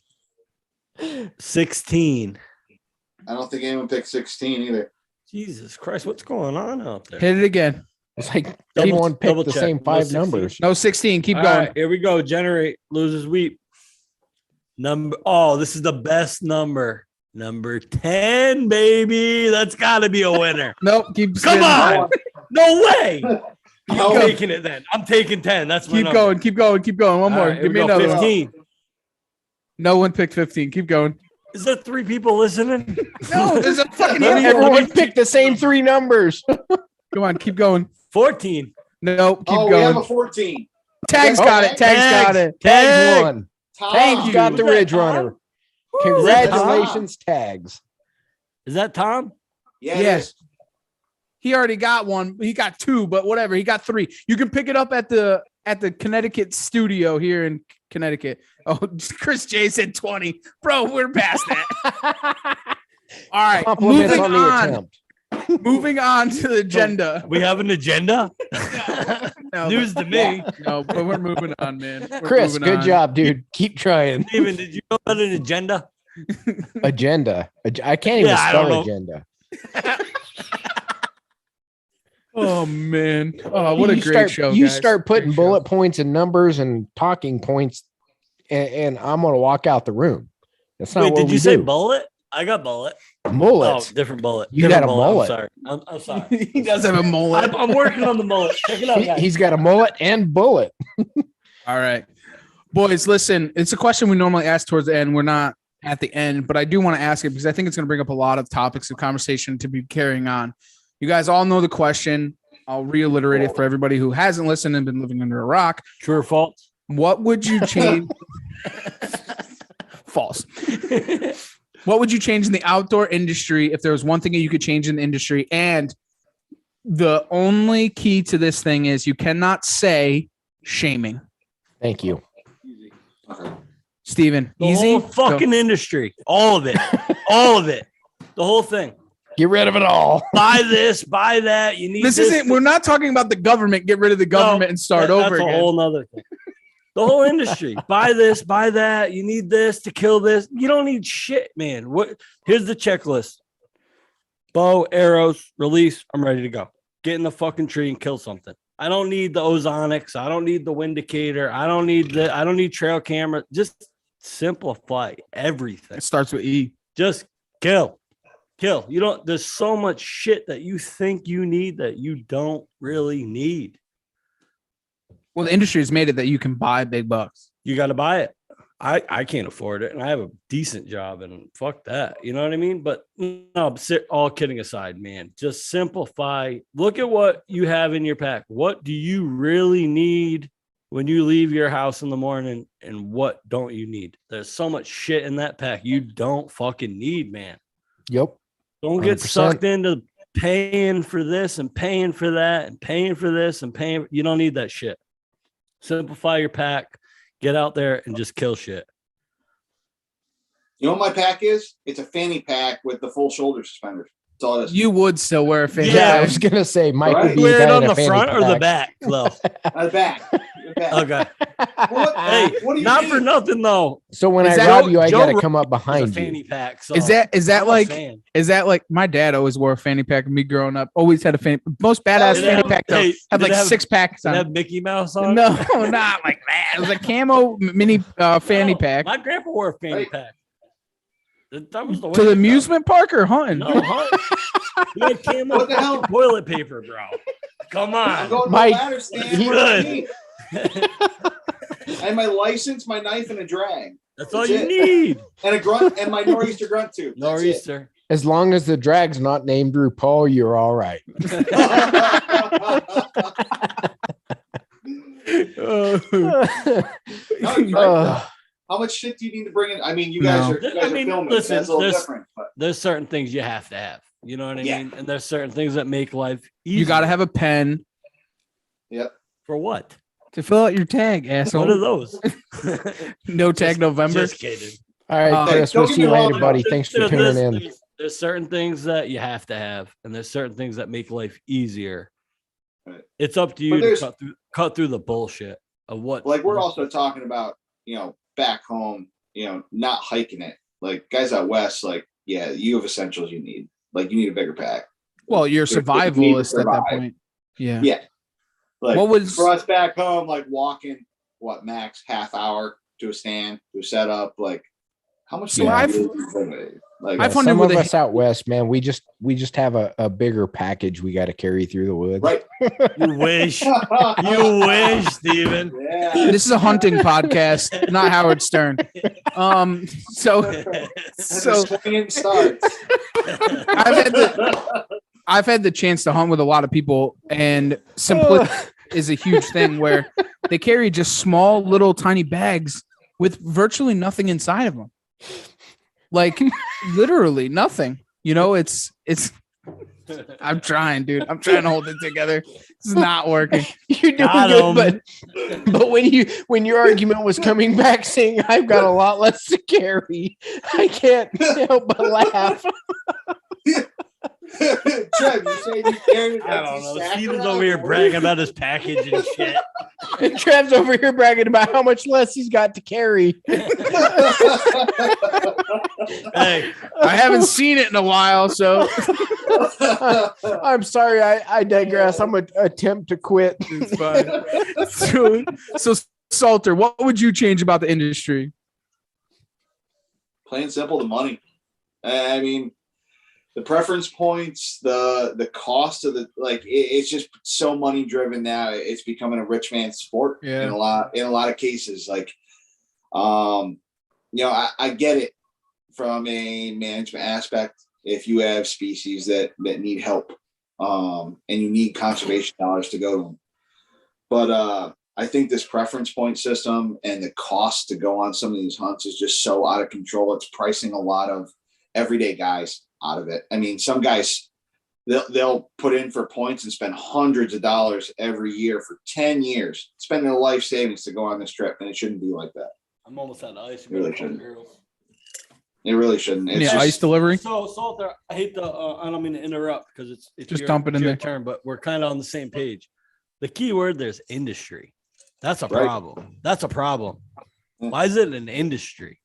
16. I don't think anyone picked 16 either. Jesus Christ, what's going on out there? Hit it again. It's like Double- everyone double picked the check. same No 5 16. numbers. No, 16. Keep All going. right, here we go. Generate. Losers weep. Number. Oh, this is the best number. Number 10, baby. That's got to be a winner. Nope. Keep Come spinning. on. No way. I'm No. taking it then. I'm taking 10. That's my Keep number. going. Keep going. Keep going. One All more. right, here Give we me go. another one. 15. No one picked 15. Keep going. Is there 3 people listening? No, there's a fucking Everyone picked the same 3 numbers. Come on, keep going. 14. No, keep We going. have a 14. Tag's got it. Tag's got it. Tags won. Tags Tom. got the Is that Ridge Tom? Runner. Tom? Congratulations, Tags. Is that Tom? Yeah, Yes. He already got one. He got 2, but whatever. He got 3. You can pick it up at the Connecticut studio here in Connecticut. Oh, Chris J said 20. Bro, we're past that. All right. Compliments on the attempt. Moving on to the agenda. We have an agenda? No, News to me. No, but we're moving on, man. We're Chris, moving good on. job, dude. Keep trying. Steven, did you know about an agenda? Agenda. I can't even Yeah, I don't spell know. agenda. Oh man! Oh, what a You great start, show! You guys. start putting Great show. bullet points and numbers and talking points, and I'm gonna walk out the room. That's not Wait, what did we you say do. bullet? I got bullet. Mullet. Oh, different bullet. You Different got a bullet. mullet. I'm sorry. I'm sorry. He does have a mullet. I'm working on the mullet. Check it out, guys. He's got a mullet and bullet. All right, boys, listen. It's a question we normally ask towards the end. We're not at the end, but I do want to ask it because I think it's going to bring up a lot of topics of conversation to be carrying on. You guys all know the question. I'll reiterate it for everybody who hasn't listened and been living under a rock. True or false? What would you change? False. What would you change in the outdoor industry if there was one thing that you could change in the industry? And the only key to this thing is you cannot say shaming. Thank you. Steven, The easy. whole fucking industry. All of it. All of it. The whole thing. Get rid of it all. Buy this, buy that. You need This isn't. We're not talking about the government. Get rid of the government and start over that's again. a whole nother thing. The whole industry. Buy this, buy that. You need this to kill this. You don't need shit, man. What? Here's the checklist. Bow, arrows, release. I'm ready to go. Get in the fucking tree and kill something. I don't need the ozonics. I don't need the windicator. I don't need trail camera. Just simplify everything. It starts with E. Just kill. Kill. You don't, there's so much shit that you think you need that you don't really need. Well, the industry has made it that you can buy big bucks. You got to buy it. I can't afford it, and I have a decent job, and fuck that. You know what I mean? But no, all kidding aside, man, just simplify. Look at what you have in your pack. What do you really need when you leave your house in the morning, and what don't you need? There's so much shit in that pack you don't fucking need, man. Yep. Don't get 100%. sucked into paying for this and paying for that and paying for this and paying. You don't need that shit. Simplify your pack. Get out there and just kill shit. You know what my pack is? It's a fanny pack with the full shoulder suspenders. That's all it is. You would still wear a fanny Yeah, I pack. was gonna say Mike Right. would be Wear it guy on in a the fanny front or the pack. back, Flo? On the back. The back. Okay. What? Hey, What do you not mean? for nothing though. So when Is I that- rob you, I Joe gotta Rogan come up It's a behind you. fanny pack. So Is that I'm a like fan. is that like my dad always wore a fanny pack? Me growing up, always had a fanny. Most badass Did it fanny have- pack though hey, had did like it have- 6 packs Does it on. have Mickey Mouse on? No, it? not like that. It was a camo mini fanny No, pack. My grandpa wore a fanny Hey. pack. That was the way To the to go. amusement park or hunting? No, huh? You had camo What the hell? toilet paper, bro. Come I'm on. going to Mike, the ladder stand. he What do I good. need? I have my license, my knife, and a drag. That's all That's you it. need. And a grunt and my nor'easter grunt tube. That's it. Nor'easter. As long as the drag's not named RuPaul, you're all right. No, you're right. How much shit do you need to bring in? I mean, you guys No. are, you I guys are mean, filming. listen, That's a little there's- different. But There's certain things you have to have. You know what I Yeah. mean? And there's certain things that make life easy. You got to have a pen yep. For what? to fill out your tag, What are asshole. those? No tag November. Just kidding. All right, Chris, don't we'll get see me you wrong, later, buddy. Thanks for tuning in. There's certain things that you have to have, and there's certain things that make life easier. Right. It's up to But you to there's- cut through the bullshit of what. Like we're also talking about, back home, not hiking it. Like guys out west, like, yeah, you have essentials you need. Like you need a bigger pack. Well, you're You need to survivalist at that survive. point. Yeah. Yeah. Like What was- for us back home, like walking, max half hour to a stand, to a setup, like How much? So I've I've hunted some with of a- us out west, man, we just have a bigger package we got to carry through the woods. right. You wish. You wish, Steven. Yeah. This is a hunting podcast, not Howard Stern. So Swinging starts. I've had the chance to hunt with a lot of people, and simplicity is a huge thing where they carry just small, little, tiny bags with virtually nothing inside of them. Like literally nothing. You know, it's. I'm trying, dude. I'm trying to hold it together. It's not working. You're doing Got good, but when your argument was coming back saying I've got a lot less to carry, I can't help but laugh. Trev, you say you carried an I don't empty know. sack Steven's around? over here bragging about his package and shit. And Trev's over here bragging about how much less he's got to carry. Hey, I haven't seen it in a while, so I'm sorry, I digress. I'm gonna attempt to quit. it's fine. So Salter, what would you change about the industry? Plain and simple, the money. I mean, the preference points, the cost of it's just so money driven now. It's becoming a rich man's sport in a lot of cases. I get it from a management aspect. If you have species that need help, and you need conservation dollars to go to them, but I think this preference point system and the cost to go on some of these hunts is just so out of control. It's pricing a lot of everyday guys out of it. I mean, some guys they'll put in for points and spend hundreds of dollars every year for 10 years, spending their life savings to go on this trip, and it shouldn't be like that. I'm almost out of ice. It really shouldn't. It really shouldn't. It's Yeah, ice delivery. So, Salter, I hate to. I don't mean to interrupt because it's Just dump it in your there. turn, but we're kind of on the same page. The key word there's industry. That's a Right. problem. That's a problem. Why is it an industry?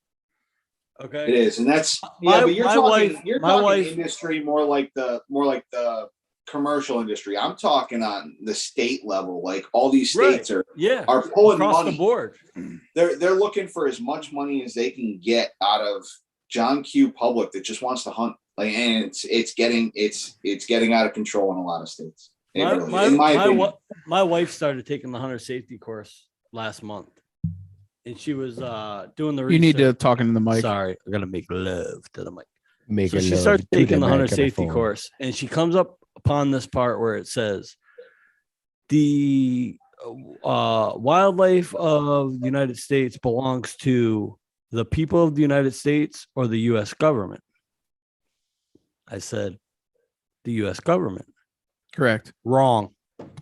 Okay. It is, and that's My- but you're my talking wife- you're my talking wife- industry more like the commercial industry. I'm talking on the state level. Like all these states are Yeah. pulling Across money. the board. They're looking for as much money as they can get out of John Q. public that just wants to hunt. And it's getting out of control in a lot of states. It really- in my opinion. My wife started taking the hunter safety course last month, and she was doing the. You need to research. talk into the mic. Sorry, I'm gonna make love to the mic. Make So she starts taking the hunter safety course, and she comes up upon this part where it says the wildlife of the United States belongs to the people of the United States or the U.S. government. I said, the U.S. government. Correct. Wrong.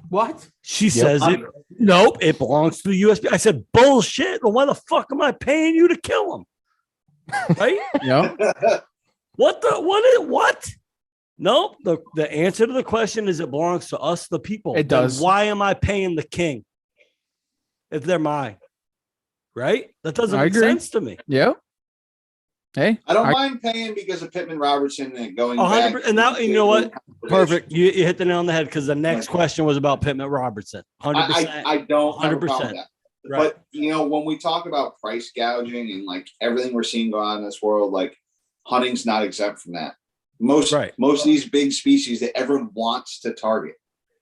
What? She says it. Nope, it belongs to the U.S. I said, bullshit. Well, why the fuck am I paying you to kill them? Right? Yeah. What? Nope. The answer to the question is it belongs to us, the people. It Then does. why am I paying the king if they're mine? Right? That doesn't I make agree. sense to me. Yeah. Hey, I don't mind paying because of Pittman Robertson and going 100%. back. And now, you know what? Perfect. You hit the nail on the head because the next question was about Pittman Robertson. 100%. I don't have a problem 100%. with that. Right. But when we talk about price gouging and like everything we're seeing go on in this world, like hunting's not exempt from that. Most of these big species that everyone wants to target,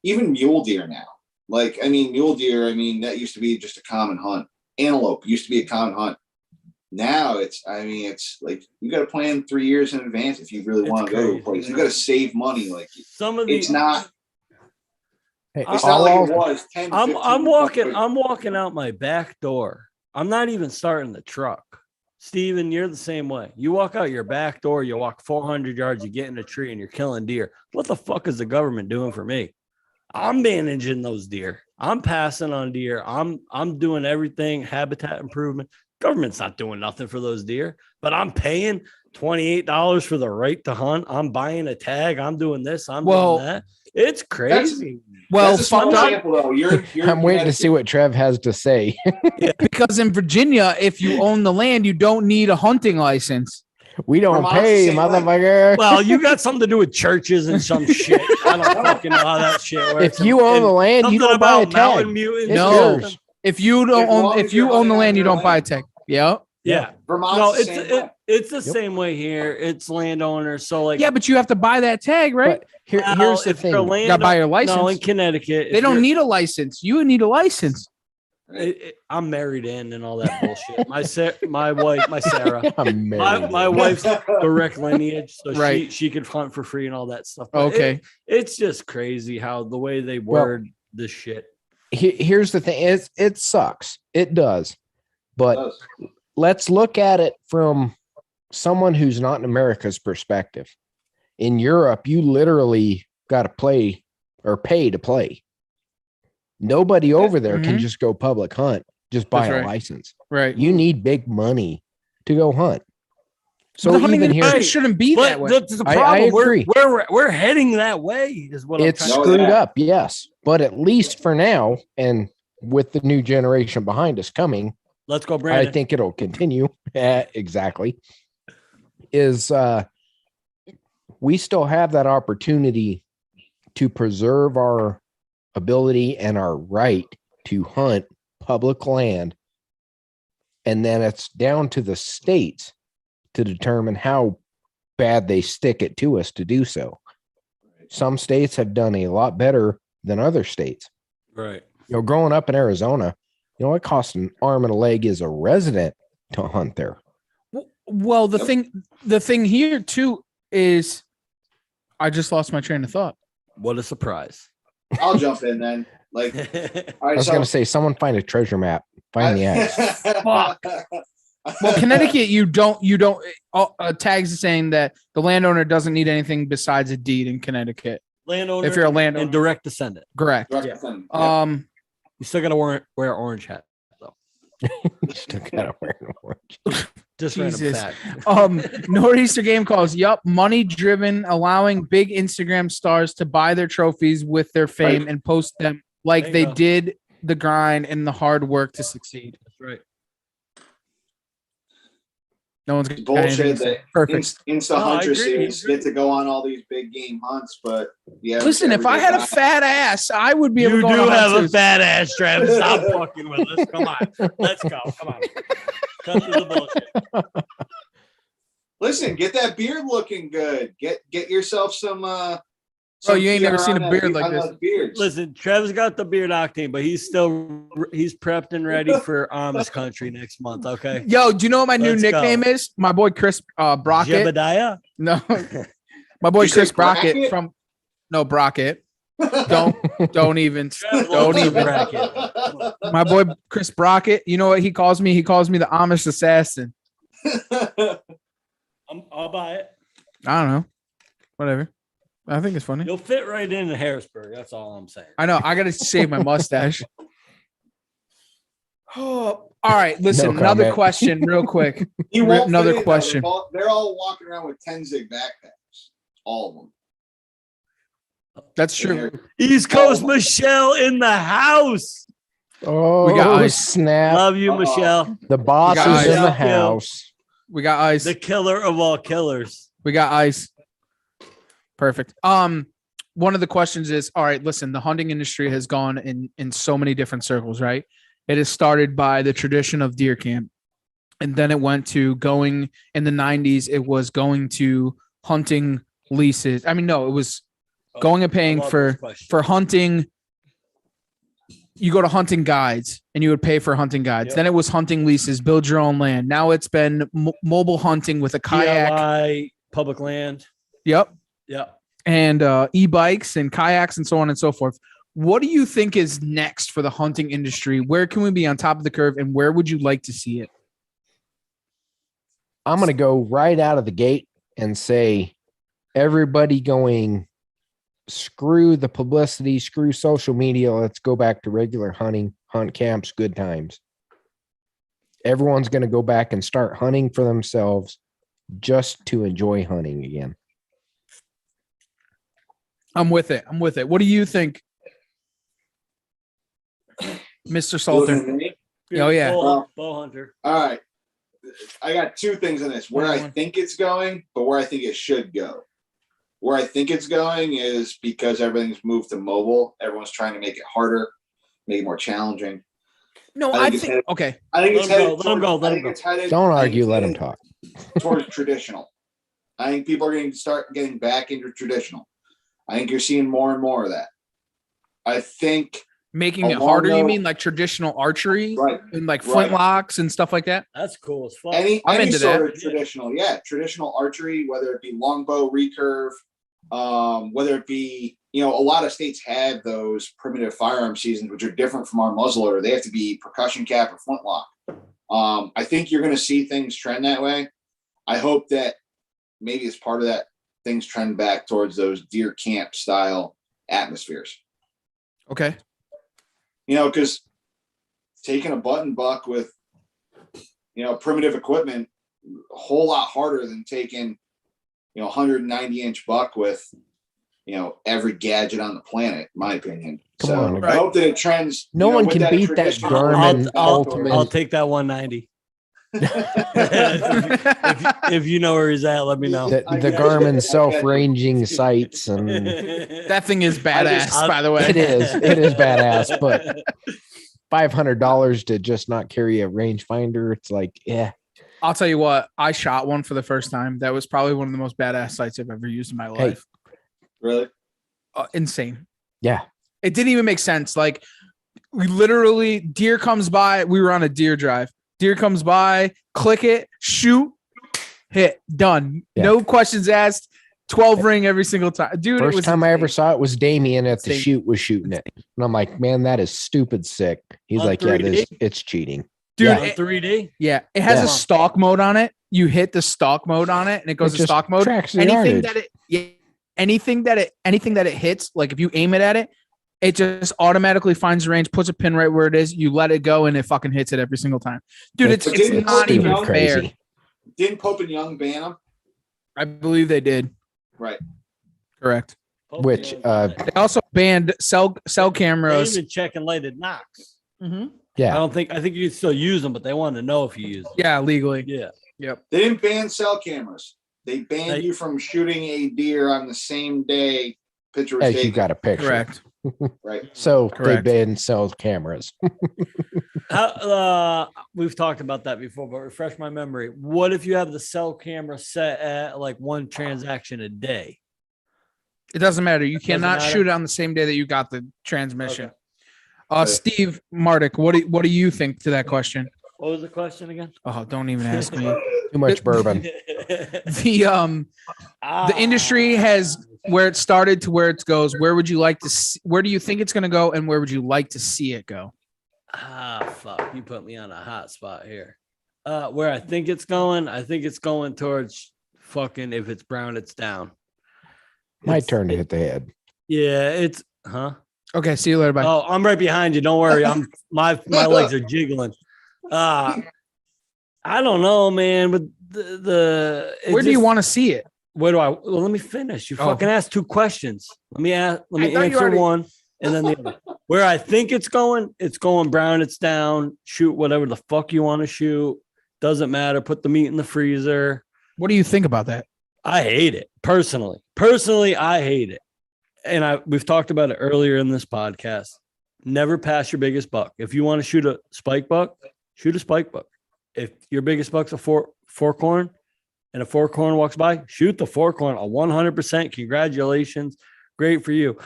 even mule deer now. Mule deer, that used to be just a common hunt. Antelope used to be a common hunt. Now it's like you got to plan 3 years in advance if you really want to go to a place. You got to save money. Like Some of these, it's not. Hey, It's not like it was 10. I'm walking out my back door. I'm not even starting the truck. Steven, you're the same way. You walk out your back door, you walk 400 yards, you get in a tree and you're killing deer. What the fuck is the government doing for me? I'm managing those deer. I'm passing on deer. I'm doing everything, habitat improvement. Government's not doing nothing for those deer, but I'm paying $28 for the right to hunt. I'm buying a tag. I'm doing this. I'm doing that. It's crazy. Well, That's a small example, though. I'm waiting to see what Trev has to say. because in Virginia, if you own the land, you don't need a hunting license. We don't Vermont's pay, the same way. motherfucker. Well, you got something to do with churches and some shit. I don't fucking know how that shit works. If you own the land, you Something don't buy a about mountain tag. mutants. It's No. yours. If you don't As long own, as if you you're own the hunting land, on you your don't buy a land. tag. Yeah. Yeah. Vermont's No, the same way. it's the same way here. It's landowners. So like, Yeah, but you have to buy that tag, right? But here's the thing. You gotta buy your license. No, in Connecticut, They don't need a license. You would need a license. I'm married in and all that bullshit. My wife, my Sarah, I'm married. my wife's direct lineage, so Right. she could hunt for free and all that stuff. But Okay. it's just crazy how the way they word this shit. Here's the thing. It sucks. It does. But let's look at it from someone who's not in America's perspective. In Europe, you literally got to play or pay to play. Nobody over there can just go public hunt, just buy a license. Right. You need big money to go hunt. So the hunting even here, industry shouldn't be that way. That's the problem. I agree. We're heading that way. Is what it's I'm trying screwed Yeah. up, yes. But at least for now, and with the new generation behind us coming, Let's go, Brandon. I think it'll continue. Exactly. We still have that opportunity to preserve our ability and our right to hunt public land. And then it's down to the states to determine how bad they stick it to us to do so. Some states have done a lot better than other states. Right. Growing up in Arizona, it costs an arm and a leg as a resident to hunt there. Well, the thing here too is I just lost my train of thought. What a surprise. I'll jump in then. Like, all I right, was going to say, someone find a treasure map, find the axe. Fuck. Well, Connecticut, you don't. Tags saying that the landowner doesn't need anything besides a deed in Connecticut. Landowner, If you're a landowner, and direct descendant. correct. You still gotta wear an orange hat though. Still gotta wear an orange. Just Jesus. random fact. Northeaster Game calls. Yup, money driven, allowing big Instagram stars to buy their trophies with their fame and post them like There you they go. did the grind and the hard work to succeed. That's right. No one's It's got anything bullshit to say. that Perfect. Insta No, I Hunter agree, series I agree. get to go on all these big game hunts, but yeah. Listen, if I had a fat ass, I would be able You to go do on have a hunt too. fat ass, Travis. Stop fucking with us. Come on. Let's go. Come on. Cut through the bullshit. Listen, get that beard looking good. Get yourself some. Bro, you ain't never PR seen on a that- beard like on this. those beards. Listen, Travis got the beard octane, but he's prepped and ready for Amish country next month. Okay. Yo, do you know what my new Let's go. nickname is? My boy Chris Brockett. Jebediah? No, my boy You say Chris Brockett Brackett? from Brockett. Don't even. Travis Don't loves the even. bracket. My boy Chris Brockett. You know what he calls me? He calls me the Amish assassin. I'll buy it. I don't know. Whatever. I think it's funny. You'll fit right in Harrisburg. That's all I'm saying. I know. I got to shave my mustache. Oh, all right. Listen, No another comment. question, real quick. He won't Another fit in, though. question. They're all walking around with 10 zig backpacks. All of them. That's true. East Coast Michelle in the house. Oh, We got ice. snap. Love you, Uh-oh. Michelle. The boss We got is in ice. the house. We got ice. The killer of all killers. We got ice. Perfect. One of the questions is, all right, listen, the hunting industry has gone in so many different circles, right? It is started by the tradition of deer camp. And then it went to going in the 90s, it was going to hunting leases. I mean, no, it was going and paying I love for this question. hunting. You go to hunting guides and you would pay for hunting guides. Yep. Then it was hunting leases, build your own land. Now it's been mobile hunting with a kayak. DIY, public land. Yep. Yeah. And e-bikes and kayaks and so on and so forth. What do you think is next for the hunting industry? Where can we be on top of the curve and where would you like to see it? I'm going to go right out of the gate and say everybody going, screw the publicity, screw social media. Let's go back to regular hunting, hunt camps, good times. Everyone's going to go back and start hunting for themselves just to enjoy hunting again. I'm with it. What do you think, Mr. Salter? Oh, yeah. Bow hunter. All right. I got two things in this. Where I think it's going, but where I think it should go. Where I think it's going is because everything's moved to mobile. Everyone's trying to make it harder, make it more challenging. No, I I think it's think headed- okay. I think it's Let him headed. go, let him go, let I him think go. it's headed. Don't I think argue. it's Let him headed talk. Towards traditional. I think people are going to start getting back into traditional. I think you're seeing more and more of that. I think Making it Along harder, you those- mean like traditional archery right. and like Right. flintlocks and stuff like that? That's cool as fuck. I'm Any into sort that. of traditional, traditional archery, whether it be longbow, recurve, whether it be, a lot of states have those primitive firearm seasons, which are different from our muzzleloader. They have to be percussion cap or flintlock. I think you're going to see things trend that way. I hope that maybe as part of that, things trend back towards those deer camp style atmospheres. Okay. Because taking a button buck with, primitive equipment, a whole lot harder than taking, 190-inch buck with, every gadget on the planet, in my opinion. Come So on. I hope that it trends. No one with can beat that traditional- Garmin I'll Ultimate. take that 190. if you know where he's at, let me know. The Garmin self-ranging sights, and That thing is badass, by the way. it is badass, but $500 to just not carry a rangefinder, it's like, yeah. I'll tell you what, I shot one for the first time. That was probably one of the most badass sights I've ever used in my Hey. life. Really? Insane. Yeah. It didn't even make sense. Like, we literally, deer comes by. We were on a deer drive. Deer comes by, click it, shoot, hit, done. Yeah. No questions asked. 12 ring every single time. Dude, it First was time I ever insane. saw it was Damien at the Insane. shoot was shooting it. And I'm like, man, that is stupid sick. He's On like, yeah, 3D? it's cheating. Dude, Yeah. On it, 3D. yeah, it has Yeah. a stalk mode on it. You hit the stalk mode on it and it goes It to just stalk mode. tracks the Anything yardage. that it yeah, anything that it hits, like if you aim it at it, it just automatically finds the range, puts a pin right where it is, you let it go, and it fucking hits it every single time. Dude, it's It's not stupid even fair. crazy. Didn't Pope and Young ban them? I believe they did. Right. Correct. Which, They also banned cell They cameras. even check and lighted knocks. Mhm. Yeah. I think you can still use them, but they want to know if you use them. Yeah, legally. Yeah. They didn't ban cell cameras. They banned They- you from shooting a deer on the same day picture was As you taken. got a picture. Correct. Right. So Correct. they banned cell cameras. We've talked about that before, but refresh my memory. What if you have the cell camera set at like one transaction a day? It doesn't matter. You cannot matter? shoot it on the same day that you got the transmission. Okay. Steve Mardick, what do you think to that question? What was the question again? Oh, don't even ask me. Too much bourbon. The industry has where it started to where it goes. Where would you like to see, where do you think it's going to go, and where would you like to see it go? Fuck. You put me on a hot spot here. Where I think it's going towards fucking if it's brown, it's down. My turn to hit the head. Yeah, it's Okay, see you later. Bye. Oh, I'm right behind you. Don't worry. My legs are jiggling. I don't know, man, but Where do you want to see it? Where do I? Well, let me finish. You Oh. fucking asked two questions. Let me I thought you answer already- one, and then the other. Where I think it's going brown. It's down. Shoot whatever the fuck you want to shoot. Doesn't matter. Put the meat in the freezer. What do you think about that? I hate it personally. Personally, I hate it. And we've talked about it earlier in this podcast. Never pass your biggest buck. If you want to shoot a spike buck, shoot a spike buck. If your biggest buck's a fork horn and a fork horn walks by, shoot the fork horn. 100%. Congratulations. Great for you.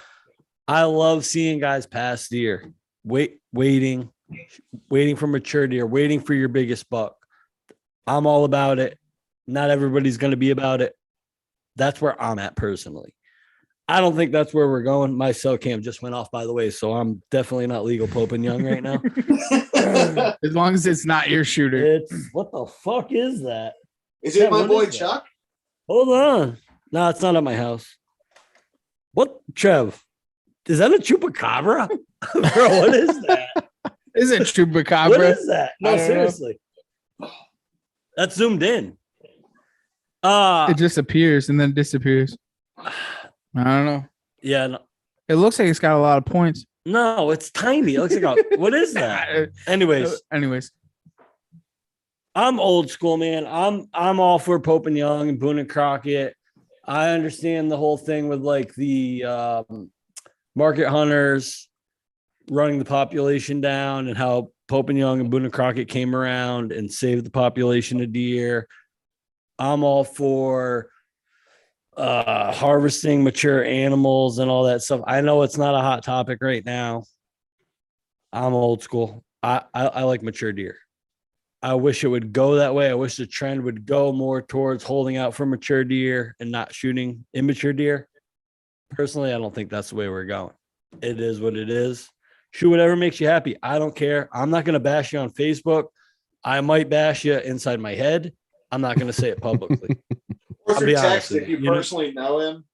I love seeing guys pass deer, waiting for mature deer, waiting for your biggest buck. I'm all about it. Not everybody's going to be about it. That's where I'm at personally. I don't think that's where we're going. My cell cam just went off, by the way, so I'm definitely not legal Pope and Young right now. As long as it's not your shooter. What the fuck is that? Is it Yeah, my what boy is that? Chuck? Hold on. No, it's not at my house. What, Trev? Is that a chupacabra? Bro, what is that? Is it What chupacabra? is that? I No, don't know. seriously. That's zoomed in. It just appears and then disappears. I don't know. Yeah, no, It looks like it's got a lot of points. no, it's tiny. It looks like what is that? Anyways, Anyways, I'm old school, man. I'm all for Pope and Young and Boone and Crockett. I understand the whole thing with like the market hunters running the population down and how Pope and Young and Boone and Crockett came around and saved the population of deer. I'm all for harvesting mature animals and all that stuff. I know it's not a hot topic right now. I'm old school. I like mature deer. I wish it would go that way. I wish the trend would go more towards holding out for mature deer and not shooting immature deer. Personally, I don't think that's the way we're going. It is what it is. Shoot whatever makes you happy. I don't care. I'm not going to bash you on Facebook. I might bash you inside my head. I'm not going to say it publicly. Or I'll through be text honest with if you you, you know? personally know him.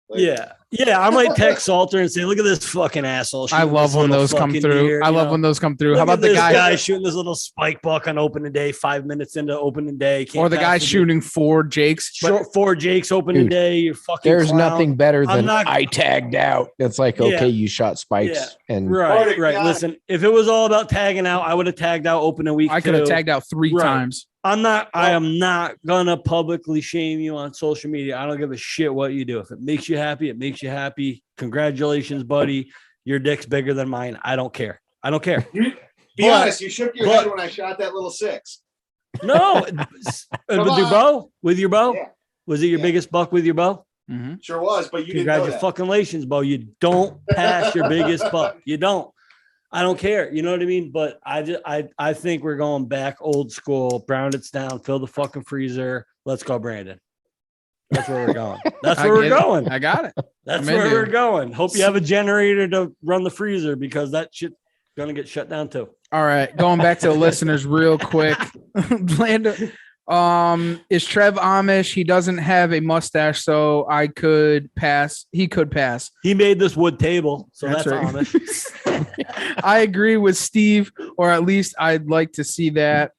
Like, Yeah. I might text Salter and say, "Look at this fucking asshole." I love when those come through. I love when those come through. How about the guy shooting this little spike buck on opening day, 5 minutes into opening day, or the guy shooting 4 Jakes? Four Jakes opening day. You fucking There's clown. nothing better than I tagged out. It's like, okay, you shot spikes and right. Listen, if it was all about tagging out, I would have tagged out opening week. I could have tagged out 3 times. I am not gonna publicly shame you on social media. I don't give a shit what you do. If it makes you happy, it makes you happy. Congratulations, buddy. Your dick's bigger than mine. I don't care. Be honest, you shook your head when I shot that little 6. No, with your bow. Yeah. Was it your biggest buck with your bow? Mm-hmm. Sure was, but you didn't know that. Congratulations, Bo. You don't pass your biggest buck. You don't. I don't care. You know what I mean? But I think we're going back old school. Brown it down. Fill the fucking freezer. Let's go, Brandon. That's where we're going. That's where we're going. I got it. That's where we're going. Hope you have a generator to run the freezer because that shit's gonna get shut down too. All right, going back to the listeners real quick. Lando, is Trev Amish? He doesn't have a mustache, so I could pass. He could pass. He made this wood table, so that's right. Amish. I agree with Steve, or at least I'd like to see that.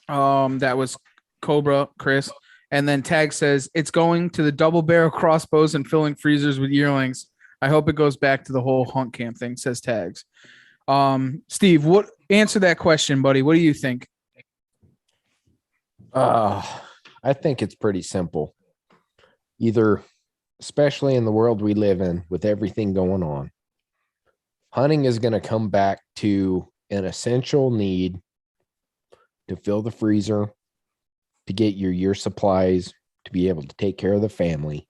That was Cobra, Chris. And then Tag says it's going to the double barrel crossbows and filling freezers with yearlings. I hope it goes back to the whole hunt camp thing, says Tags. Steve, answer that question, buddy. What do you think? I think it's pretty simple. Either, especially in the world we live in with everything going on, hunting is going to come back to an essential need to fill the freezer, to get your year supplies, to be able to take care of the family.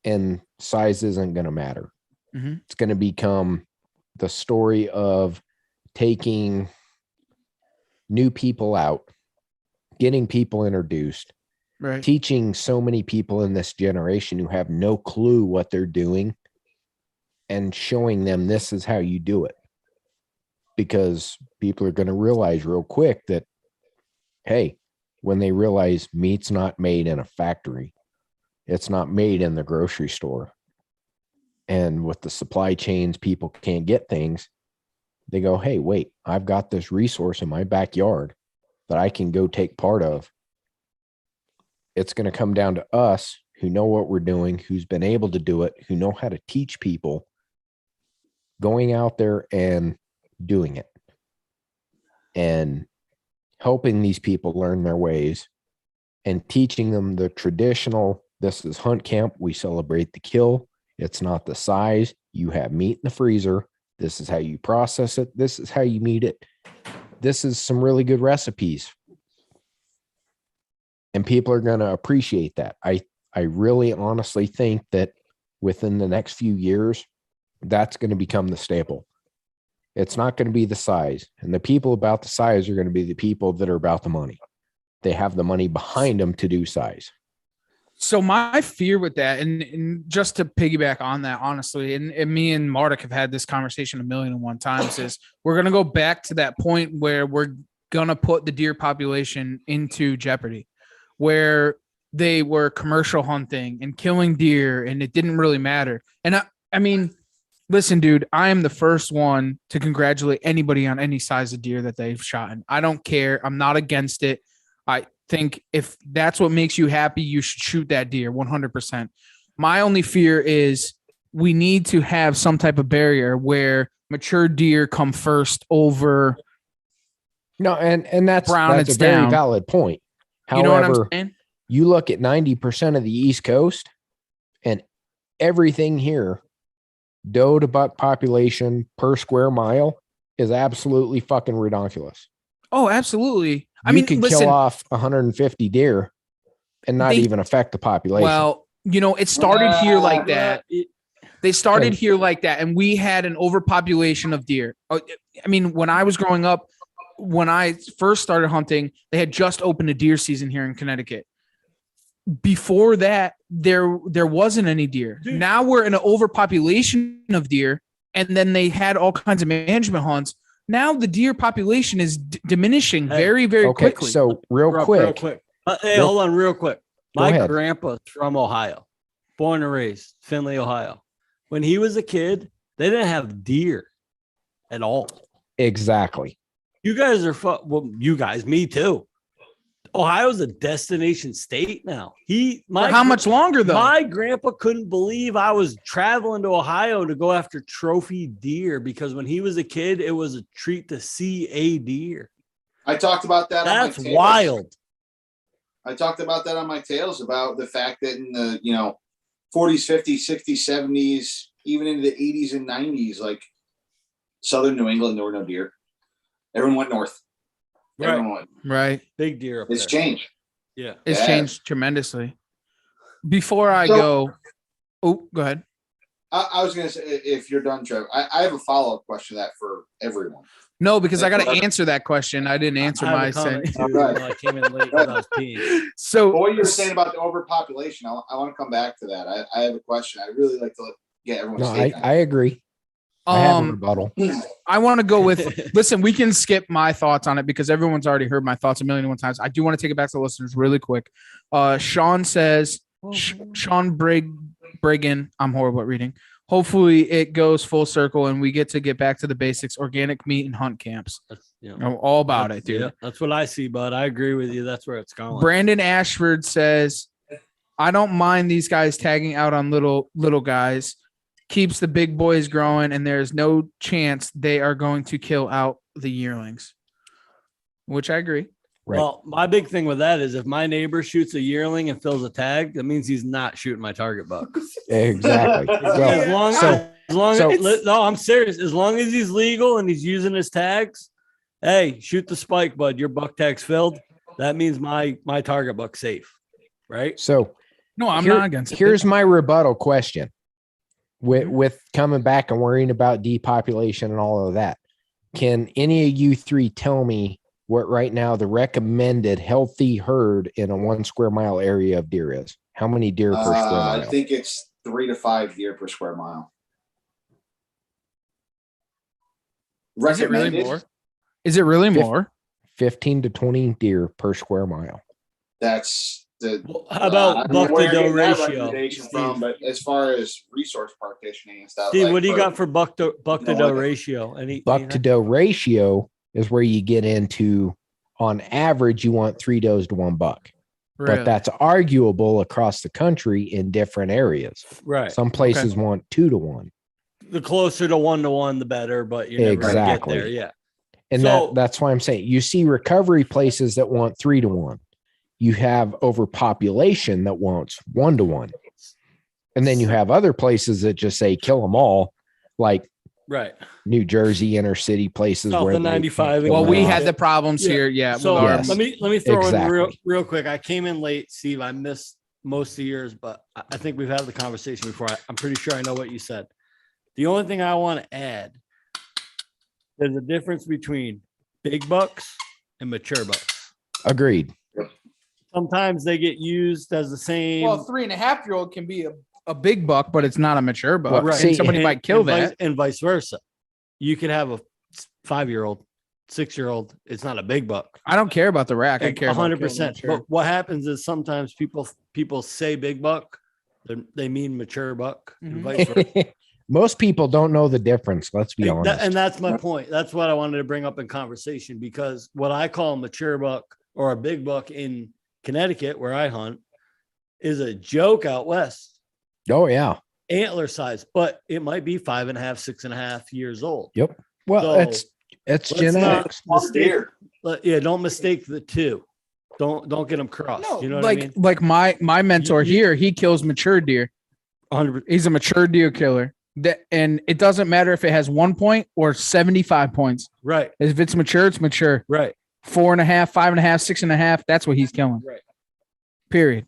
And size isn't going to matter. Mm-hmm. It's going to become the story of taking new people out, getting people introduced, right? Teaching so many people in this generation who have no clue what they're doing and showing them this is how you do it. Because people are going to realize real quick that, hey, when they realize meat's not made in a factory, it's not made in the grocery store. And with the supply chains, people can't get things. They go, hey, wait, I've got this resource in my backyard that I can go take part of. It's going to come down to us who know what we're doing, who's been able to do it, who know how to teach people, going out there and doing it and helping these people learn their ways and teaching them the traditional, this is hunt camp. We celebrate the kill. It's not the size. You have meat in the freezer. This is how you process it. This is how you meat it. This is some really good recipes. And people are going to appreciate that. I really honestly think that within the next few years, that's going to become the staple. It's not going to be the size. And the people about the size are going to be the people that are about the money. They have the money behind them to do size. So my fear with that, and just to piggyback on that, honestly, and me and Mardik have had this conversation 1,000,001 times, is we're going to go back to that point where we're going to put the deer population into jeopardy, where they were commercial hunting and killing deer, and it didn't really matter. And I mean, listen, dude, I am the first one to congratulate anybody on any size of deer that they've shot. And I don't care. I'm not against it. I think if that's what makes you happy, you should shoot that deer 100%. My only fear is we need to have some type of barrier where mature deer come first over. No, and that's a very down. valid point. However, you know what I'm saying? You look at 90% of the East Coast and everything here, doe to buck population per square mile is absolutely fucking ridiculous. Oh, absolutely. You could kill off 150 deer and not even affect the population. Well, it started here like that. They started here like that, and we had an overpopulation of deer. I mean, when I was growing up, when I first started hunting, they had just opened a deer season here in Connecticut. Before that, there wasn't any deer. Dude. Now we're in an overpopulation of deer, and then they had all kinds of management hunts. Now the deer population is diminishing very, very quickly. So real quick. Hold on real quick. My grandpa's from Ohio, born and raised, Findlay, Ohio. When he was a kid, they didn't have deer at all. Exactly. You guys are you guys, me too. Ohio's a destination state now. How much longer though? My grandpa couldn't believe I was traveling to Ohio to go after trophy deer because when he was a kid, it was a treat to see a deer. I talked about that. That's wild. I talked about that on my tales about the fact that in the 40s, 50s, 60s, 70s, even into the 80s and 90s, like southern New England, there were no deer. Everyone went north. Right. Big deer up it's there. Changed. Yeah. It's changed tremendously. Before I go ahead. I was going to say, if you're done, Trev, I have a follow-up question to that for everyone. No, because I got to answer that question. I didn't answer my sentence. I came in late because I was peeing. So what you were saying about the overpopulation, I want to come back to that. I have a question. I'd really like to get everyone's take on it. I agree. I have a rebuttal. I want to go with, listen, we can skip my thoughts on it because everyone's already heard my thoughts a million and one times. I do want to take it back to the listeners really quick. Sean says, Sean Brigham, I'm horrible at reading. Hopefully it goes full circle and we get back to the basics, organic meat and hunt camps. All about it, dude. Yeah, that's what I see, bud. I agree with you. That's where it's going. Brandon Ashford says, I don't mind these guys tagging out on little guys. Keeps the big boys growing, and there's no chance they are going to kill out the yearlings, which I agree. Right. Well, my big thing with that is if my neighbor shoots a yearling and fills a tag, that means he's not shooting my target buck. Exactly. No, I'm serious. As long as he's legal and he's using his tags, hey, shoot the spike, bud. Your buck tag's filled. That means my target buck's safe, right? So, no, I'm not against it. Here's my rebuttal question. With coming back and worrying about depopulation and all of that, can any of you three tell me what right now the recommended healthy herd in a 1 square mile area of deer is? How many deer per square mile? I think it's 3 to 5 deer per square mile. Is it really more? Is it really more? 15 to 20 deer per square mile. That's how about buck to doe ratio? From, but as far as resource partitioning and stuff, Steve, what do you got for buck to doe ratio? Buck to doe ratio is where you get into, on average, you want 3 does to 1 buck. Really? But that's arguable across the country in different areas. Right. Some places want 2 to 1. The closer to 1 to 1, the better, but you're never gonna get there. Yeah. And that's why I'm saying you see recovery places that want 3 to 1. You have overpopulation that wants 1 to 1. And then you have other places that just say kill them all, like New Jersey inner city places where the 95. Well, we had the problems here. Yeah. So let me throw in real quick. I came in late, Steve. I missed most of the years, but I think we've had the conversation before. I'm pretty sure I know what you said. The only thing I want to add, there's a difference between big bucks and mature bucks. Agreed. Sometimes they get used as the same. Well, 3.5-year-old can be a big buck, but it's not a mature buck. Right. And somebody might kill that. And vice versa. You could have a 5-year-old, 6-year-old. It's not a big buck. I don't care about the rack. I care 100%. But what happens is sometimes people say big buck, they mean mature buck, and vice versa. Most people don't know the difference. Let's be honest. And that's my point. That's what I wanted to bring up in conversation, because what I call a mature buck or a big buck in Connecticut, where I hunt, is a joke out west. Oh yeah, antler size, but it might be 5.5, 6.5 years old. Yep. Well, so it's genetics. Don't mistake the two. Don't get them crossed. No, you know what I mean? Like my mentor here, he kills mature deer. 100%. He's a mature deer killer. And it doesn't matter if it has 1 point or 75 points. Right. If it's mature, it's mature. Right. 4.5, 5.5, 6.5. That's what he's killing. Right. Period.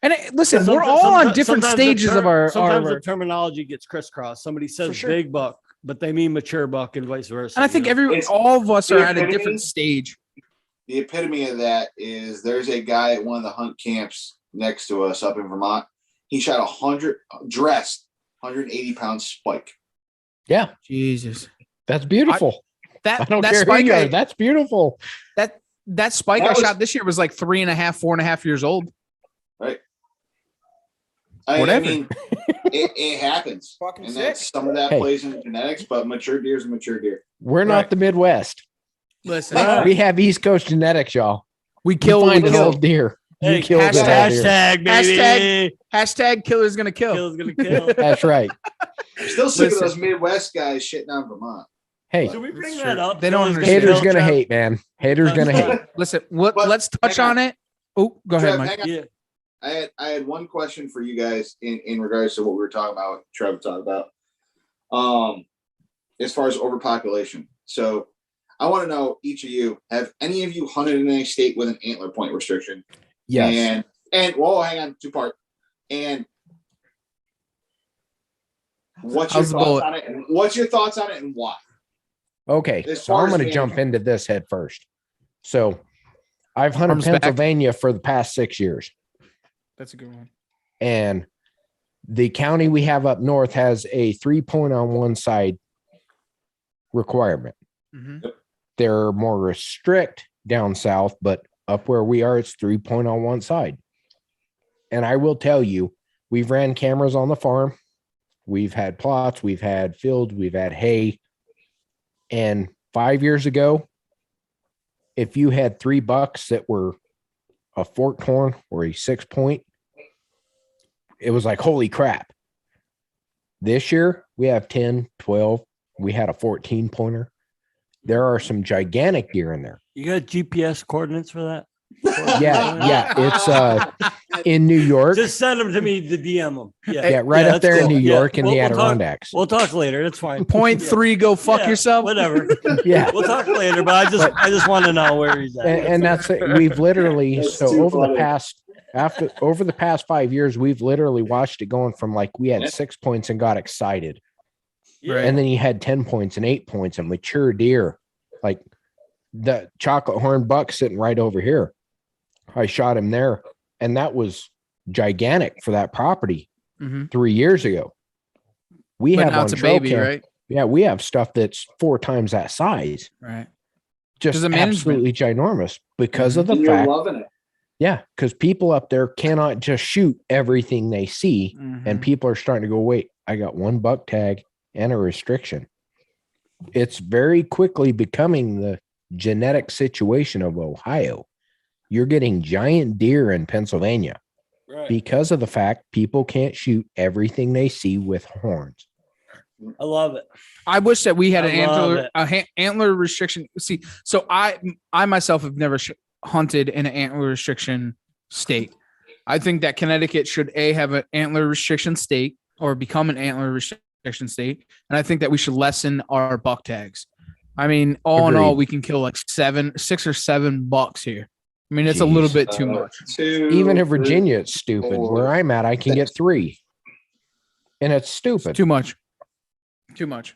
And listen, we're all on different stages of our. Sometimes the terminology gets crisscrossed. Somebody says sure. big buck, but they mean mature buck and vice versa. And I think all of us are at a different stage. The epitome of that is there's a guy at one of the hunt camps next to us up in Vermont. He shot 180-pound spike. Yeah. Jesus. That's beautiful. I don't care who you are. That's beautiful. That spike I shot this year was like 3.5, 4.5 years old. Right. Whatever. I mean, it happens. Fucking and sick. that's some of that plays in genetics, but mature deer is a mature deer. We're not the Midwest. Listen, we have East Coast genetics, y'all. We kill an old deer. Hey, You kill hashtag, baby. Hashtag killer's gonna kill. Killer's gonna kill. That's right. I'm still sick of those Midwest guys shitting on Vermont. Hey, Should we bring that up? They don't Killer's understand. haters gonna kill, hate, man. Haters gonna hate. Listen, let's touch on it. Oh, go ahead, Trev, Mike. hang on. Yeah. I had one question for you guys in regards to what we were talking about, Trev talked about. As far as overpopulation. So I want to know, each of you, have any of you hunted in any state with an antler point restriction? Yes. And whoa, hang on, 2-part. And what's your thoughts on it? And what's your thoughts on it and why? Okay. As So far I'm as going to jump into this head first. So I've hunted Pennsylvania for the past 6 years. That's a good one. And the county we have up north has a 3-point on one side requirement. Mm-hmm. They're more restrict down south, but up where we are, it's 3-point on one side. And I will tell you, we've ran cameras on the farm. We've had plots, we've had fields, we've had hay. And 5 years ago, if you had 3 bucks that were a forked horn or a 6-point, it was like, holy crap. This year, we have 10, 12. We had a 14-pointer. There are some gigantic deer in there. You got GPS coordinates for that? Yeah. It's in New York. Just send them to me to DM them. Yeah, right up there in New York in the Adirondacks. We'll talk later. That's fine. Point 3, go fuck yourself. Whatever. Yeah. We'll talk later, but I just want to know where he's at. And that's it. We've literally over the past 5 years, we've literally watched it going from like we had 6 points and got excited. Right. And then you had 10 points and 8 points and mature deer, like the chocolate horn buck sitting right over here. I shot him there, and that was gigantic for that property 3 years ago. We have on trail cam, right? Yeah, we have stuff that's 4 times that size. Right. Just absolutely ginormous because of the and fact. You're loving it. Yeah, because people up there cannot just shoot everything they see, and people are starting to go, wait, I got 1 buck tag and a restriction. It's very quickly becoming the genetic situation of Ohio. You're getting giant deer in Pennsylvania because of the fact people can't shoot everything they see with horns. I love it. I wish that we had an antler restriction. See, so I myself have never hunted in an antler restriction state. I think that Connecticut should have an antler restriction state or become an antler restriction state. And I think that we should lessen our buck tags. I mean, all in all, we can kill like 6 or 7 bucks here. I mean, it's a little bit too much. Even in Virginia, it's stupid. Where I'm at, I can get 3. And it's stupid. It's too much.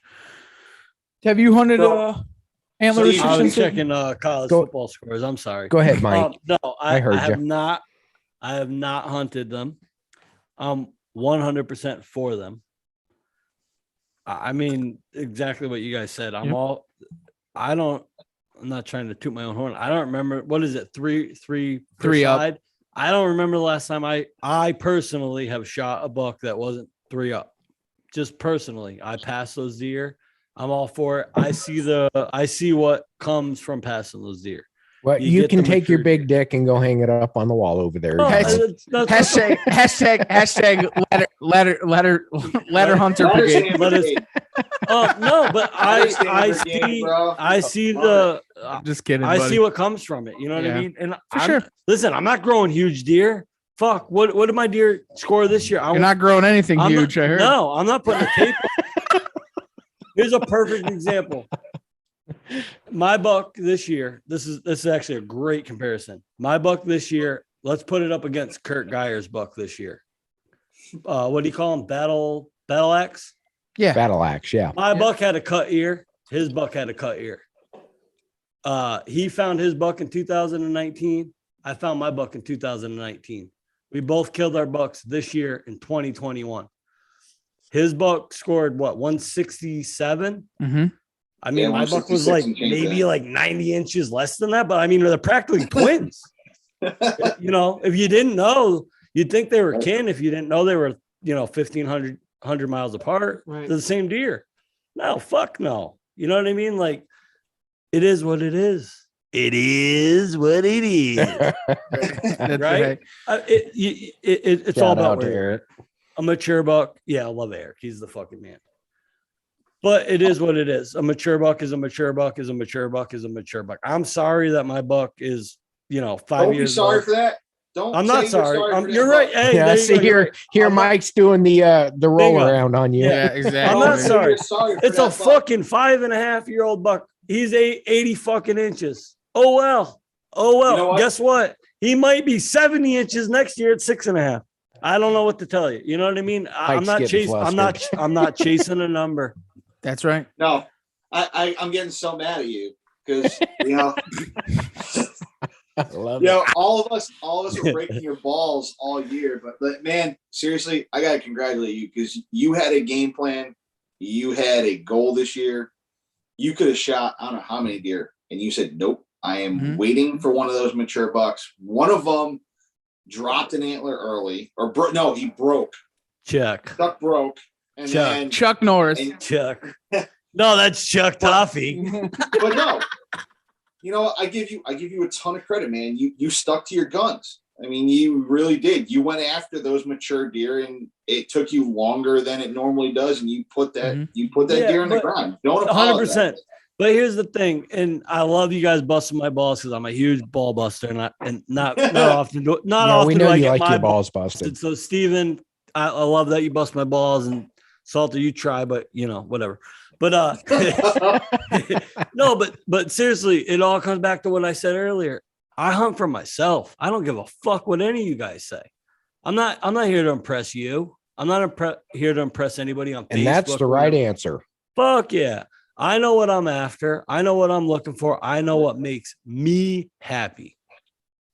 Have you hunted antler restriction? I was checking college football scores. I'm sorry. Go ahead, Mike. No, I heard I have you. not. I have not hunted them. I'm 100% for them. I mean, exactly what you guys said. I'm not trying to toot my own horn. I don't remember. What is it? 3 per side? Up. I don't remember the last time I personally have shot a buck that wasn't 3 up. Just personally, I pass those deer. I'm all for it. I see what comes from passing those deer. Well, you can take your big dick and go hang it up on the wall over there. Hashtag letter hunter brigade. No, but I see the. I'm just kidding. I see what comes from it. You know what I mean? And sure. Listen, I'm not growing huge deer fuck, what did my deer score this year? You're not growing anything huge, I heard. No, I'm not putting a tape. Here's a perfect example. My buck this year, this is actually a great comparison. My buck this year, let's put it up against Kurt Geyer's buck this year. What do you call him? Battle axe? Yeah. Battle axe, yeah. My buck had a cut ear. His buck had a cut ear. He found his buck in 2019. I found my buck in 2019. We both killed our bucks this year in 2021. His buck scored what, 167? Mm-hmm. I mean, my buck was like maybe like 90 inches less than that, but I mean, they're practically twins. You know, if you didn't know, you'd think they were kin. If you didn't know they were, 1,500 miles apart, Right. They're the same deer. No, fuck no. You know what I mean? Like, it is what it is. It is what it is. That's Right? It's all Shout about out to where you're Eric. at. A mature buck. Yeah, I love Eric. He's the fucking man. But it is what it is. A mature buck is a mature buck is a mature buck is a mature buck. I'm sorry that my buck is, 5 Don't years be sorry old. for that. Don't. I'm not say you're sorry. for that You're right. buck. Hey, Yeah, there you see go. You're right. here I'm not- Mike's doing the roll Bingo. around on you. Yeah, exactly. I'm not Don't say sorry. you're sorry for It's a that buck. fucking 5.5-year-old buck. He's 80 fucking inches. Oh well. You know what? Guess what? He might be 70 inches next year at 6.5. I don't know what to tell you. You know what I mean? I'm Mike's not getting chasing. flustered. I'm not chasing a number. That's right. No, I'm getting so mad at you because I love it. all of us were breaking your balls all year. But man, seriously, I gotta congratulate you because you had a game plan. You had a goal this year. You could have shot I don't know how many deer, and you said nope. I am waiting for one of those mature bucks. One of them dropped an antler early, or no, he broke. Chuck. Duck broke, and Chuck. then Chuck Norris. Chuck. No, that's Chuck Toffee. but no, I give you a ton of credit, man. You stuck to your guns. I mean, you really did. You went after those mature deer, and it took you longer than it normally does. And you put that deer in the ground. Don't apologize. 100%. But here's the thing, and I love you guys busting my balls because I'm a huge ball buster, and not often do We know I you get like my your balls busted. So Steven, I love that you bust my balls, and Salter, you try, but whatever. But no, but seriously, it all comes back to what I said earlier. I hunt for myself. I don't give a fuck what any of you guys say. I'm not here to impress you. I'm not here to impress anybody on Facebook. And that's the right answer. Fuck yeah. I know what I'm after. I know what I'm looking for. I know what makes me happy.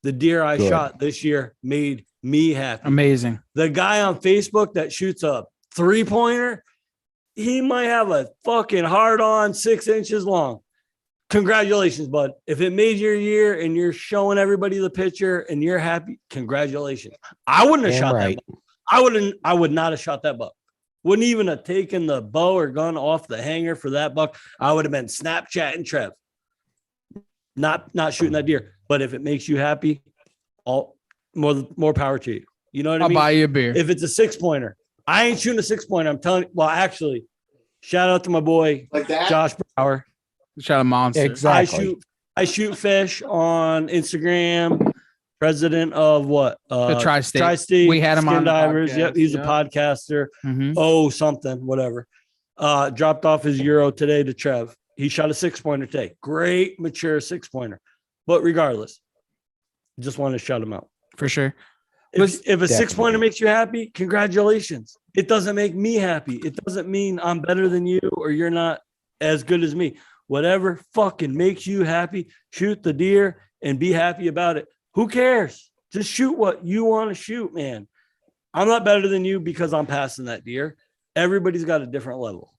The deer I shot this year made me happy. Amazing. The guy on Facebook that shoots a 3-pointer, he might have a fucking hard on 6 inches long. Congratulations, bud. If it made your year and you're showing everybody the picture and you're happy, congratulations. I wouldn't have shot that buck. I would not have shot that buck. Wouldn't even have taken the bow or gun off the hanger for that buck. I would have been Snapchatting Trev. Not shooting that deer. But if it makes you happy, more power to you. You know what I mean? I'll buy you a beer. If it's a 6-pointer, I ain't shooting a 6-pointer. I'm telling you. Well, actually, shout out to my boy Like that? Josh Brower. Shot a monster. Exactly. I shoot fish on Instagram. President of what? The Tri-State. Tri-State. We had him Skin on the Divers. podcast, Yep, he's a yeah. podcaster. Mhm. Oh, something, whatever. Dropped off his Euro today to Trev. He shot a 6-pointer today. Great, mature 6-pointer. But regardless, just wanted to shout him out. For sure. If a Definitely. 6-pointer makes you happy, congratulations. It doesn't make me happy. It doesn't mean I'm better than you or you're not as good as me. Whatever fucking makes you happy, shoot the deer and be happy about it. Who cares? Just shoot what you want to shoot, man. I'm not better than you because I'm passing that deer. Everybody's got a different level.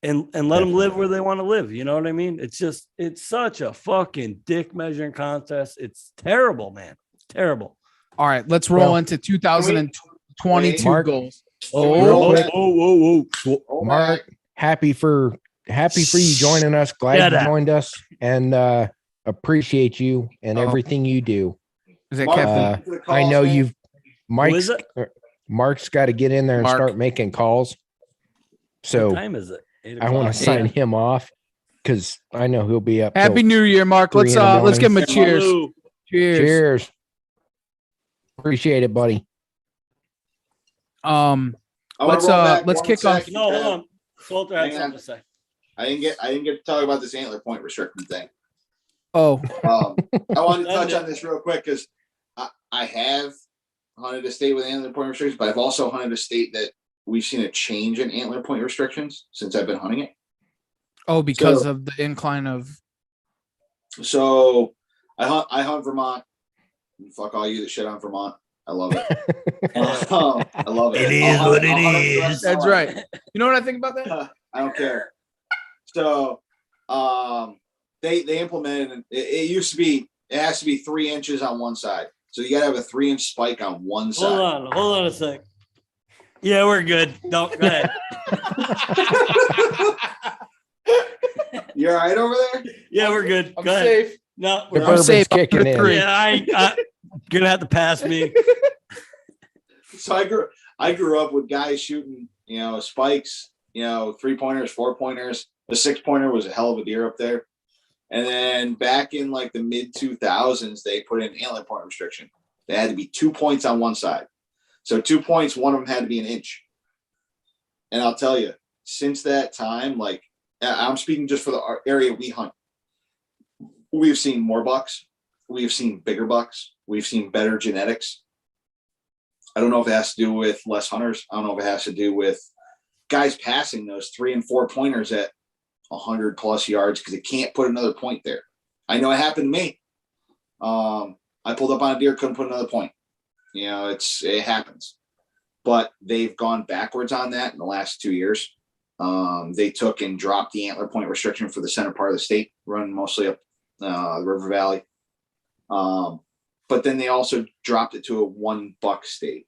And let them live where they want to live. You know what I mean? It's such a fucking dick measuring contest. It's terrible, man. It's terrible. All right, let's roll Well, into 2022 Mark, goals. real quick, Oh, Mark, happy for you joining us. Glad Shut you up. joined us, and appreciate you and everything you do. Is that Mark, Kevin? for the I calls, know man. you've Who is Mark's got to get in there and Mark. start making calls. So What time is it? 8 I want o'clock? to sign him off because I know he'll be up. Happy till- New Year, Mark. 3 in the Let's give him a morning. cheers. Salute. Cheers. Cheers. Appreciate it, buddy. Let's kick off. No, hold on. Salter had Hang on. something to say. I didn't get to talk about this antler point restriction thing. Oh, I wanted to touch on this real quick because I have hunted a state with antler point restrictions, but I've also hunted a state that we've seen a change in antler point restrictions since I've been hunting it. oh, because of the incline of. So I hunt Vermont. Fuck all you that shit on Vermont. I love it. I love it. It is what it is. That's right. You know what I think about that? I don't care. So they implemented it used to be it has to be 3 inches on one side. So you gotta have a 3-inch spike on one side. Hold on a sec. Yeah, we're good. No, go ahead. You all right over there? Yeah, we're good. I'm Go ahead. safe. No, The I'm bourbon's safe. kicking in. yeah, I gonna have to pass me. So I grew up with guys shooting, spikes, 3-pointers, 4-pointers. The 6-pointer was a hell of a deer up there. And then back in like the mid 2000s, they put in antler point restriction. They had to be 2 points on one side. So 2 points, one of them had to be an inch. And I'll tell you, since that time, like I'm speaking just for the area we hunt, we've seen more bucks. We've seen bigger bucks. We've seen better genetics. I don't know if it has to do with less hunters. I don't know if it has to do with guys passing those 3 and 4 pointers at 100 plus yards because it can't put another point there. I know it happened to me. I pulled up on a deer, couldn't put another point. It happens. But they've gone backwards on that in the last 2 years. They took and dropped the antler point restriction for the center part of the state, run mostly up the River Valley. But then they also dropped it to a 1 buck state.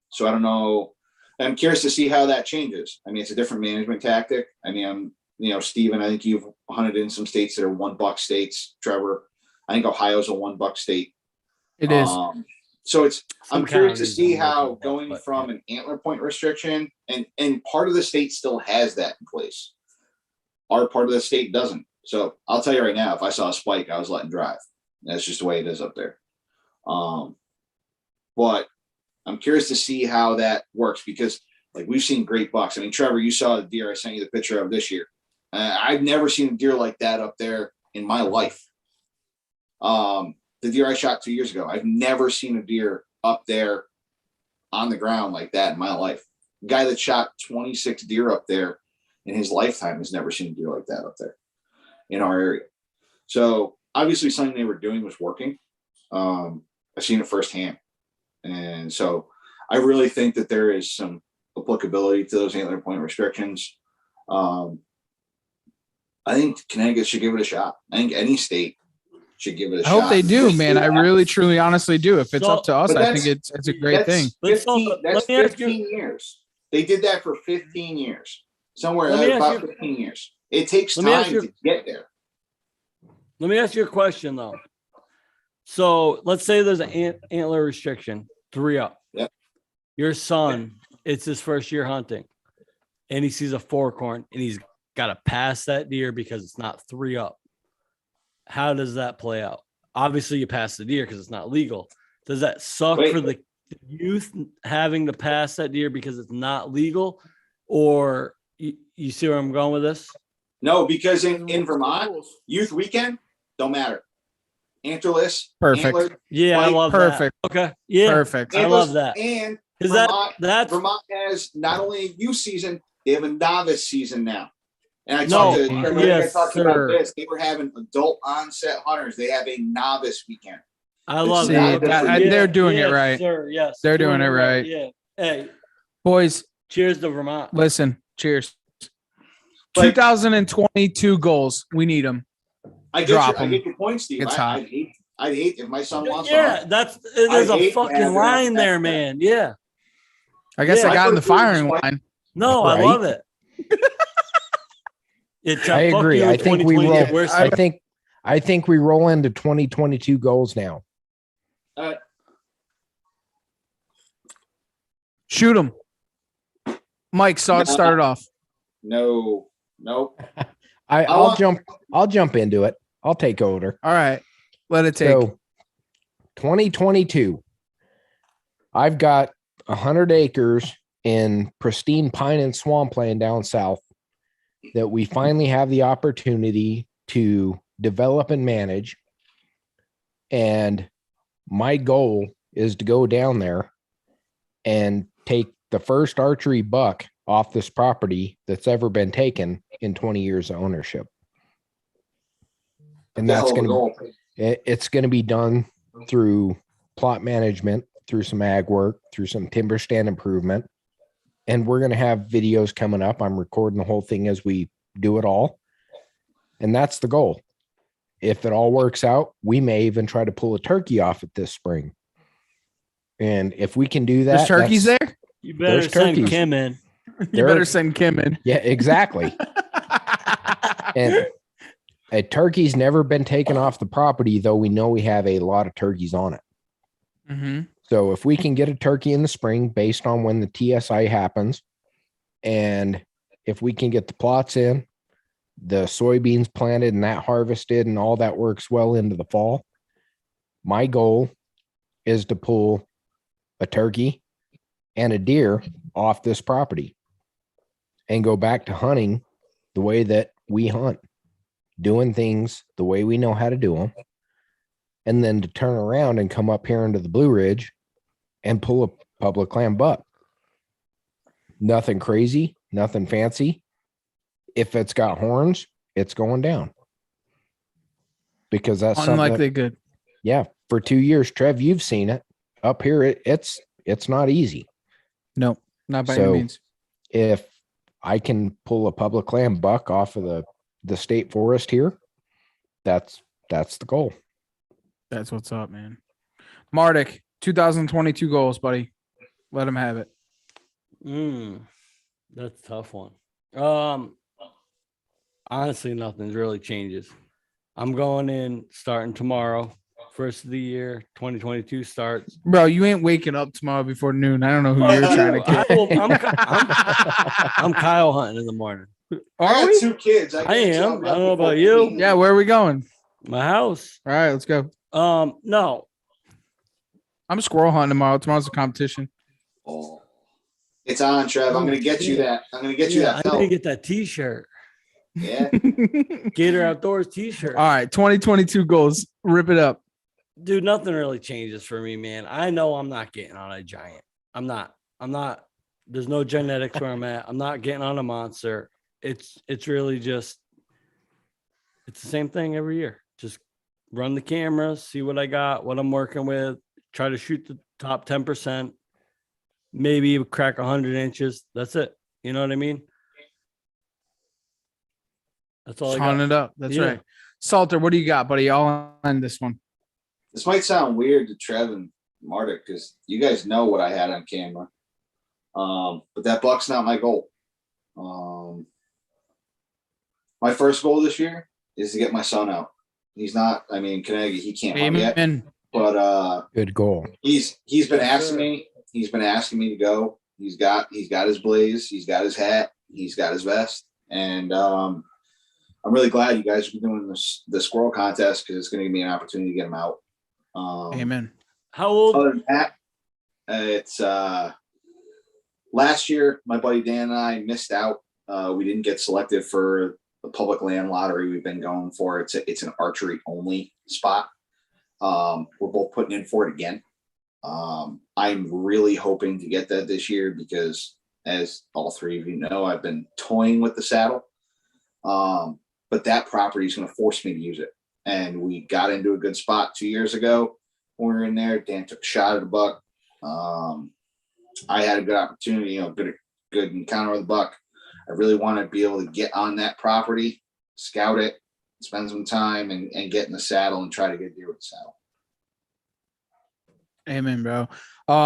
So I don't know. I'm curious to see how that changes. I mean, it's a different management tactic. I mean, Steven, I think you've hunted in some states that are 1 buck states. Trevor, I think Ohio's a 1 buck state. It is. So I'm curious to counties see don't how work like that, going but, from an antler point restriction and part of the state still has that in place. Our part of the state doesn't. So I'll tell you right now, if I saw a spike, I was letting drive. That's just the way it is up there. But I'm curious to see how that works because like we've seen great bucks. I mean, Trevor, you saw the deer I sent you the picture of this year. I've never seen a deer like that up there in my life. The deer I shot 2 years ago, I've never seen a deer up there on the ground like that in my life. The guy that shot 26 deer up there in his lifetime has never seen a deer like that up there in our area. So obviously something they were doing was working. I've seen it firsthand. And so I really think that there is some applicability to those antler point restrictions. I think Connecticut should give it a shot. I think any state should give it a shot. I hope they do, man. I really, truly, honestly do. If it's up to us, I think it's a great thing. That's 15 years. They did that for 15 years. Somewhere about 15 years. It takes time to get there. Let me ask you a question though. So let's say there's an antler restriction, 3 up. Yep. Your son, it's his first year hunting, and he sees a 4-corn, and he's got to pass that deer because it's not 3 up. How does that play out? Obviously, you pass the deer because it's not legal. Does that suck for the youth having to pass that deer because it's not legal? Or you see where I'm going with this? No, because in Vermont, youth weekend don't matter. Antlerless. Perfect. Antler, Yeah, I love perfect. that. Okay. Yeah. Perfect. I love that. And Because Vermont has not only a youth season, they have a novice season now. And I No, talked about this. They were having adult onset hunters. They have a novice weekend. I love See, that. they're doing it right. Sir, yes. They're doing it right. Yeah. Hey, Boys, cheers to Vermont. listen. Cheers. Like- 2022 goals. We need them. I Drop get your point, Steve. It's hot. I'd hate if my son wants Yeah, to. there's I a hate fucking having line that- there, man. Yeah. I guess Yeah, I got in the prefer firing this line. No, I Right. love it. I agree. I think we roll. Where's I think we roll into 2022 goals now. Shoot them. Mike, start it off. No, nope. I'll jump into it. I'll take over. All right. Let it take. So 2022. I've got 100 acres in pristine pine and swampland down south that we finally have the opportunity to develop and manage. And my goal is to go down there and take the first archery buck off this property that's ever been taken in 20 years of ownership. And that's going to, it's going to be done through plot management, through some ag work, through some timber stand improvement. And we're going to have videos coming up. I'm recording the whole thing as we do it all. And that's the goal. If it all works out, we may even try to pull a turkey off it this spring. And if we can do that, there's turkeys there. You better send turkeys. Kim in. You better send Kim in. Yeah, exactly. And a turkey's never been taken off the property, though we know we have a lot of turkeys on it. Mm-hmm. So if we can get a turkey in the spring based on when the TSI happens, and if we can get the plots in, the soybeans planted and that harvested and all that works well into the fall, my goal is to pull a turkey and a deer off this property and go back to hunting the way that we hunt, doing things the way we know how to do them, and then to turn around and come up here into the Blue Ridge and pull a public land buck. Nothing crazy, nothing fancy. If it's got horns, it's going down. Because that's Unlikely something. good. Yeah, for 2 years, Trev, you've seen it up here. It's not easy. No, not by any means. If I can pull a public land buck off of the state forest here, that's the goal. That's what's up, man. Mardik, 2022 goals, buddy. Let him have it. That's a tough one. Honestly, nothing really changes. I'm going in starting tomorrow. First of the year, 2022 starts. Bro, you ain't waking up tomorrow before noon. I don't know who you're trying to get. I'm Kyle hunting in the morning. Are we? 2 kids. I am. I don't know about you. Yeah, where are we going? My house. All right, let's go. No. I'm squirrel hunting tomorrow. Tomorrow's a competition. Oh, it's on, Trev. I'm gonna get you that. I'm gonna get you that. I'm gonna get that T-shirt. Yeah. Gator Outdoors T-shirt. All right, 2022 goals. Rip it up. Dude, nothing really changes for me, man. I know I'm not getting on a giant. I'm not. There's no genetics where I'm at. I'm not getting on a monster. It's really just, it's the same thing every year. Just run the camera, see what I got, what I'm working with, try to shoot the top 10%, maybe crack 100 inches. That's it. You know what I mean? That's all I got. Hunt it up. That's right. Salter, what do you got, buddy? I'll end this one. This might sound weird to Trev and Marta because you guys know what I had on camera. But that buck's not my goal. My first goal this year is to get my son out. He's not, Connecticut, he can't hunt yet. But good goal. He's been asking me. He's been asking me to go. He's got his blaze. He's got his hat. He's got his vest. And I'm really glad you guys are doing the squirrel contest because it's going to give me an opportunity to get him out. Amen. How old? Other than that, it's last year. My buddy Dan and I missed out. We didn't get selected for the public land lottery we've been going for. It's an archery only spot. We're both putting in for it again. I'm really hoping to get that this year because, as all three of you know, I've been toying with the saddle. But that property is going to force me to use it. And we got into a good spot 2 years ago. When we were in there, Dan took a shot at a buck. I had a good opportunity, good encounter with the buck. I really want to be able to get on that property, scout it, spend some time and get in the saddle and try to get deer with the saddle. Amen, bro.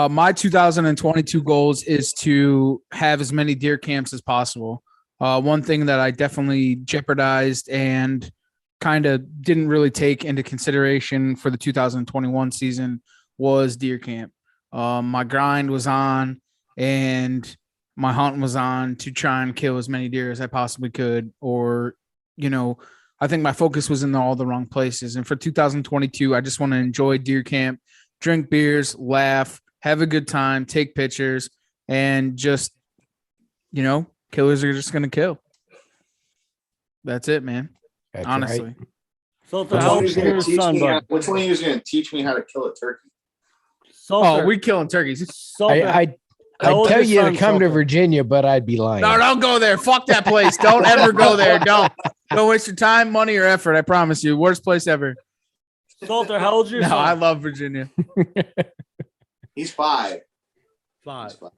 My 2022 goals is to have as many deer camps as possible. One thing that I definitely jeopardized and kind of didn't really take into consideration for the 2021 season was deer camp. My grind was on and my hunting was on to try and kill as many deer as I possibly could. Or, I think my focus was in all the wrong places. And for 2022, I just want to enjoy deer camp, drink beers, laugh, have a good time, take pictures, and just, killers are just going to kill. That's it, man. That's Honestly. right. So Which how one old of is you your gonna teach son, me? bud? Which one of you is going to teach me how to kill a turkey? Oh, we killing turkeys. I'd How old tell is you your to son, come to Salter? Virginia, but I'd be lying. No, don't go there. Fuck that place. Don't ever go there. Don't waste your time, money, or effort. I promise you. Worst place ever. Salter, how old's your No, son? I love Virginia. He's 5. Five. He's 5.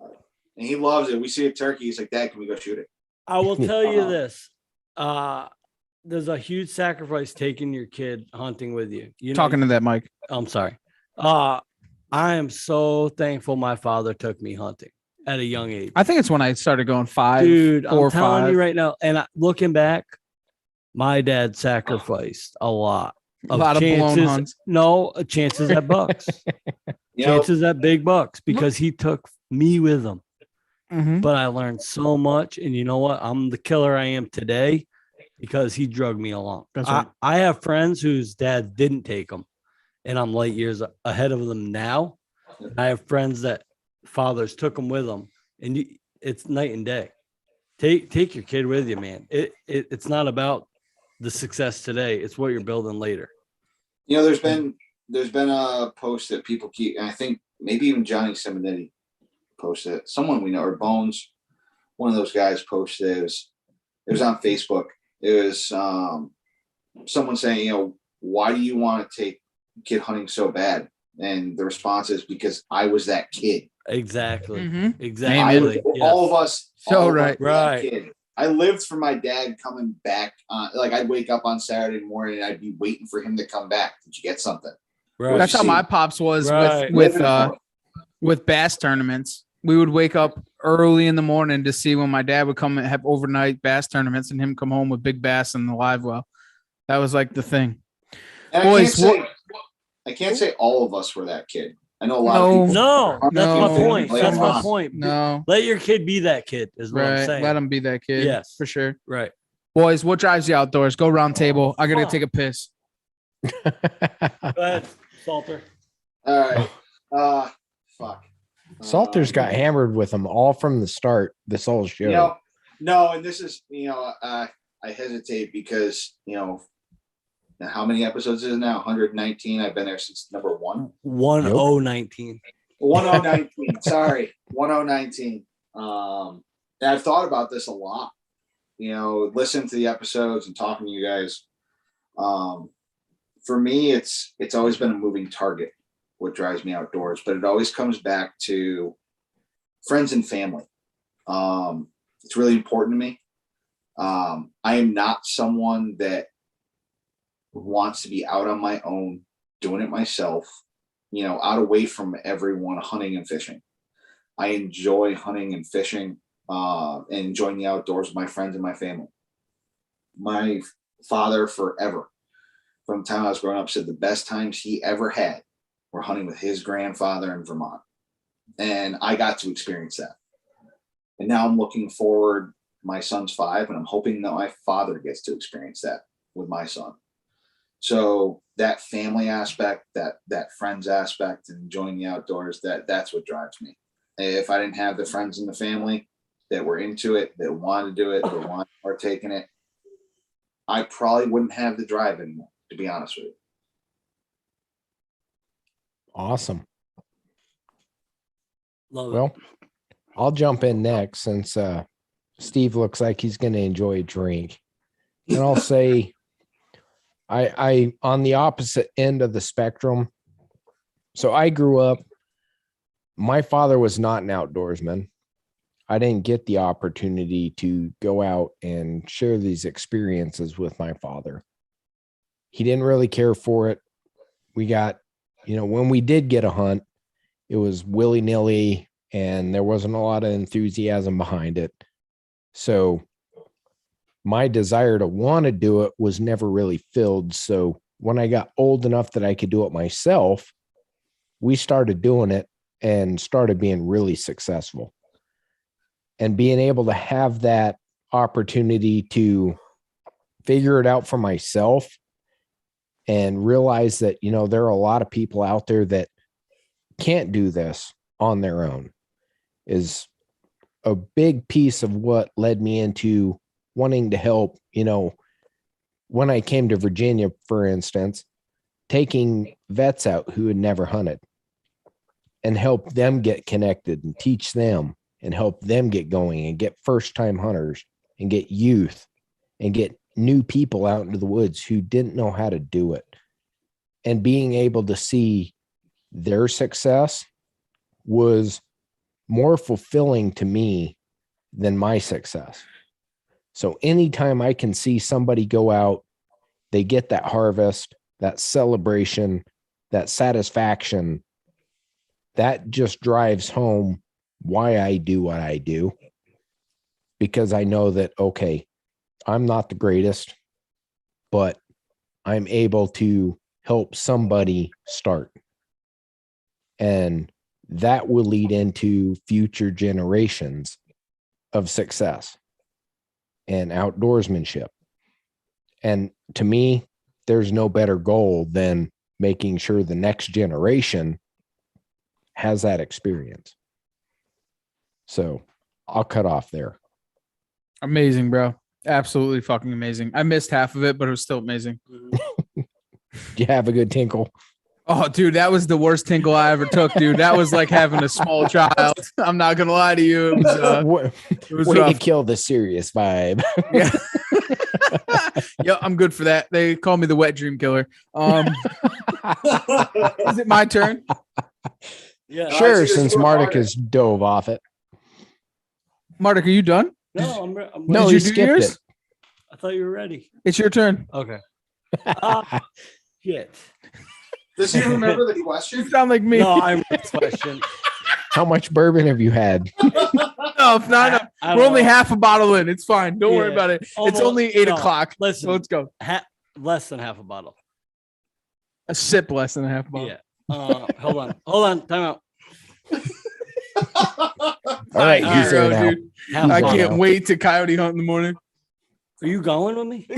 And he loves it. We see a turkey. He's like, Dad, can we go shoot it? I will tell you this. There's a huge sacrifice taking your kid hunting with you. Talking to that mic. I'm sorry. I am so thankful my father took me hunting at a young age. I think it's when I started going 5, Dude, 4, I'm telling 5. you right now, and looking back, my dad sacrificed a lot A lot of blown hunts. No, chances at bucks, You know, chances at big bucks, because he took me with him. Mhm. But I learned so much, and you know what? I'm the killer I am today because he drugged me along. That's right. I have friends whose dad didn't take them, and I'm light years ahead of them now. I have friends that fathers took them with them, and it's night and day. Take your kid with you, man. It's not about the success today; it's what you're building later. You know, there's been a post that people keep, and I think maybe even Johnny Simonetti posted it. Someone we know, or Bones, one of those guys posted it. It was on Facebook. It was someone saying, why do you want to take kid hunting so bad? And the response is, because I was that kid. Exactly. Mhm. Exactly. Yes. All of us. So all of us right. were that Right. kid. I lived for my dad coming back. Like I'd wake up on Saturday morning and I'd be waiting for him to come back. Did you get something? Right. That's how see. my pops was Right. with bass tournaments. We would wake up early in the morning to see when my dad would come and have overnight bass tournaments and him come home with big bass in the live well. That was like the thing. And Boys, I can't say all of us were that kid. I know a lot No. of people. No, that's No. my point. Like, That's my come on. point. No. Let your kid be that kid is what I'm Right. saying. Let him be that kid. Yes. For sure. Right. Boys, what drives you outdoors? Go round table. I gotta Fuck. take a piss. Go ahead, Salter. All right. Fuck. Salter's got hammered with them all from the start. This whole show. No, and this is, I hesitate because, how many episodes is it now? 119. I've been there since number 1. 1019. 1019. Sorry. 1019. And I've thought about this a lot, listening to the episodes and talking to you guys. For me, it's always been a moving target, what drives me outdoors, but it always comes back to friends and family. It's really important to me. I am not someone that wants to be out on my own, doing it myself, out away from everyone, hunting and fishing. I enjoy hunting and fishing, and enjoying the outdoors with my friends and my family. My father forever, from the time I was growing up, said the best times he ever had were hunting with his grandfather in Vermont. And I got to experience that. And now I'm looking forward. My son's 5, and I'm hoping that my father gets to experience that with my son. So that family aspect, that friends aspect, and enjoying the outdoors, that's what drives me. If I didn't have the friends and the family that were into it, that wanted to do it, that wanted to partake in it, I probably wouldn't have the drive anymore, to be honest with you. Awesome. Love it. Well, I'll jump in next since Steve looks like he's going to enjoy a drink. And I'll say I on the opposite end of the spectrum. So I grew up, my father was not an outdoorsman. I didn't get the opportunity to go out and share these experiences with my father. He didn't really care for it. We got, when we did get a hunt, it was willy-nilly and there wasn't a lot of enthusiasm behind it. So my desire to want to do it was never really filled. So when I got old enough that I could do it myself, we started doing it and started being really successful. And being able to have that opportunity to figure it out for myself and realize that, there are a lot of people out there that can't do this. on their own is a big piece of what led me into wanting to help, when I came to Virginia, for instance, taking vets out who had never hunted and help them get connected and teach them and help them get going and get first-time hunters and get youth and get new people out into the woods who didn't know how to do it. And being able to see their success was more fulfilling to me than my success. So anytime I can see somebody go out, they get that harvest, that celebration, that satisfaction, that just drives home why I do what I do. Because I know that, okay, I'm not the greatest, but I'm able to help somebody start. And that will lead into future generations of success and outdoorsmanship. And to me, there's no better goal than making sure the next generation has that experience. So I'll cut off there. Amazing, bro. Absolutely fucking amazing. I missed half of it, but it was still amazing. Did you have a good tinkle? Oh, dude, that was the worst tinkle I ever took, dude. That was like having a small child. I'm not gonna lie to you. It was way rough. to kill the serious vibe. Yeah. Yeah, I'm good for that. They call me the wet dream killer. Is it my turn? Yeah. Sure, since Mardik has dove off it. Mardik, are you done? No, I'm No, Did he you do skipped yours? it. I thought you were ready. It's your turn. Okay. Shit. Does he remember the You question? sound like me. No, I remember this question. How much bourbon have you had? No, if not, I we're don't only know. half a bottle in. It's fine. Don't worry Yeah, about it. It's almost- only 8 no, o'clock. Listen, So let's go. less than half a bottle. A sip less than a half a bottle. Yeah. Hold on. Time out. All right, Hero, he's in now. dude. Half I a bottle. can't wait to coyote hunt in the morning. Are you going with me?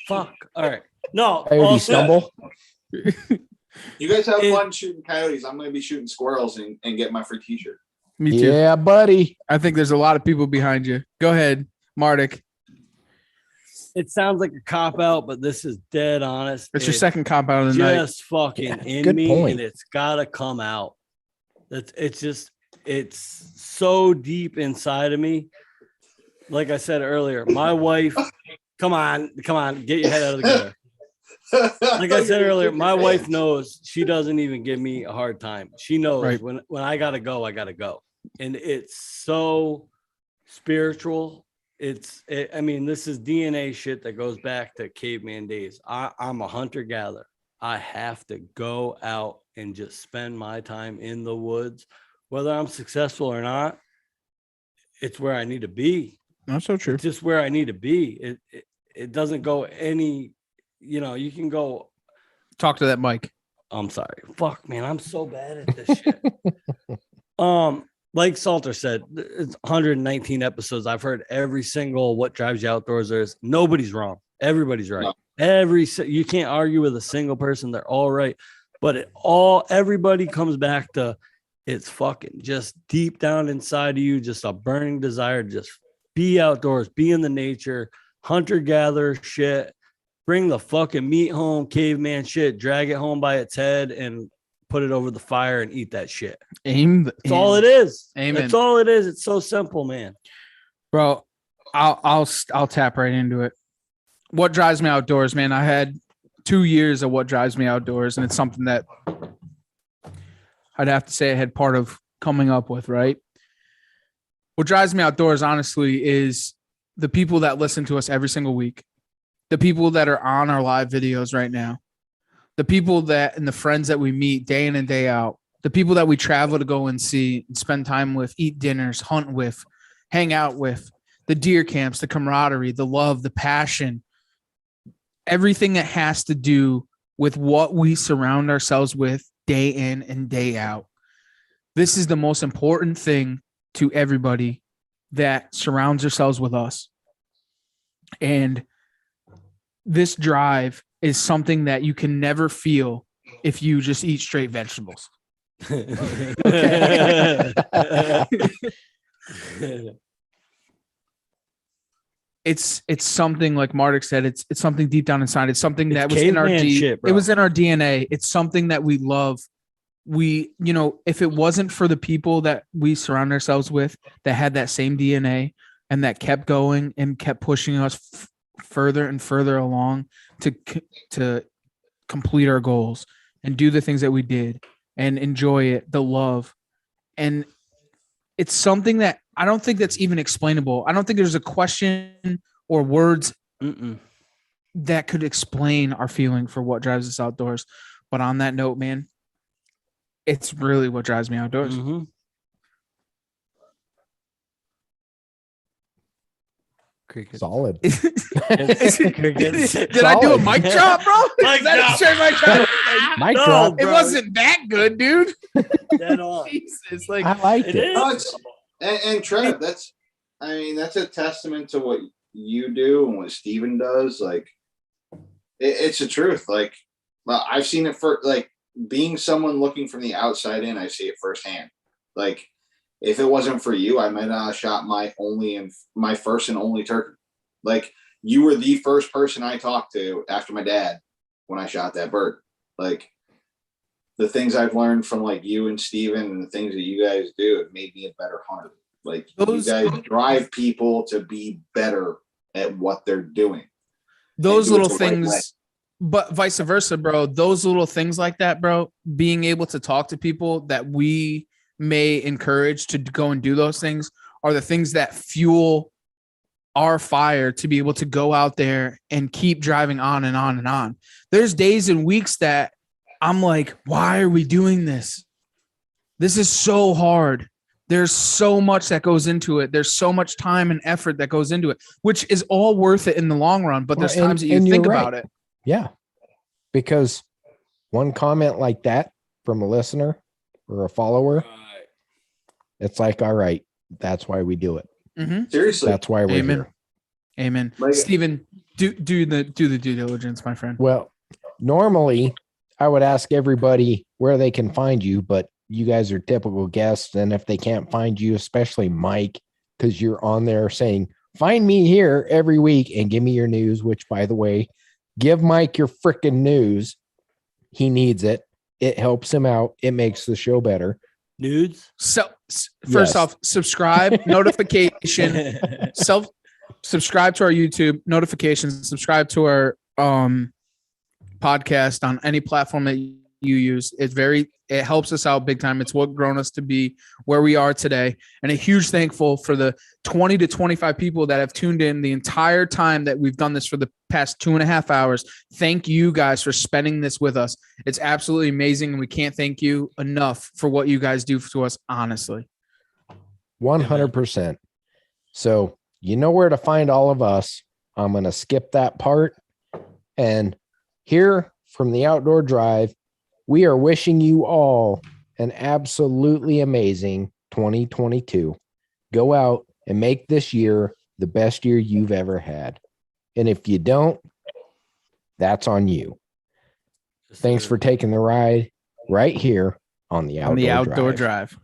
Fuck. All right. No. Coyote also- stumble. You guys have It- fun shooting coyotes. I'm going to be shooting squirrels and get my free t-shirt. Me too. Yeah, buddy. I think there's a lot of people behind you. Go ahead, Mardik. It sounds like a cop out, but this is dead honest. It's your second cop out of the night. Just fucking Yeah, in good me, point. and it's gotta come out. It's so deep inside of me. Like I said earlier, my wife. Come on, get your head out of the gutter. Like I said earlier, my wife knows. She doesn't even give me a hard time. She knows Right. when I gotta go, I gotta go, and it's so spiritual. I mean, this is DNA shit that goes back to caveman days. I'm a hunter gatherer. I have to go out and just spend my time in the woods, whether I'm successful or not. It's where I need to be. Not so true. It's just where I need to be. It doesn't go any, you can go. Talk to that mic. I'm sorry. Fuck, man. I'm so bad at this shit. Like Salter said, it's 119 episodes. I've heard every single What Drives You Outdoors there is. Nobody's wrong. Everybody's right. No. You can't argue with a single person. They're all right. But everybody comes back to it's fucking just deep down inside of you, just a burning desire to just be outdoors, be in the nature, hunter-gatherer shit, bring the fucking meat home, caveman shit, drag it home by its head and put it over the fire and eat that shit. That's all it is. Amen. That's all it is. It's so simple, man. Bro, I'll tap right into it. What drives me outdoors, man? I had 2 years of what drives me outdoors, and it's something that I'd have to say I had part of coming up with, right? What drives me outdoors, honestly, is the people that listen to us every single week, the people that are on our live videos right now, the people that and the friends that we meet day in and day out, the people that we travel to go and see and spend time with, eat dinners, hunt with, hang out with, the deer camps, the camaraderie, the love, the passion, everything that has to do with what we surround ourselves with day in and day out. This is the most important thing to everybody that surrounds themselves with us. And this drive is something that you can never feel if you just eat straight vegetables. It's something like Mardik said. It's something deep down inside. It's something that was in our caveman shit, bro. It was in our DNA. It's something that we love. We, if it wasn't for the people that we surround ourselves with that had that same DNA and that kept going and kept pushing us further and further along to complete our goals and do the things that we did and enjoy it, the love. And it's something that I don't think that's even explainable. I don't think there's a question or words that could explain our feeling for what drives us outdoors. But on that note, man, it's really what drives me outdoors. Mm-hmm. Crickets. Solid. Did Crickets. I do a mic drop, bro? Mic Is that drop. a straight mic drop? Mic No, drop. It bro. wasn't that good, dude. Dead on. Jesus, like I liked It it. is. No, and Trev, that's a testament to what you do and what Steven does. Like, it's the truth. Like, I've seen it for like being someone looking from the outside in. I see it firsthand. Like, if it wasn't for you, I might not have shot my first and only turkey. Like, you were the first person I talked to after my dad when I shot that bird. Like, the things I've learned from like you and Steven and the things that you guys do have made me a better hunter. Like, you guys drive people to be better at what they're doing. those do it little the right way. things, but vice versa, bro. Those little things like that, bro, being able to talk to people that we may encourage to go and do those things are the things that fuel our fire to be able to go out there and keep driving on and on and on. There's days and weeks that I'm like, why are we doing this? This is so hard. There's so much that goes into it. There's so much time and effort that goes into it, which is all worth it in the long run. But there's Well, times that you and think you're about right. it. Yeah. Because one comment like that from a listener or a follower, it's like, all right, that's why we do it. Mm-hmm. Seriously. That's why we're Amen. here. Amen. Like- Steven, do the due diligence, my friend. Well, normally I would ask everybody where they can find you, but you guys are typical guests. And if they can't find you, especially Mike, because you're on there saying, find me here every week and give me your news, which, by the way, give Mike your freaking news. He needs it. It helps him out. It makes the show better. Nudes. So first Yes. off, subscribe, notification, subscribe to our YouTube notifications, subscribe to our podcast on any platform that you use. It helps us out big time. It's what grown us to be where we are today. And a huge thankful for the 20 to 25 people that have tuned in the entire time that we've done this for the past 2.5 hours. Thank you guys for spending this with us. It's absolutely amazing. And we can't thank you enough for what you guys do to us, honestly. 100%. So you know where to find all of us. I'm going to skip that part. And here from the Outdoor Drive, we are wishing you all an absolutely amazing 2022. Go out and make this year the best year you've ever had. And if you don't, that's on you. Thanks for taking the ride right here on the Outdoor, On the Outdoor Drive. Drive.